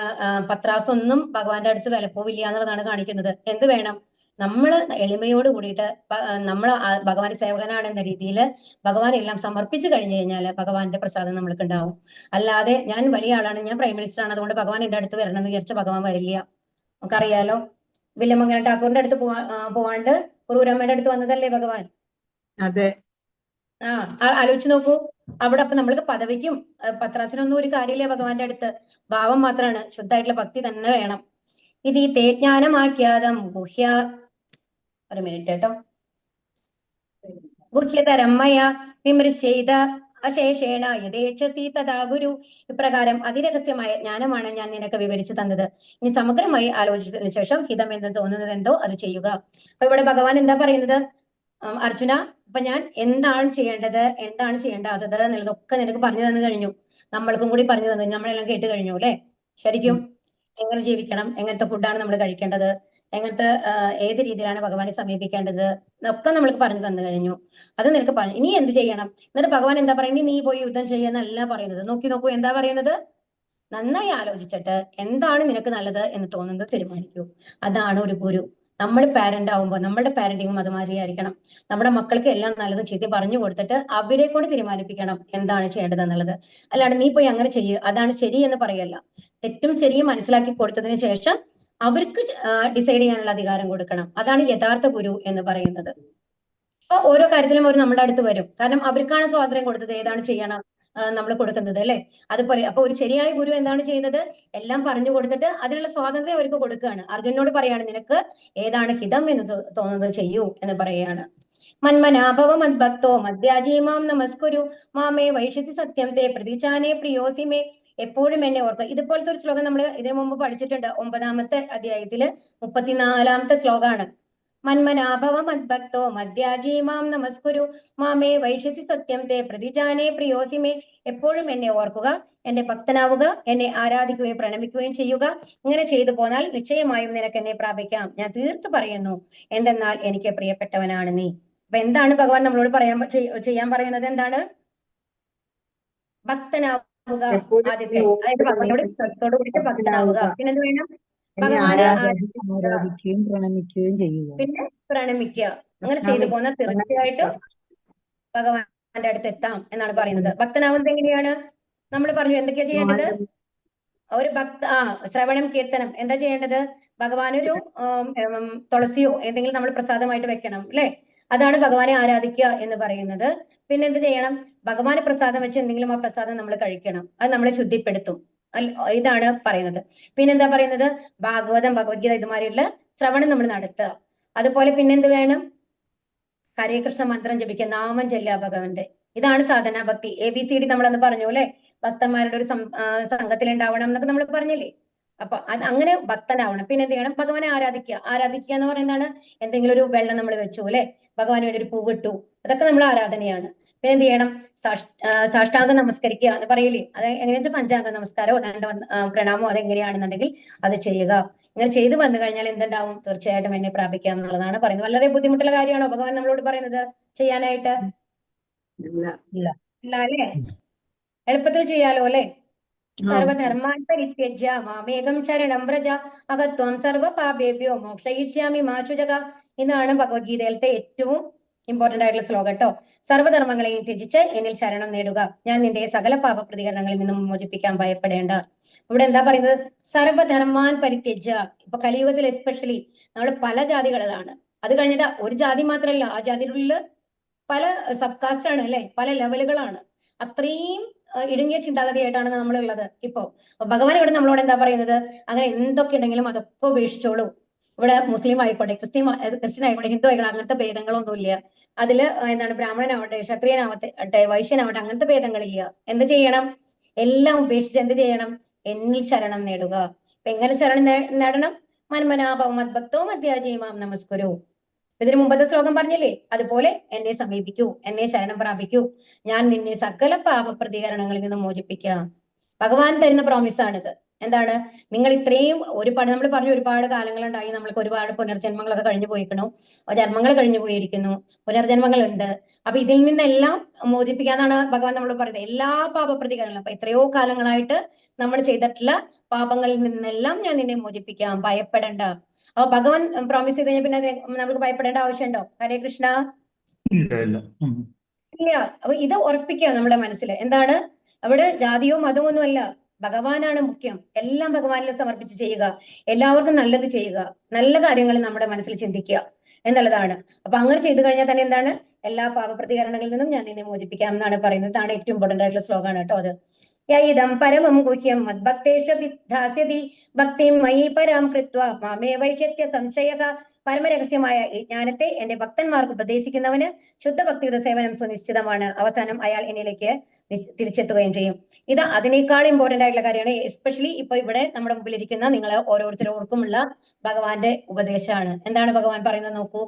പത്രാസൊന്നും ഭഗവാന്റെ അടുത്ത് വിലപ്പോവില്ല എന്നുള്ളതാണ് കാണിക്കുന്നത്. എന്ത് വേണം? നമ്മൾ എളിമയോട് കൂടിയിട്ട് നമ്മൾ ഭഗവാന്റെ സേവകനാണ് എന്ന രീതിയിൽ ഭഗവാൻ എല്ലാം സമർപ്പിച്ചു കഴിഞ്ഞു കഴിഞ്ഞാൽ ഭഗവാന്റെ പ്രസാദം നമ്മൾക്ക് ഉണ്ടാവും. അല്ലാതെ ഞാൻ വലിയ ആളാണ്, ഞാൻ പ്രൈം മിനിസ്റ്റർ ആണ്, അതുകൊണ്ട് ഭഗവാൻ എന്റെ അടുത്ത് വരണം എന്ന് വിചാരിച്ച ഭഗവാൻ വരില്ല. നമുക്കറിയാലോ, വില്യമംഗലം ഠാക്കൂറിന്റെ അടുത്ത് പോവാണ്ട് കുറൂരമ്മയുടെ അടുത്ത് വന്നതല്ലേ ഭഗവാൻ? അതെ. ആലോചിച്ച് നോക്കൂ. അവിടെ അപ്പൊ നമ്മൾക്ക് പദവിക്കും പത്രാസിനൊന്നും ഒരു കാര്യമില്ല ഭഗവാന്റെ അടുത്ത്. ഭാവം മാത്രമാണ്, ശുദ്ധമായിട്ടുള്ള ഭക്തി തന്നെ വേണം. ഇത് ഈ തേജ്ഞാനമാക്കിയാതം ഗുഹ്യ, ഒരു മിനിറ്റ് കേട്ടോ, ഗുഹ്യതരമ്മയ വിമൃശേത അശേഷേണ യഥേച്ഛസി തഥാ ഗുരു. ഇപ്രകാരം അതിരഹസ്യമായ ജ്ഞാനമാണ് ഞാൻ നിനക്ക് വിവരിച്ചു തന്നത്. ഇനി സമഗ്രമായി ആലോചിച്ചതിന് ശേഷം ഹിതം എന്ന് തോന്നുന്നത് എന്തോ അത് ചെയ്യുക. അപ്പൊ ഇവിടെ ഭഗവാൻ എന്താ പറയുന്നത്? അർജുന, അപ്പൊ ഞാൻ എന്താണ് ചെയ്യേണ്ടത്, എന്താണ് ചെയ്യേണ്ടാത്തത് എന്നുള്ളതൊക്കെ നിനക്ക് പറഞ്ഞു തന്നു കഴിഞ്ഞു. നമ്മൾക്കും കൂടി പറഞ്ഞു തന്നു, നമ്മളെല്ലാം കേട്ട് കഴിഞ്ഞു അല്ലെ? ശരിക്കും എങ്ങനെ ജീവിക്കണം, എങ്ങനത്തെ ഫുഡാണ് നമ്മൾ കഴിക്കേണ്ടത്, എങ്ങനത്തെ ഏത് രീതിയിലാണ് ഭഗവാനെ സമീപിക്കേണ്ടത് എന്നൊക്കെ നമ്മൾക്ക് പറഞ്ഞു തന്നു കഴിഞ്ഞു. അത് നിനക്ക് പറഞ്ഞു. ഇനി എന്ത് ചെയ്യണം? എന്നിട്ട് ഭഗവാൻ എന്താ പറയുന്നത്? നീ പോയി യുദ്ധം ചെയ്യാന്നല്ല പറയുന്നത്. നോക്കൂ, എന്താ പറയുന്നത്? നന്നായി ആലോചിച്ചിട്ട് എന്താണ് നിനക്ക് നല്ലത് എന്ന് തോന്നുന്നത് തീരുമാനിക്കൂ. അതാണ് ഒരു ഗുരു. നമ്മൾ പാരന്റ് ആവുമ്പോൾ നമ്മളുടെ പാരന്റിങ്ങും അതുമാതിരി ആയിരിക്കണം. നമ്മുടെ മക്കൾക്ക് എല്ലാം നല്ലതും ചീത്ത പറഞ്ഞു കൊടുത്തിട്ട് അവരെ കൊണ്ട് തീരുമാനിപ്പിക്കണം എന്താണ് ചെയ്യേണ്ടത് എന്നുള്ളത്. അല്ലാണ്ട് നീ പോയി അങ്ങനെ ചെയ്യ്, അതാണ് ശരി എന്ന് പറയല്ല. തെറ്റും ശരിയും മനസ്സിലാക്കി കൊടുത്തതിന് ശേഷം അവർക്ക് ഡിസൈഡ് ചെയ്യാനുള്ള അധികാരം കൊടുക്കണം. അതാണ് യഥാർത്ഥ ഗുരു എന്ന് പറയുന്നത്. അപ്പൊ ഓരോ കാര്യത്തിലും അവർ നമ്മുടെ അടുത്ത് വരും. കാരണം അവർക്കാണ് സ്വാതന്ത്ര്യം കൊടുത്തത്, ഏതാണ് ചെയ്യണം നമ്മൾ കൊടുക്കുന്നത് അല്ലെ? അതുപോലെ അപ്പൊ ഒരു ശരിയായ ഗുരു എന്താണ് ചെയ്യുന്നത്? എല്ലാം പറഞ്ഞു കൊടുത്തിട്ട് അതിനുള്ള സ്വാതന്ത്ര്യം അവർക്ക് കൊടുക്കുകയാണ്. അർജുനോട് പറയാണ്, നിനക്ക് ഏതാണ് ഹിതം എന്ന് തോന്നുന്നത് ചെയ്യൂ എന്ന് പറയുകയാണ്. മന്മനാഭവ മദ്ഭക്തോ മദ്യാജീമാം നമസ്കുരു മാമേ വൈഷ്യസി സത്യം തേ പ്രതീചാനേ പ്രിയോസിമേ. എപ്പോഴും എന്നെ ഓർക്കുക. ഇതുപോലത്തെ ഒരു ശ്ലോകം നമ്മൾ ഇതിനു മുമ്പ് പഠിച്ചിട്ടുണ്ട്. 9-ാമത്തെ അധ്യായത്തില് 34-ാമത്തെ ശ്ലോകമാണ്. മന്മനാഭവ മദ്ഭക്തോ മദ്യാജീമാം നമസ്കുരു മാമേ വൈഷ്യസി സത്യം തേ പ്രതിജാനേ പ്രിയോസിമേ. എപ്പോഴും എന്നെ ഓർക്കുക, എന്റെ ഭക്തനാവുക, എന്നെ ആരാധിക്കുകയും പ്രണമിക്കുകയും ചെയ്യുക. ഇങ്ങനെ ചെയ്തു പോന്നാൽ നിശ്ചയമായും നിനക്ക് എന്നെ പ്രാപിക്കാം. ഞാൻ തീർത്തു പറയുന്നു, എന്തെന്നാൽ എനിക്ക് പ്രിയപ്പെട്ടവനാണ് നീ. അപ്പൊ എന്താണ് ഭഗവാൻ നമ്മളോട് ചെയ്യാൻ പറയുന്നത്? എന്താണ്? ഭക്തനാവുക. ആദ്യത്തെ, അതായത് ഭഗവാനോട് ഭക്തോട് കൂടിയിട്ട് ഭക്തനാവുക. പിന്നെ എന്ത് വേണം? ഭഗവാനെ ആരാധിക്കുകയും പ്രണമിക്കുകയും ചെയ്യുക. പിന്നെ പ്രണമിക്കുക. അങ്ങനെ ചെയ്തു പോന്നാൽ തീർച്ചയായിട്ടും ഭഗവാന്റെ അടുത്ത് എത്താം എന്നാണ് പറയുന്നത്. ഭക്തനാവുന്നത് എങ്ങനെയാണ്? നമ്മൾ പറഞ്ഞു എന്തൊക്കെയാ ചെയ്യേണ്ടത്? ഒരു ശ്രവണം കീർത്തനം. എന്താ ചെയ്യേണ്ടത്? ഭഗവാനൊരു തുളസിയോ എന്തെങ്കിലും നമ്മൾ പ്രസാദമായിട്ട് വെക്കണം അല്ലെ? അതാണ് ഭഗവാനെ ആരാധിക്കുക എന്ന് പറയുന്നത്. പിന്നെ എന്ത് ചെയ്യണം? ഭഗവാന് പ്രസാദം വെച്ച് എന്തെങ്കിലും ആ പ്രസാദം നമ്മൾ കഴിക്കണം. അത് നമ്മളെ ശുദ്ധിപ്പെടുത്തും. ഇതാണ് പറയുന്നത്. പിന്നെന്താ പറയുന്നത്? ഭാഗവതം, ഭഗവത്ഗീത ഇതുമാതിരിയുള്ള ശ്രവണം നമ്മൾ നടത്തുക. അതുപോലെ പിന്നെന്ത് വേണം? ഹരേ കൃഷ്ണ മന്ത്രം ജപിക്കുക, നാമം ചെല്ലുക ഭഗവാന്റെ. ഇതാണ് സാധനാ ഭക്തി. ABCD നമ്മളന്ന് പറഞ്ഞു അല്ലെ? ഭക്തന്മാരുടെ ഒരു സംഘത്തിൽ ഉണ്ടാവണം എന്നൊക്കെ നമ്മൾ പറഞ്ഞില്ലേ? അപ്പൊ അത് അങ്ങനെ ഭക്തനാവണം. പിന്നെ എന്ത് ചെയ്യണം? ഭഗവാനെ ആരാധിക്കുക. ആരാധിക്കുക എന്ന് പറയുന്നതാണ് എന്തെങ്കിലും ഒരു വെള്ളം നമ്മൾ വെച്ചു അല്ലെ? ഭഗവാന് വേണ്ടി ഒരു പൂവിട്ടു, അതൊക്കെ നമ്മൾ ആരാധനയാണ്. പിന്നെ എന്ത് ചെയ്യണം? സാഷ്ടാംഗം നമസ്കരിക്കുക എന്ന് പറയില്ലേ? അത് എങ്ങനെയാ വെച്ചാൽ പഞ്ചാംഗ നമസ്കാരമോ പ്രണാമോ അതെങ്ങനെയാണെന്നുണ്ടെങ്കിൽ അത് ചെയ്യുക. ഇങ്ങനെ ചെയ്തു വന്നു കഴിഞ്ഞാൽ എന്തുണ്ടാവും? തീർച്ചയായിട്ടും എന്നെ പ്രാപിക്കാം എന്നുള്ളതാണ് പറയുന്നത്. വളരെ ബുദ്ധിമുട്ടുള്ള കാര്യമാണോ ഭഗവാൻ നമ്മളോട് പറയുന്നത് ചെയ്യാനായിട്ട്? ഇല്ല അല്ലേ? എളുപ്പത്തിൽ ചെയ്യാലോ അല്ലെ? സർവധർമാൻ പരിത്യജ്യ മാമേകം ശരണം വ്രജ അകത്വം സർവ പാപേഭ്യോ മോക്ഷയിഷ്യാമി മാ ശുചക. ഇതാണ് ഭഗവത്ഗീതയിലത്തെ ഏറ്റവും ഇമ്പോർട്ടന്റ് ആയിട്ടുള്ള ശ്ലോകം കേട്ടോ. സർവ്വധർമ്മങ്ങളെയും ത്യജിച്ച് എന്നിൽ ശരണം നേടുക, ഞാൻ നിന്റെ സകല പാപ പ്രതികരണങ്ങളിൽ നിന്നും മോചിപ്പിക്കാൻ ഭയപ്പെടേണ്ട. ഇവിടെ എന്താ പറയുന്നത്? സർവധർമാൻ പരിത്യജ്യ. ഇപ്പൊ കലിയുഗത്തിൽ എസ്പെഷ്യലി നമ്മൾ പല ജാതികളിലാണ്. അത് കഴിഞ്ഞിട്ട് ഒരു ജാതി മാത്രമല്ല, ആ ജാതികളിൽ പല സബ് കാസ്റ്റ് ആണ് അല്ലെ? പല ലെവലുകളാണ്. അത്രയും ഇടുങ്ങിയ ചിന്താഗതിയായിട്ടാണ് നമ്മളുള്ളത് ഇപ്പോ. ഭഗവാൻ ഇവിടെ നമ്മളോട് എന്താ പറയുന്നത്? അങ്ങനെ എന്തൊക്കെ ഉണ്ടെങ്കിലും അതൊക്കെ ഉപേക്ഷിച്ചോളൂ. ഇവിടെ മുസ്ലിം ആയിക്കോട്ടെ, ക്രിസ്ത്യൻ ആയിക്കോട്ടെ, ഹിന്ദു ആയിക്കോട്ടെ, അങ്ങനത്തെ ഭേദങ്ങളൊന്നുമില്ല. അതില് എന്താണ് ക്ഷത്രിയനാവട്ടെ, വൈശ്യനാവട്ടെ, അങ്ങനത്തെ ഭേദങ്ങളില്ല. എന്ത് ചെയ്യണം? എല്ലാം ഉപേക്ഷിച്ച് എന്ത് ചെയ്യണം? എന്നിൽ ശരണം നേടുക. അപ്പൊ എങ്ങനെ ശരണം നേടണം? മന്മനാഭവ മദ്ഭക്തോ മദ്യാജീമാം നമസ്കുരു. ഇതിനു മുമ്പത്തെ ശ്ലോകം പറഞ്ഞില്ലേ, അതുപോലെ എന്നെ സമീപിക്കൂ, എന്നെ ശരണം പ്രാപിക്കൂ, ഞാൻ നിന്നെ സകല പാപപ്രതികരണങ്ങളിൽ നിന്നും മോചിപ്പിക്കാം. ഭഗവാൻ തരുന്ന പ്രോമിസ് ആണിത്. എന്താണ്? നിങ്ങൾ ഇത്രയും ഒരുപാട്, നമ്മൾ പറഞ്ഞു ഒരുപാട് കാലങ്ങളുണ്ടായി, നമ്മൾക്ക് ഒരുപാട് പുനർജന്മങ്ങളൊക്കെ കഴിഞ്ഞു പോയിരിക്കണു, ജന്മങ്ങൾ കഴിഞ്ഞു പോയിരിക്കുന്നു, പുനർജന്മങ്ങൾ ഉണ്ട്. അപ്പൊ ഇതിൽ നിന്നെല്ലാം മോചിപ്പിക്കാന്നാണ് ഭഗവാൻ നമ്മൾ പറയുന്നത്. എല്ലാ പാപപ്രതികരണങ്ങളും, അപ്പൊ എത്രയോ കാലങ്ങളായിട്ട് നമ്മൾ ചെയ്തിട്ടുള്ള പാപങ്ങളിൽ നിന്നെല്ലാം ഞാൻ നിന്നെ മോചിപ്പിക്കാം, ഭയപ്പെടേണ്ട. അപ്പൊ ഭഗവാൻ പ്രോമിസ് ചെയ്ത് കഴിഞ്ഞാൽ പിന്നെ നമുക്ക് ഭയപ്പെടേണ്ട ആവശ്യമുണ്ടോ? ഹരേ കൃഷ്ണ. ഇല്ല. അപ്പൊ ഇത് ഉറപ്പിക്കുക നമ്മുടെ മനസ്സിൽ. എന്താണ്? അവിടെ ജാതിയോ മതമോ ഒന്നുമല്ല, ഭഗവാനാണ് മുഖ്യം. എല്ലാം ഭഗവാനിൽ സമർപ്പിച്ച് ചെയ്യുക, എല്ലാവർക്കും നല്ലത് ചെയ്യുക, നല്ല കാര്യങ്ങൾ നമ്മുടെ മനസ്സിൽ ചിന്തിക്കുക എന്നുള്ളതാണ്. അപ്പൊ അങ്ങനെ ചെയ്തു കഴിഞ്ഞാൽ തന്നെ എന്താണ്? എല്ലാ പാപപ്രതികരണങ്ങളിൽ നിന്നും ഞാൻ നിന്നെ മോചിപ്പിക്കാം എന്നാണ് പറയുന്നത്. ഇതാണ് ഏറ്റവും ഇമ്പോർട്ടന്റ് ആയിട്ടുള്ള ശ്ലോകമാണ് കേട്ടോ അത്. യൈദം പരമം ഗുഹ്യം മദ്ഭക്തേഷു വിദ്ധാസ്യതി ഭക്തിം മയി പരാം കൃത്വ മാമേ വൈഷ്യത്യ സംശയഃ. പരമരഹസ്യമായ ഈ ജ്ഞാനത്തെ എന്റെ ഭക്തന്മാർക്ക് ഉപദേശിക്കുന്നവന് ശുദ്ധഭക്തിയുടെ സേവനം സുനിശ്ചിതമാണ്. അവസാനം അയാൾ എന്നിലേക്ക് തിരിച്ചെത്തുകയും ചെയ്യും. ഇത് അതിനേക്കാൾ ഇമ്പോർട്ടന്റ് ആയിട്ടുള്ള കാര്യമാണ്. എസ്പെഷ്യലി ഇപ്പൊ ഇവിടെ നമ്മുടെ മുമ്പിൽ ഇരിക്കുന്ന നിങ്ങൾ ഓരോരുത്തർക്കുമുള്ള ഭഗവാന്റെ ഉപദേശമാണ്. എന്താണ് ഭഗവാൻ പറയുന്നത് നോക്കൂ.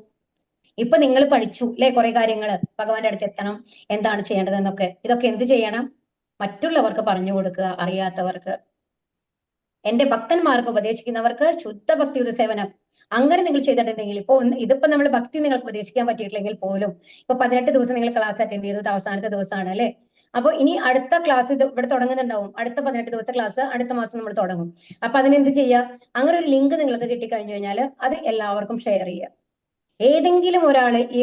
ഇപ്പൊ നിങ്ങൾ പഠിച്ചു അല്ലെ കുറെ കാര്യങ്ങൾ, ഭഗവാന്റെ അടുത്ത് എത്തണം, എന്താണ് ചെയ്യേണ്ടതെന്നൊക്കെ. ഇതൊക്കെ എന്ത് ചെയ്യണം? മറ്റുള്ളവർക്ക് പറഞ്ഞു കൊടുക്കുക, അറിയാത്തവർക്ക്. എന്റെ ഭക്തന്മാർക്ക് ഉപദേശിക്കുന്നവർക്ക് ശുദ്ധഭക്തിയുടെ സേവനം. അങ്ങനെ നിങ്ങൾ ചെയ്തിട്ടുണ്ടെങ്കിൽ, ഇപ്പൊ ഇതിപ്പോ നമ്മൾ ഭക്തി നിങ്ങൾക്ക് ഉപദേശിക്കാൻ പറ്റിയിട്ടില്ലെങ്കിൽ പോലും, ഇപ്പൊ 18 ദിവസം നിങ്ങൾ ക്ലാസ് അറ്റൻഡ് ചെയ്തത് അവസാനത്തെ ദിവസമാണ് അല്ലെ. അപ്പൊ ഇനി അടുത്ത ക്ലാസ് ഇത് ഇവിടെ തുടങ്ങുന്നുണ്ടാവും. അടുത്ത 18 ദിവസത്തെ ക്ലാസ് അടുത്ത മാസം നമ്മൾ തുടങ്ങും. അപ്പൊ അതിനെന്ത് ചെയ്യാം? അങ്ങനെ ഒരു ലിങ്ക് നിങ്ങൾക്ക് കിട്ടിക്കഴിഞ്ഞു കഴിഞ്ഞാൽ അത് എല്ലാവർക്കും ഷെയർ ചെയ്യുക. ഏതെങ്കിലും ഒരാൾ ഈ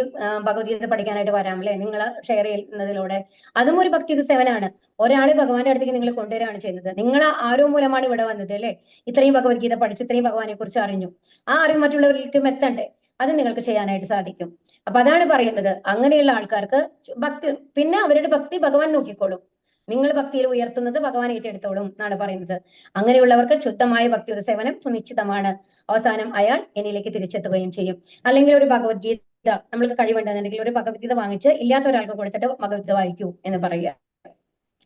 ഭഗവത്ഗീത പഠിക്കാനായിട്ട് വരാം അല്ലെ, നിങ്ങൾ ഷെയർ ചെയ്യുന്നതിലൂടെ അതും ഒരു ഭക്തിയുടെ സേവനമാണ്. ഒരാളെ ഭഗവാന്റെ അടുത്തേക്ക് നിങ്ങൾ കൊണ്ടുവരികയാണ് ചെയ്യുന്നത്. നിങ്ങൾ ആരോ മൂലമാണ് ഇവിടെ വന്നത് അല്ലെ, ഇത്രയും ഭഗവത്ഗീത പഠിച്ചു, ഇത്രയും ഭഗവാനെ കുറിച്ച് അറിഞ്ഞു. ആ അറിവ് മറ്റുള്ളവരിലേക്കും എത്തണ്ടേ? അത് നിങ്ങൾക്ക് ചെയ്യാനായിട്ട് സാധിക്കും. അപ്പൊ അതാണ് പറയുന്നത്. അങ്ങനെയുള്ള ആൾക്കാർക്ക് ഭക്തി, പിന്നെ അവരുടെ ഭക്തി ഭഗവാൻ നോക്കിക്കോളും. നിങ്ങൾ ഭക്തിയിൽ ഉയർത്തുന്നത് ഭഗവാൻ ഏറ്റെടുത്തോളും എന്നാണ് പറയുന്നത്. അങ്ങനെയുള്ളവർക്ക് ശുദ്ധമായ ഭക്തിയുടെ സേവനം സുനിശ്ചിതമാണ്. അവസാനം അയാൾ എന്നിലേക്ക് തിരിച്ചെത്തുകയും ചെയ്യും. അല്ലെങ്കിൽ ഒരു ഭഗവത്ഗീത നമ്മൾക്ക് കഴിവുണ്ടെന്നുണ്ടെങ്കിൽ ഒരു ഭഗവത്ഗീത വാങ്ങിച്ച് ഇല്ലാത്ത ഒരാൾക്ക് കൊടുത്തിട്ട് ഭഗവത്ഗീത വായിക്കൂ എന്ന് പറയുക,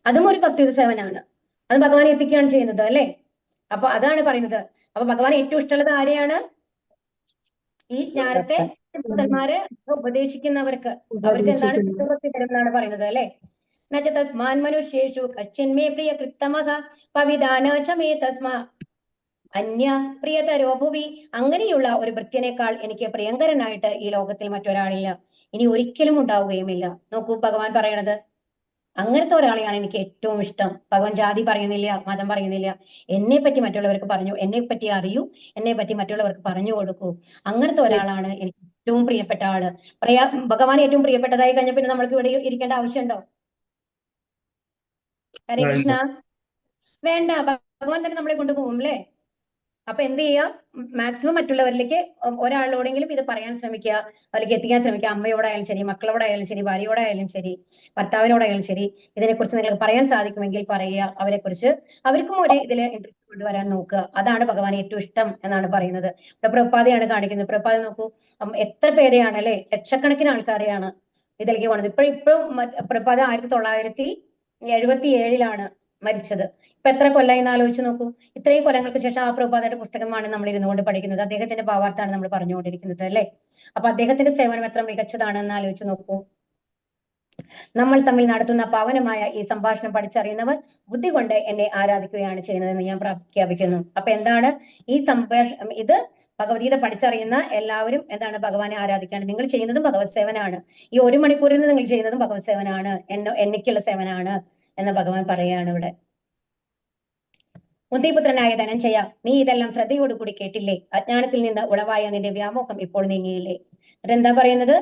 അതും ഒരു ഭക്തിയുടെ സേവനമാണ്. അത് ഭഗവാനെ എത്തിക്കുകയാണ് ചെയ്യുന്നത് അല്ലെ. അപ്പൊ അതാണ് പറയുന്നത്. അപ്പൊ ഭഗവാൻ ഏറ്റവും ഇഷ്ടമുള്ളത് ആരെയാണ്? ഈ ജ്ഞാനത്തെ ഭക്തന്മാരെ ഉപദേശിക്കുന്നവർക്ക്. അവർക്ക് എന്താണ്? ശുദ്ധഭക്തി തരം എന്നാണ് പറയുന്നത് അല്ലെ. നച തസ്മാൻ മനുഷ്യേഷു കശ്ചിന്മേ പ്രിയ കൃത്തമഃ പവിദാന ച മേ തസ്മാ അന്യ പ്രിയതരോ ഭുവി. അങ്ങനെയുള്ള ഒരു ഭൃത്യനേക്കാൾ എനിക്ക് പ്രിയങ്കരനായിട്ട് ഈ ലോകത്തിൽ മറ്റൊരാളില്ല, ഇനി ഒരിക്കലും ഉണ്ടാവുകയുമില്ല. നോക്കൂ ഭഗവാൻ പറയണത്. അങ്ങനത്തെ ഒരാളെയാണ് എനിക്ക് ഏറ്റവും ഇഷ്ടം. ഭഗവാൻ ജാതി പറയുന്നില്ല, മതം പറയുന്നില്ല. എന്നെ പറ്റി മറ്റുള്ളവർക്ക് പറഞ്ഞു, എന്നെ പറ്റി അറിയൂ, എന്നെ പറ്റി മറ്റുള്ളവർക്ക് പറഞ്ഞു കൊടുക്കൂ. അങ്ങനത്തെ ഒരാളാണ് എനിക്ക് ഏറ്റവും പ്രിയപ്പെട്ട ആള്. ഭഗവാൻ ഏറ്റവും പ്രിയപ്പെട്ടതായി കഴിഞ്ഞ പിന്നെ നമ്മൾക്ക് ഇവിടെ ഇരിക്കേണ്ട ആവശ്യമുണ്ടോ? ഹരേ കൃഷ്ണ. വേണ്ട. ഭഗവാൻ തന്നെ നമ്മളെ കൊണ്ടുപോകും അല്ലേ. അപ്പൊ എന്ത് ചെയ്യുക? മാക്സിമം മറ്റുള്ളവരിലേക്ക് ഒരാളോടെങ്കിലും ഇത് പറയാൻ ശ്രമിക്കുക, അതിലേക്ക് എത്തിക്കാൻ ശ്രമിക്കുക. അമ്മയോടായാലും ശരി, മക്കളോടായാലും ശരി, ഭാര്യയോടായാലും ശരി, ഭർത്താവിനോടായാലും ശരി, ഇതിനെക്കുറിച്ച് നിങ്ങൾക്ക് പറയാൻ സാധിക്കുമെങ്കിൽ പറയുക. അവരെ കുറിച്ച് അവർക്കും ഒരു ഇതിൽ ഇൻട്രസ്റ്റ് കൊണ്ടുവരാൻ നോക്കുക. അതാണ് ഭഗവാൻ ഏറ്റവും ഇഷ്ടം എന്നാണ് പറയുന്നത്. ഇവിടെ പ്രഭുപാദയാണ് കാണിക്കുന്നത്. പ്രഭുപാദ നോക്കൂ, എത്ര പേരെയാണ് അല്ലെ, ലക്ഷക്കണക്കിന് ആൾക്കാരെയാണ് ഇതിലേക്ക് പോണത്. ഇപ്പോഴും പ്രഭുപാദ 1977 മരിച്ചത്. ഇപ്പൊ എത്ര കൊല്ലം എന്ന് ആലോചിച്ച് നോക്കൂ. ഇത്രയും കൊല്ലങ്ങൾക്ക് ശേഷം ആ പ്രഭുപാദയുടെ പുസ്തകമാണ് നമ്മൾ ഇരുന്നുകൊണ്ട് പഠിക്കുന്നത്. അദ്ദേഹത്തിന്റെ ഭാവാർത്ഥാണ് നമ്മൾ പറഞ്ഞുകൊണ്ടിരിക്കുന്നത് അല്ലെ. അപ്പൊ അദ്ദേഹത്തിന്റെ സേവനം എത്ര മികച്ചതാണെന്ന് ആലോചിച്ച് നോക്കൂ. നമ്മൾ തമ്മിൽ നടത്തുന്ന പാവനമായ ഈ സംഭാഷണം പഠിച്ചറിയുന്നവർ ബുദ്ധി കൊണ്ട് എന്നെ ആരാധിക്കുകയാണ് ചെയ്യുന്നതെന്ന് ഞാൻ പ്രഖ്യാപിക്കുന്നു. അപ്പൊ എന്താണ് ഈ ഇത്? ഭഗവത്ഗീത പഠിച്ചറിയുന്ന എല്ലാവരും എന്താണ്? ഭഗവാനെ ആരാധിക്കുകയാണ്. നിങ്ങൾ ചെയ്യുന്നതും ഭഗവത് സേവനാണ്. ഈ 1 മണിക്കൂറിൽ നിന്ന് നിങ്ങൾ ചെയ്യുന്നതും ഭഗവത് സേവനാണ്, എനിക്കുള്ള സേവനാണ് എന്ന് ഭഗവാൻ പറയുകയാണ് ഇവിടെ. മുദ്ദീപുത്രനായ ധനഞ്ജയ, നീ ഇതെല്ലാം ശ്രദ്ധയോടുകൂടി കേട്ടില്ലേ? അജ്ഞാനത്തിൽ നിന്ന് ഉളവായ നിന്റെ വ്യാമോഹം ഇപ്പോൾ നീങ്ങിയില്ലേ? എന്താ പറയുന്നത്?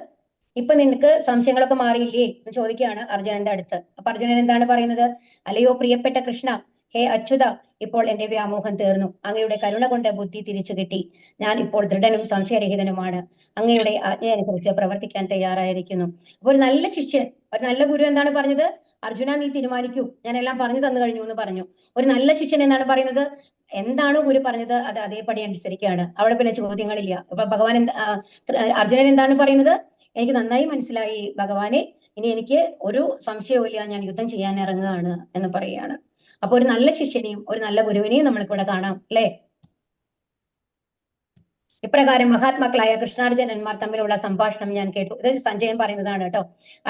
ഇപ്പൊ നിനക്ക് സംശയങ്ങളൊക്കെ മാറിയില്ലേ എന്ന് ചോദിക്കുകയാണ് അർജുനന്റെ അടുത്ത്. അപ്പൊ അർജുനൻ എന്താണ് പറയുന്നത്? അല്ലയോ പ്രിയപ്പെട്ട കൃഷ്ണ, ഹേ അച്യുത, ഇപ്പോൾ എന്റെ വ്യാമോഹം തീർന്നു. അങ്ങയുടെ കരുണ കൊണ്ട് ബുദ്ധി തിരിച്ചു കിട്ടി. ഞാൻ ഇപ്പോൾ ദൃഢനും സംശയരഹിതനുമാണ്. അങ്ങയുടെ ആജ്ഞയനുസരിച്ച് പ്രവർത്തിക്കാൻ തയ്യാറായിരിക്കുന്നു. അപ്പൊ ഒരു നല്ല ശിഷ്യൻ, ഒരു നല്ല ഗുരു എന്താണ് പറഞ്ഞത്? അർജുന, നീ തീരുമാനിക്കൂ, ഞാൻ എല്ലാം പറഞ്ഞു തന്നു കഴിഞ്ഞു എന്ന് പറഞ്ഞു. ഒരു നല്ല ശിഷ്യൻ എന്താണ് പറയുന്നത്? എന്താണോ ഗുരു പറഞ്ഞത് അത് അതേപടി അനുസരിക്കുകയാണ്. അവിടെ പിന്നെ ചോദ്യങ്ങളില്ല. അപ്പൊ ഭഗവാൻ അർജുനൻ എന്താണ് പറയുന്നത്? എനിക്ക് നന്നായി മനസ്സിലായി ഭഗവാനെ, ഇനി എനിക്ക് ഒരു സംശയവും ഇല്ല, ഞാൻ യുദ്ധം ചെയ്യാൻ ഇറങ്ങുകയാണ് എന്ന് പറയുകയാണ്. അപ്പൊ ഒരു നല്ല ശിഷ്യനെയും ഒരു നല്ല ഗുരുവിനെയും നമ്മൾക്ക് ഇവിടെ കാണാം അല്ലെ. ഇപ്രകാരം മഹാത്മാക്കളായ കൃഷ്ണാർജുനന്മാർ തമ്മിലുള്ള സംഭാഷണം ഞാൻ കേട്ടു. ഇത് സഞ്ജയൻ പറയുന്നതാണ് കേട്ടോ.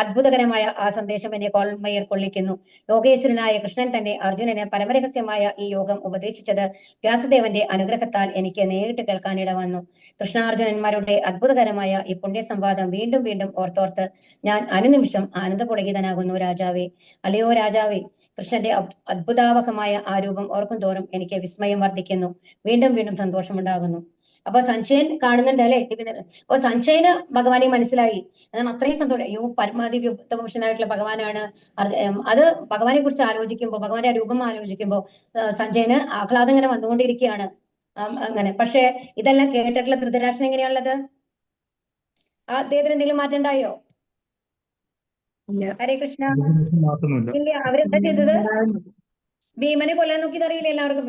അത്ഭുതകരമായ ആ സന്ദേശം എന്നെ കോൾമയർ കൊള്ളിക്കുന്നു. യോഗേശ്വരനായ കൃഷ്ണൻ തന്നെ അർജുനന് പരമരഹസ്യമായ ഈ യോഗം ഉപദേശിച്ചത് വ്യാസദേവന്റെ അനുഗ്രഹത്താൽ എനിക്ക് നേരിട്ട് കേൾക്കാനിട വന്നു. കൃഷ്ണാർജുനന്മാരുടെ അത്ഭുതകരമായ ഈ പുണ്യസംവാദം വീണ്ടും വീണ്ടും ഓർത്തോർത്ത് ഞാൻ അനുനിമിഷം ആനന്ദപുളകിതനാകുന്നു രാജാവേ. അല്ലയോ രാജാവേ, കൃഷ്ണന്റെ അത്ഭുതാവഹമായ ആ രൂപം ഓർക്കും തോറും എനിക്ക് വിസ്മയം വർദ്ധിക്കുന്നു, വീണ്ടും വീണ്ടും സന്തോഷമുണ്ടാകുന്നു. അപ്പൊ സഞ്ജയൻ കാണുന്നുണ്ട് അല്ലെ. അപ്പൊ സഞ്ജയന് ഭഗവാനെ മനസ്സിലായി. എന്നാൽ അത്രയും സന്തോഷം. പരമാവധി ഉത്തമപുരുഷനായിട്ടുള്ള ഭഗവാനാണ്. അത് ഭഗവാനെ കുറിച്ച് ആലോചിക്കുമ്പോൾ, ഭഗവാന്റെ ആ രൂപം ആലോചിക്കുമ്പോൾ സഞ്ജയന് ആഹ്ലാദം ഇങ്ങനെ വന്നുകൊണ്ടിരിക്കുകയാണ്. അങ്ങനെ. പക്ഷെ ഇതെല്ലാം കേട്ടിട്ടുള്ള ധൃതരാഷ്ട്രൻ എങ്ങനെയാണുള്ളത്? അദ്ദേഹത്തിന് എന്തെങ്കിലും മാറ്റം ഉണ്ടായോ? ഹരേ കൃഷ്ണ. ഇല്ല. അവരെന്താ ചെയ്തത്? ഭീമനെ കൊല്ലാൻ നോക്കിയത് അറിയില്ല എല്ലാവർക്കും.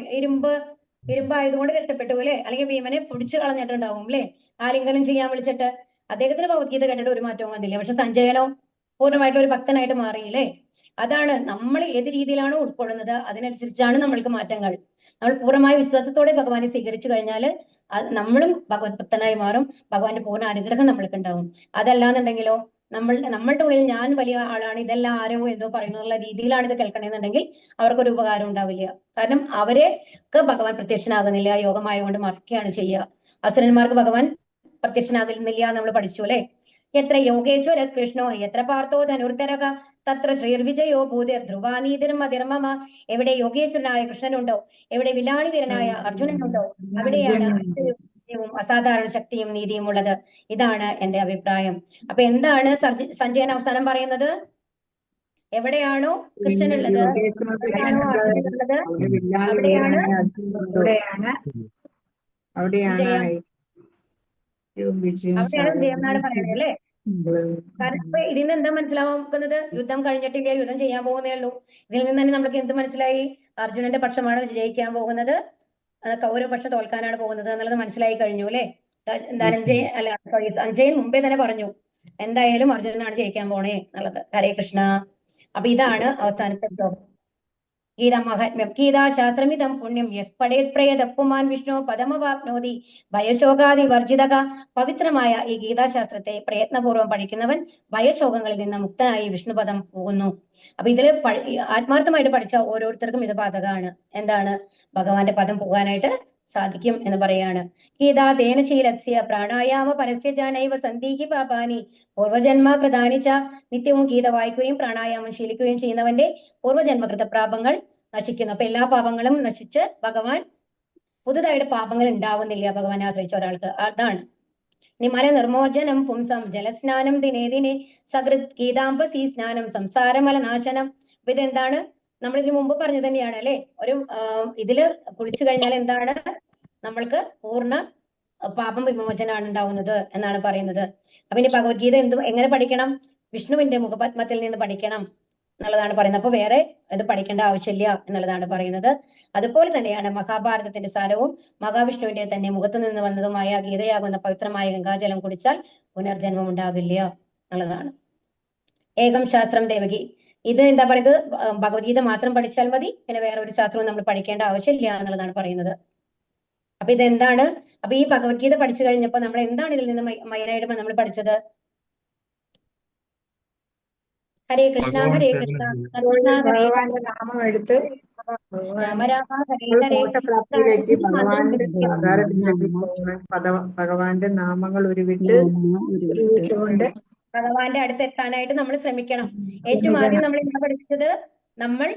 ഇരുമ്പായതുകൊണ്ട് രക്ഷപ്പെട്ടു അല്ലെ. അല്ലെങ്കിൽ ഭീമനെ പിടിച്ചു കളഞ്ഞിട്ടുണ്ടാവും അല്ലെ, ആലിംഗനം ചെയ്യാൻ വിളിച്ചിട്ട്. അദ്ദേഹത്തിന് ഭഗവത്ഗീത കേട്ടിട്ട് ഒരു മാറ്റവും വന്നില്ല. പക്ഷെ സഞ്ജയനോ പൂർണ്ണമായിട്ടുള്ള ഒരു ഭക്തനായിട്ട് മാറിയില്ലേ. അതാണ് നമ്മൾ ഏത് രീതിയിലാണോ ഉൾക്കൊള്ളുന്നത് അതിനനുസരിച്ചാണ് നമ്മൾക്ക് മാറ്റങ്ങൾ. നമ്മൾ പൂർണ്ണമായ വിശ്വാസത്തോടെ ഭഗവാനെ സ്വീകരിച്ചു കഴിഞ്ഞാൽ നമ്മളും ഭഗവത് ഭക്തനായി മാറും. ഭഗവാന്റെ പൂർണ്ണ അനുഗ്രഹം നമ്മൾക്ക് ഉണ്ടാവും. അതല്ലാന്നുണ്ടെങ്കിലോ നമ്മളുടെ ഉള്ളിൽ ഞാൻ വലിയ ആളാണ്, ഇതെല്ലാം ആരോ എന്തോ പറയുന്നുള്ള രീതിയിലാണ് ഇത് കേൾക്കണമെന്നുണ്ടെങ്കിൽ അവർക്കൊരു ഉപകാരം ഉണ്ടാവില്ല. കാരണം അവരെയൊക്കെ ഭഗവാൻ പ്രത്യക്ഷനാകുന്നില്ല, യോഗമായതുകൊണ്ട് മറക്കുകയാണ് ചെയ്യുക. അസുരന്മാർക്ക് ഭഗവാൻ പ്രത്യക്ഷനാകുന്നില്ല നമ്മൾ പഠിച്ചു അല്ലെ. എത്ര യോഗേശ്വര കൃഷ്ണോ എത്ര പാർത്ഥോ ധനുർധരക തത്ര ശ്രീർവിജയോ ഭൂതിർ ധ്രുവാനീതിരും അതിർമമ. എവിടെ യോഗേശ്വരനായ കൃഷ്ണനുണ്ടോ, എവിടെ വിലാളി വീരനായ അർജുനനുണ്ടോ, അവിടെയാണ് അസാധാരണ ശക്തിയും നീതിയും ഉള്ളത്. ഇതാണ് എന്റെ അഭിപ്രായം. അപ്പൊ എന്താണ് സഞ്ജയൻ അവസാനം പറയുന്നത്? എവിടെയാണോ കൃഷ്ണനുള്ളത്, എവിടെയാണോ അർജുനനുള്ളത്, അവിടെയാണ് വിജയം എന്നാണ് പറയുന്നത് അല്ലേ. കാരണം ഇപ്പൊ ഇതിൽ നിന്ന് എന്താ മനസ്സിലാക്കുന്നത്? യുദ്ധം കഴിഞ്ഞിട്ടില്ല, യുദ്ധം ചെയ്യാൻ പോകുന്നേ ഉള്ളൂ. ഇതിൽ നിന്ന് തന്നെ നമുക്ക് എന്ത് മനസ്സിലായി? അർജുനന്റെ പക്ഷമാണ് വിജയിക്കാൻ പോകുന്നത്, കൗരവപക്ഷം തോൽക്കാനാണ് പോകുന്നത് എന്നുള്ളത് മനസ്സിലായി കഴിഞ്ഞു അല്ലെ. സഞ്ജയൻ മുമ്പേ തന്നെ പറഞ്ഞു എന്തായാലും അർജുനനാണ് ജയിക്കാൻ പോണേ എന്നുള്ളത്. ഹരേ കൃഷ്ണ. അപ്പൊ ഇതാണ് അവസാനത്തെ ശ്ലോകം. ഗീതാ മഹാത്മ്യം. ഗീതാശാസ്ത്രമിതം പുണ്യം യത്പടേത്പ്രയതപ്പുമാൻ വിഷ്ണു പദമവാപ്നോതി ഭയശോകാദി വർജിതക. പവിത്രമായ ഈ ഗീതാശാസ്ത്രത്തെ പ്രയത്നപൂർവ്വം പഠിക്കുന്നവൻ ഭയശോകങ്ങളിൽ നിന്ന് മുക്തനായി വിഷ്ണുപദം പോകുന്നു. അപ്പൊ ഇതിൽ ആത്മാർത്ഥമായിട്ട് പഠിച്ച ഓരോരുത്തർക്കും ഇത് ബാധകമാണ്. എന്താണ്? ഭഗവാന്റെ പദം പോകാനായിട്ട് സാധിക്കും എന്ന് പറയാണ്. ഗീതാ ദേനശീലസ്യ പ്രാണായാമ പരസ്യ ജാനൈവ സന്ദീഹി പാപാനി പൂർവജന്മകൃതാനിച്ച. നിത്യവും ഗീത വായിക്കുകയും പ്രാണായാമം ശീലിക്കുകയും ചെയ്യുന്നവന്റെ പൂർവ്വജന്മകൃത പാപങ്ങൾ നശിക്കുന്നു. അപ്പൊ എല്ലാ പാപങ്ങളും നശിച്ച് ഭഗവാൻ പുതുതായിട്ട് പാപങ്ങൾ ഉണ്ടാവുന്നില്ല ഭഗവാനെ ആശ്രയിച്ച ഒരാൾക്ക്. അതാണ് നിമല നിർമോചനം പുംസം ജലസ്നാനം ദിനേ ദിനേ സകൃത് ഗീതാംബസി സ്നാനം സംസാരമല നാശനം. അപ്പൊ ഇതെന്താണ്? നമ്മൾ ഇതിനു മുമ്പ് പറഞ്ഞു തന്നെയാണ് അല്ലെ. ഒരു ഇതില് കുളിച്ചു കഴിഞ്ഞാൽ എന്താണ്? നമ്മൾക്ക് പൂർണ്ണ പാപം വിമോചനമാണ് ഉണ്ടാവുന്നത് എന്നാണ് പറയുന്നത്. അപ്പൊ ഇനി ഭഗവത്ഗീത എങ്ങനെ പഠിക്കണം? വിഷ്ണുവിന്റെ മുഖപത്മത്തിൽ നിന്ന് പഠിക്കണം എന്നുള്ളതാണ് പറയുന്നത്. അപ്പൊ വേറെ ഇത് പഠിക്കേണ്ട ആവശ്യമില്ല എന്നുള്ളതാണ് പറയുന്നത്. അതുപോലെ തന്നെയാണ് മഹാഭാരതത്തിന്റെ സാരവും മഹാവിഷ്ണുവിന്റെ തന്നെ മുഖത്തു നിന്ന് വന്നതുമായ ഗീതയാകുന്ന പവിത്രമായ ഗംഗാജലം കുടിച്ചാൽ പുനർജന്മം ഉണ്ടാകില്ല എന്നുള്ളതാണ്. ഏകം ശാസ്ത്രം ദേവകി. ഇത് എന്താ പറയുന്നത്? ഭഗവത്ഗീത മാത്രം പഠിച്ചാൽ മതി, പിന്നെ വേറെ ഒരു ശാസ്ത്രവും നമ്മൾ പഠിക്കേണ്ട ആവശ്യമില്ല എന്നുള്ളതാണ് പറയുന്നത്. അപ്പൊ ഇതെന്താണ്? അപ്പൊ ഈ ഭഗവത്ഗീത പഠിച്ചു കഴിഞ്ഞപ്പോ നമ്മൾ എന്താണ് ഇതിൽ നിന്ന് മൈനായിട്ട് നമ്മൾ പഠിച്ചത്? ഹരേ കൃഷ്ണ ഹരേ കൃഷ്ണ നാമം എടുത്ത് രാമ രാമ ഹരേ ഹരേ. ഭഗവാന്റെ നാമങ്ങൾ ഉരുവിട്ടുകൊണ്ട് ഭഗവാന്റെ അടുത്ത് എത്താനായിട്ട് നമ്മൾ ശ്രമിക്കണം. ഏറ്റവും ആദ്യം നമ്മൾ എന്താ പഠിച്ചത്? നമ്മൾ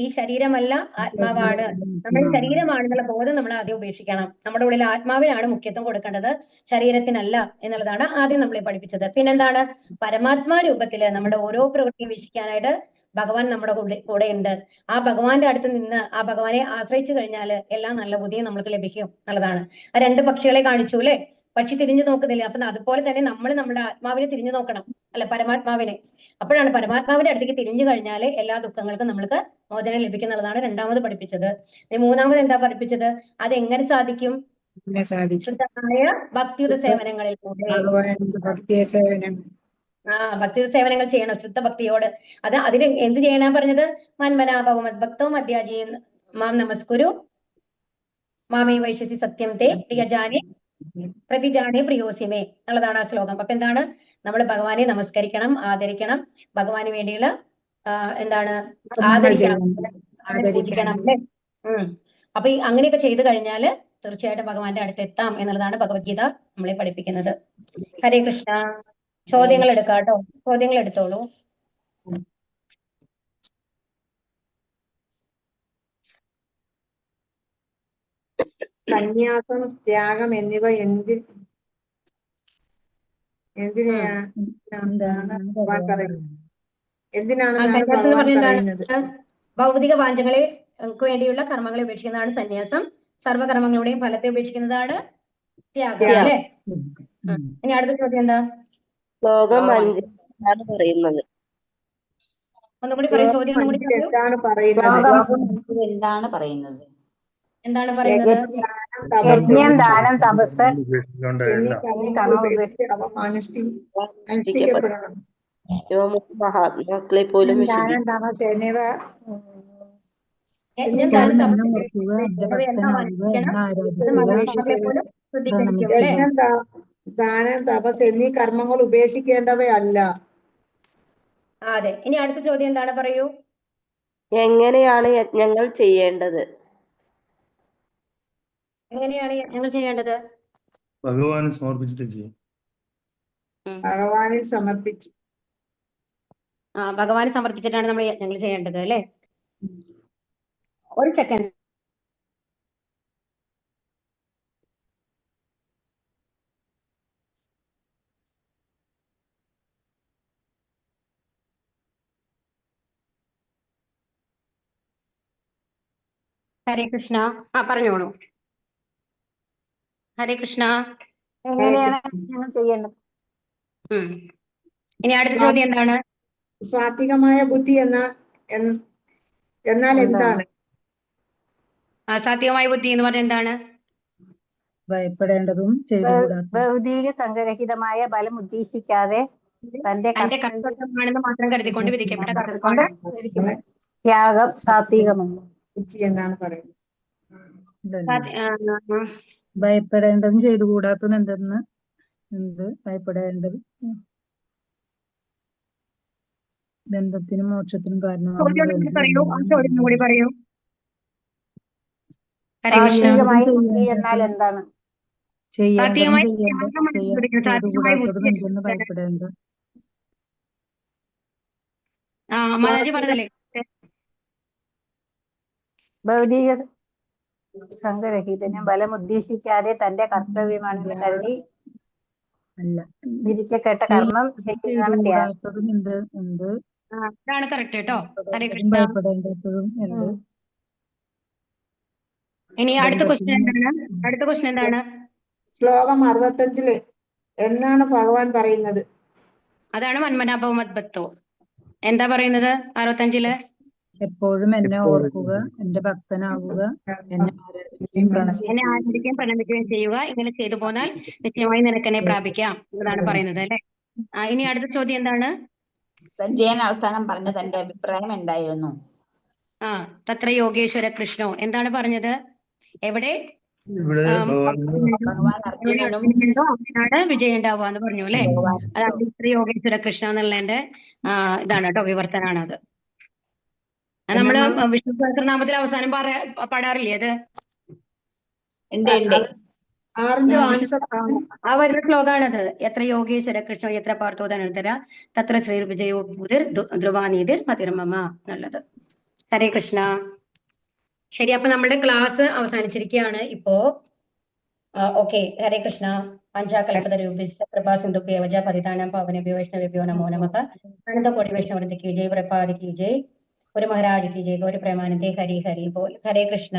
ഈ ശരീരമല്ല ആത്മാവാണ്, നമ്മൾ ശരീരമാണെന്നുള്ള ബോധം നമ്മൾ ആദ്യം ഉപേക്ഷിക്കണം. നമ്മുടെ ഉള്ളിൽ ആത്മാവിനാണ് മുഖ്യത്വം കൊടുക്കേണ്ടത്, ശരീരത്തിനല്ല എന്നുള്ളതാണ് ആദ്യം നമ്മളെ പഠിപ്പിച്ചത്. പിന്നെന്താണ്? പരമാത്മാ രൂപത്തില് നമ്മുടെ ഓരോ പ്രവൃത്തിയും വീക്ഷിക്കാനായിട്ട് ഭഗവാൻ നമ്മുടെ കൂടെ ഉണ്ട്. ആ ഭഗവാന്റെ അടുത്ത് നിന്ന് ആ ഭഗവാനെ ആശ്രയിച്ചു കഴിഞ്ഞാൽ എല്ലാം നല്ല ബുദ്ധിയും നമ്മൾക്ക് ലഭിക്കും എന്നുള്ളതാണ്. ആ രണ്ട് പക്ഷികളെ കാണിച്ചു അല്ലെ. പക്ഷി തിരിഞ്ഞു നോക്കുന്നില്ല. അപ്പൊ അതുപോലെ തന്നെ നമ്മൾ നമ്മുടെ ആത്മാവിനെ തിരിഞ്ഞു നോക്കണം അല്ലെ, പരമാത്മാവിനെ. അപ്പോഴാണ് പരമാത്മാവിന്റെ അടുത്തേക്ക് തിരിഞ്ഞു കഴിഞ്ഞാൽ എല്ലാ ദുഃഖങ്ങൾക്കും നമ്മൾക്ക് മോചനം ലഭിക്കുന്നുള്ളതാണ് രണ്ടാമത് പഠിപ്പിച്ചത്. മൂന്നാമത് എന്താ പഠിപ്പിച്ചത്? അത് എങ്ങനെ സാധിക്കും? ശുദ്ധമായ ഭക്തിയുത സേവനങ്ങളിൽ കൂടെ. ഭക്തി സേവനങ്ങൾ ചെയ്യണം ശുദ്ധ ഭക്തിയോട്. അതിന് എന്ത് ചെയ്യാനാ പറഞ്ഞത്? മന്മനാഭവ മദ്ഭക്തോ മധ്യാജി മാം നമസ്കുരു മാമേ വൈശ്യസി സത്യം തേ പ്രിയജാനെ പ്രതിജാനെ പ്രിയോസിമേ എന്നുള്ളതാണ് ആ ശ്ലോകം. അപ്പൊ എന്താണ്, നമ്മൾ ഭഗവാനെ നമസ്കരിക്കണം, ആദരിക്കണം, ഭഗവാന് വേണ്ടിയുള്ള എന്താണ് ആദരിക്കണം, പൂജിക്കണം അല്ലെ. അപ്പൊ ഈ അങ്ങനെയൊക്കെ ചെയ്തു കഴിഞ്ഞാല് തീർച്ചയായിട്ടും ഭഗവാന്റെ അടുത്ത് എത്താം എന്നുള്ളതാണ് ഭഗവത്ഗീത നമ്മളെ പഠിപ്പിക്കുന്നത്. ഹരേ കൃഷ്ണ. ചോദ്യങ്ങൾ എടുക്കാം കേട്ടോ, ചോദ്യങ്ങൾ എടുത്തോളൂ. സന്യാസം, ത്യാഗം എന്നിവ എന്തിനാണെന്നാണ് ഭഗവാൻ പറയുന്നത്? ഭൗതിക വാഞ്ചകളെ വേണ്ടിയുള്ള കർമ്മങ്ങളെ ഉപേക്ഷിക്കുന്നതാണ് സന്യാസം. സർവ്വകർമ്മങ്ങളുടെയും ഫലത്തെ ഉപേക്ഷിക്കുന്നതാണ് ത്യാഗം അല്ലെ. ഇനി അടുത്ത ചോദ്യം എന്താ? ശ്ലോകം 5 എന്താണ് പറയുന്നത്? ഒന്നുകൂടി പറയും, ചോദ്യം ഒന്നും കൂടി പറയൂ. എന്താണ് പറയുന്നത്? എന്താണ് പറയുന്നത്? എന്താണ് പറയുന്നത്? യജ്ഞം, ദാനം, തപസ് അനുഷ്ഠിക്കപ്പെടണം. മഹാത്മാക്കളെ പോലും ദാനം, തപസ് എന്നിവ ദാനം, തപസ് എന്നീ കർമ്മങ്ങൾ ഉപേക്ഷിക്കേണ്ടവയല്ല. അതെ. ഇനി അടുത്ത ചോദ്യം എന്താണ്, പറയൂ. എങ്ങനെയാണ് യജ്ഞങ്ങൾ ചെയ്യേണ്ടത്? എങ്ങനെയാണ് യജ്ഞങ്ങൾ ചെയ്യേണ്ടത്? ഭഗവാന് സമർപ്പിച്ചിട്ട് ചെയ്യും. ഭഗവാനിൽ സമർപ്പിച്ചു. ഭഗവാന് സമർപ്പിച്ചിട്ടാണ് നമ്മൾ യജ്ഞങ്ങൾ ചെയ്യേണ്ടത് അല്ലെ. ഒരു സെക്കൻഡ്. ഹരേ കൃഷ്ണ. പറഞ്ഞോളൂ. ഹരേ കൃഷ്ണ. എങ്ങനെയാണ് ഞങ്ങൾ ചെയ്യേണ്ടത്? ഇനി അടുത്ത ചോദ്യം എന്താണ്? സാത്വികമായ ബുദ്ധി എന്നാൽ എന്താണ്? സാത്വികമായ ബുദ്ധി എന്ന് പറഞ്ഞാൽ എന്താണ്? ഭയപ്പെടേണ്ടതും ഭൗതിക സംഗ്രഹിതമായ ബലം ഉദ്ദേശിക്കാതെ തന്റെ കർത്തവ്യമാണെന്ന് മാത്രം കരുതിക്കൊണ്ട് വിധിക്കപ്പെട്ട കർമ്മമാണ് ത്യാഗം, സാത്വികമാണ്. എന്നാണ് പറയുന്നത്. ഭയപ്പെടേണ്ടതും ചെയ്തുകൂടാത്തതും ഭയപ്പെടേണ്ടത് ബന്ധത്തിനും മോക്ഷത്തിനും കാരണമാകുന്നത്. സാത്വികമായ ബുദ്ധി എന്നാൽ എന്താണ്? ചെയ്തുകൂടാത്തതും എന്തെന്ന് ഭയപ്പെടേണ്ടത്. ഭൗതിക സംഗ്രഹിതനും ബലം ഉദ്ദേശിക്കാതെ തന്റെ കർത്തവ്യമാണെന്ന് കരുതി വിധിക്കപ്പെട്ട കർമ്മം ചെയ്യുന്നതാണ് ത്യാഗം. അതാണ് കറക്റ്റ് കേട്ടോ. ഭയപ്പെടേണ്ടതും എന്ത്. ഇനി അടുത്ത ക്വസ്റ്റ്യൻ എന്താണ്? ശ്ലോകം 65 എന്നാണ് ഭഗവാൻ പറയുന്നത്? അതാണ് മന്മനാഭവ മദ്ഭക്തോ. എന്താ പറയുന്നത് 65? എപ്പോഴും എന്നെ ഓർക്കുക, എന്റെ ഭക്തനാവുക, എന്നെ ആരാധിക്കുകയും പ്രണമിക്കുകയും ചെയ്യുക. ഇങ്ങനെ ചെയ്തു പോന്നാൽ നിശ്ചയമായി നിനക്ക് എന്നെ പ്രാപിക്കാം എന്നതാണ് പറയുന്നത് അല്ലെ. ഇനി അടുത്ത ചോദ്യം എന്താണ്? സഞ്ജയൻ അവസാനം പറഞ്ഞ തന്റെ അഭിപ്രായം എന്തായിരുന്നു? തത്ര യോഗേശ്വര കൃഷ്ണോ. എന്താണ് പറഞ്ഞത്? എവിടെ അവനാണ് വിജയം ഉണ്ടാവുക എന്ന് പറഞ്ഞു അല്ലെ. അതാണ് തത്ര യോഗേശ്വര കൃഷ്ണ എന്നുള്ളതിന്റെ ഇതാണ് കേട്ടോ, വിവർത്തനാണ് അത്. നമ്മള് വിഷ്ണു സഹസ്രനാമത്തിൽ അവസാനം പാടാറില്ലേ അത്? ആ വരുന്ന ശ്ലോകാണത്. എത്ര യോഗേശ്വര കൃഷ്ണ എത്ര പാർത്ഥോ ധനുർധര തത്ര ശ്രീ വിജയോ ഭൂതിർ ധ്രുവാനീതിർ മതിർമമ എന്നുള്ളത്. ഹരേ കൃഷ്ണ. ശരി, അപ്പൊ നമ്മുടെ ക്ലാസ് അവസാനിച്ചിരിക്കുകയാണ് ഇപ്പോ. ഓക്കെ. ഹരേ കൃഷ്ണ. കൃപാ സിന്ധു കേവജ പരിധാനം പാവനഭ്യോ വൈഷ്ണവേഭ്യോ നമോ നമഃ. അനന്തകോടി വൈഷ്ണവൃന്ദ കി ജയ്, പ്രപാദി കി ജയ്, ഒരു മഹാരാജ് കി ജയ്, ഗൗരി പ്രേമാനന്ദേ ഹരി ഹരി ബോൽ. ഹരേ കൃഷ്ണ.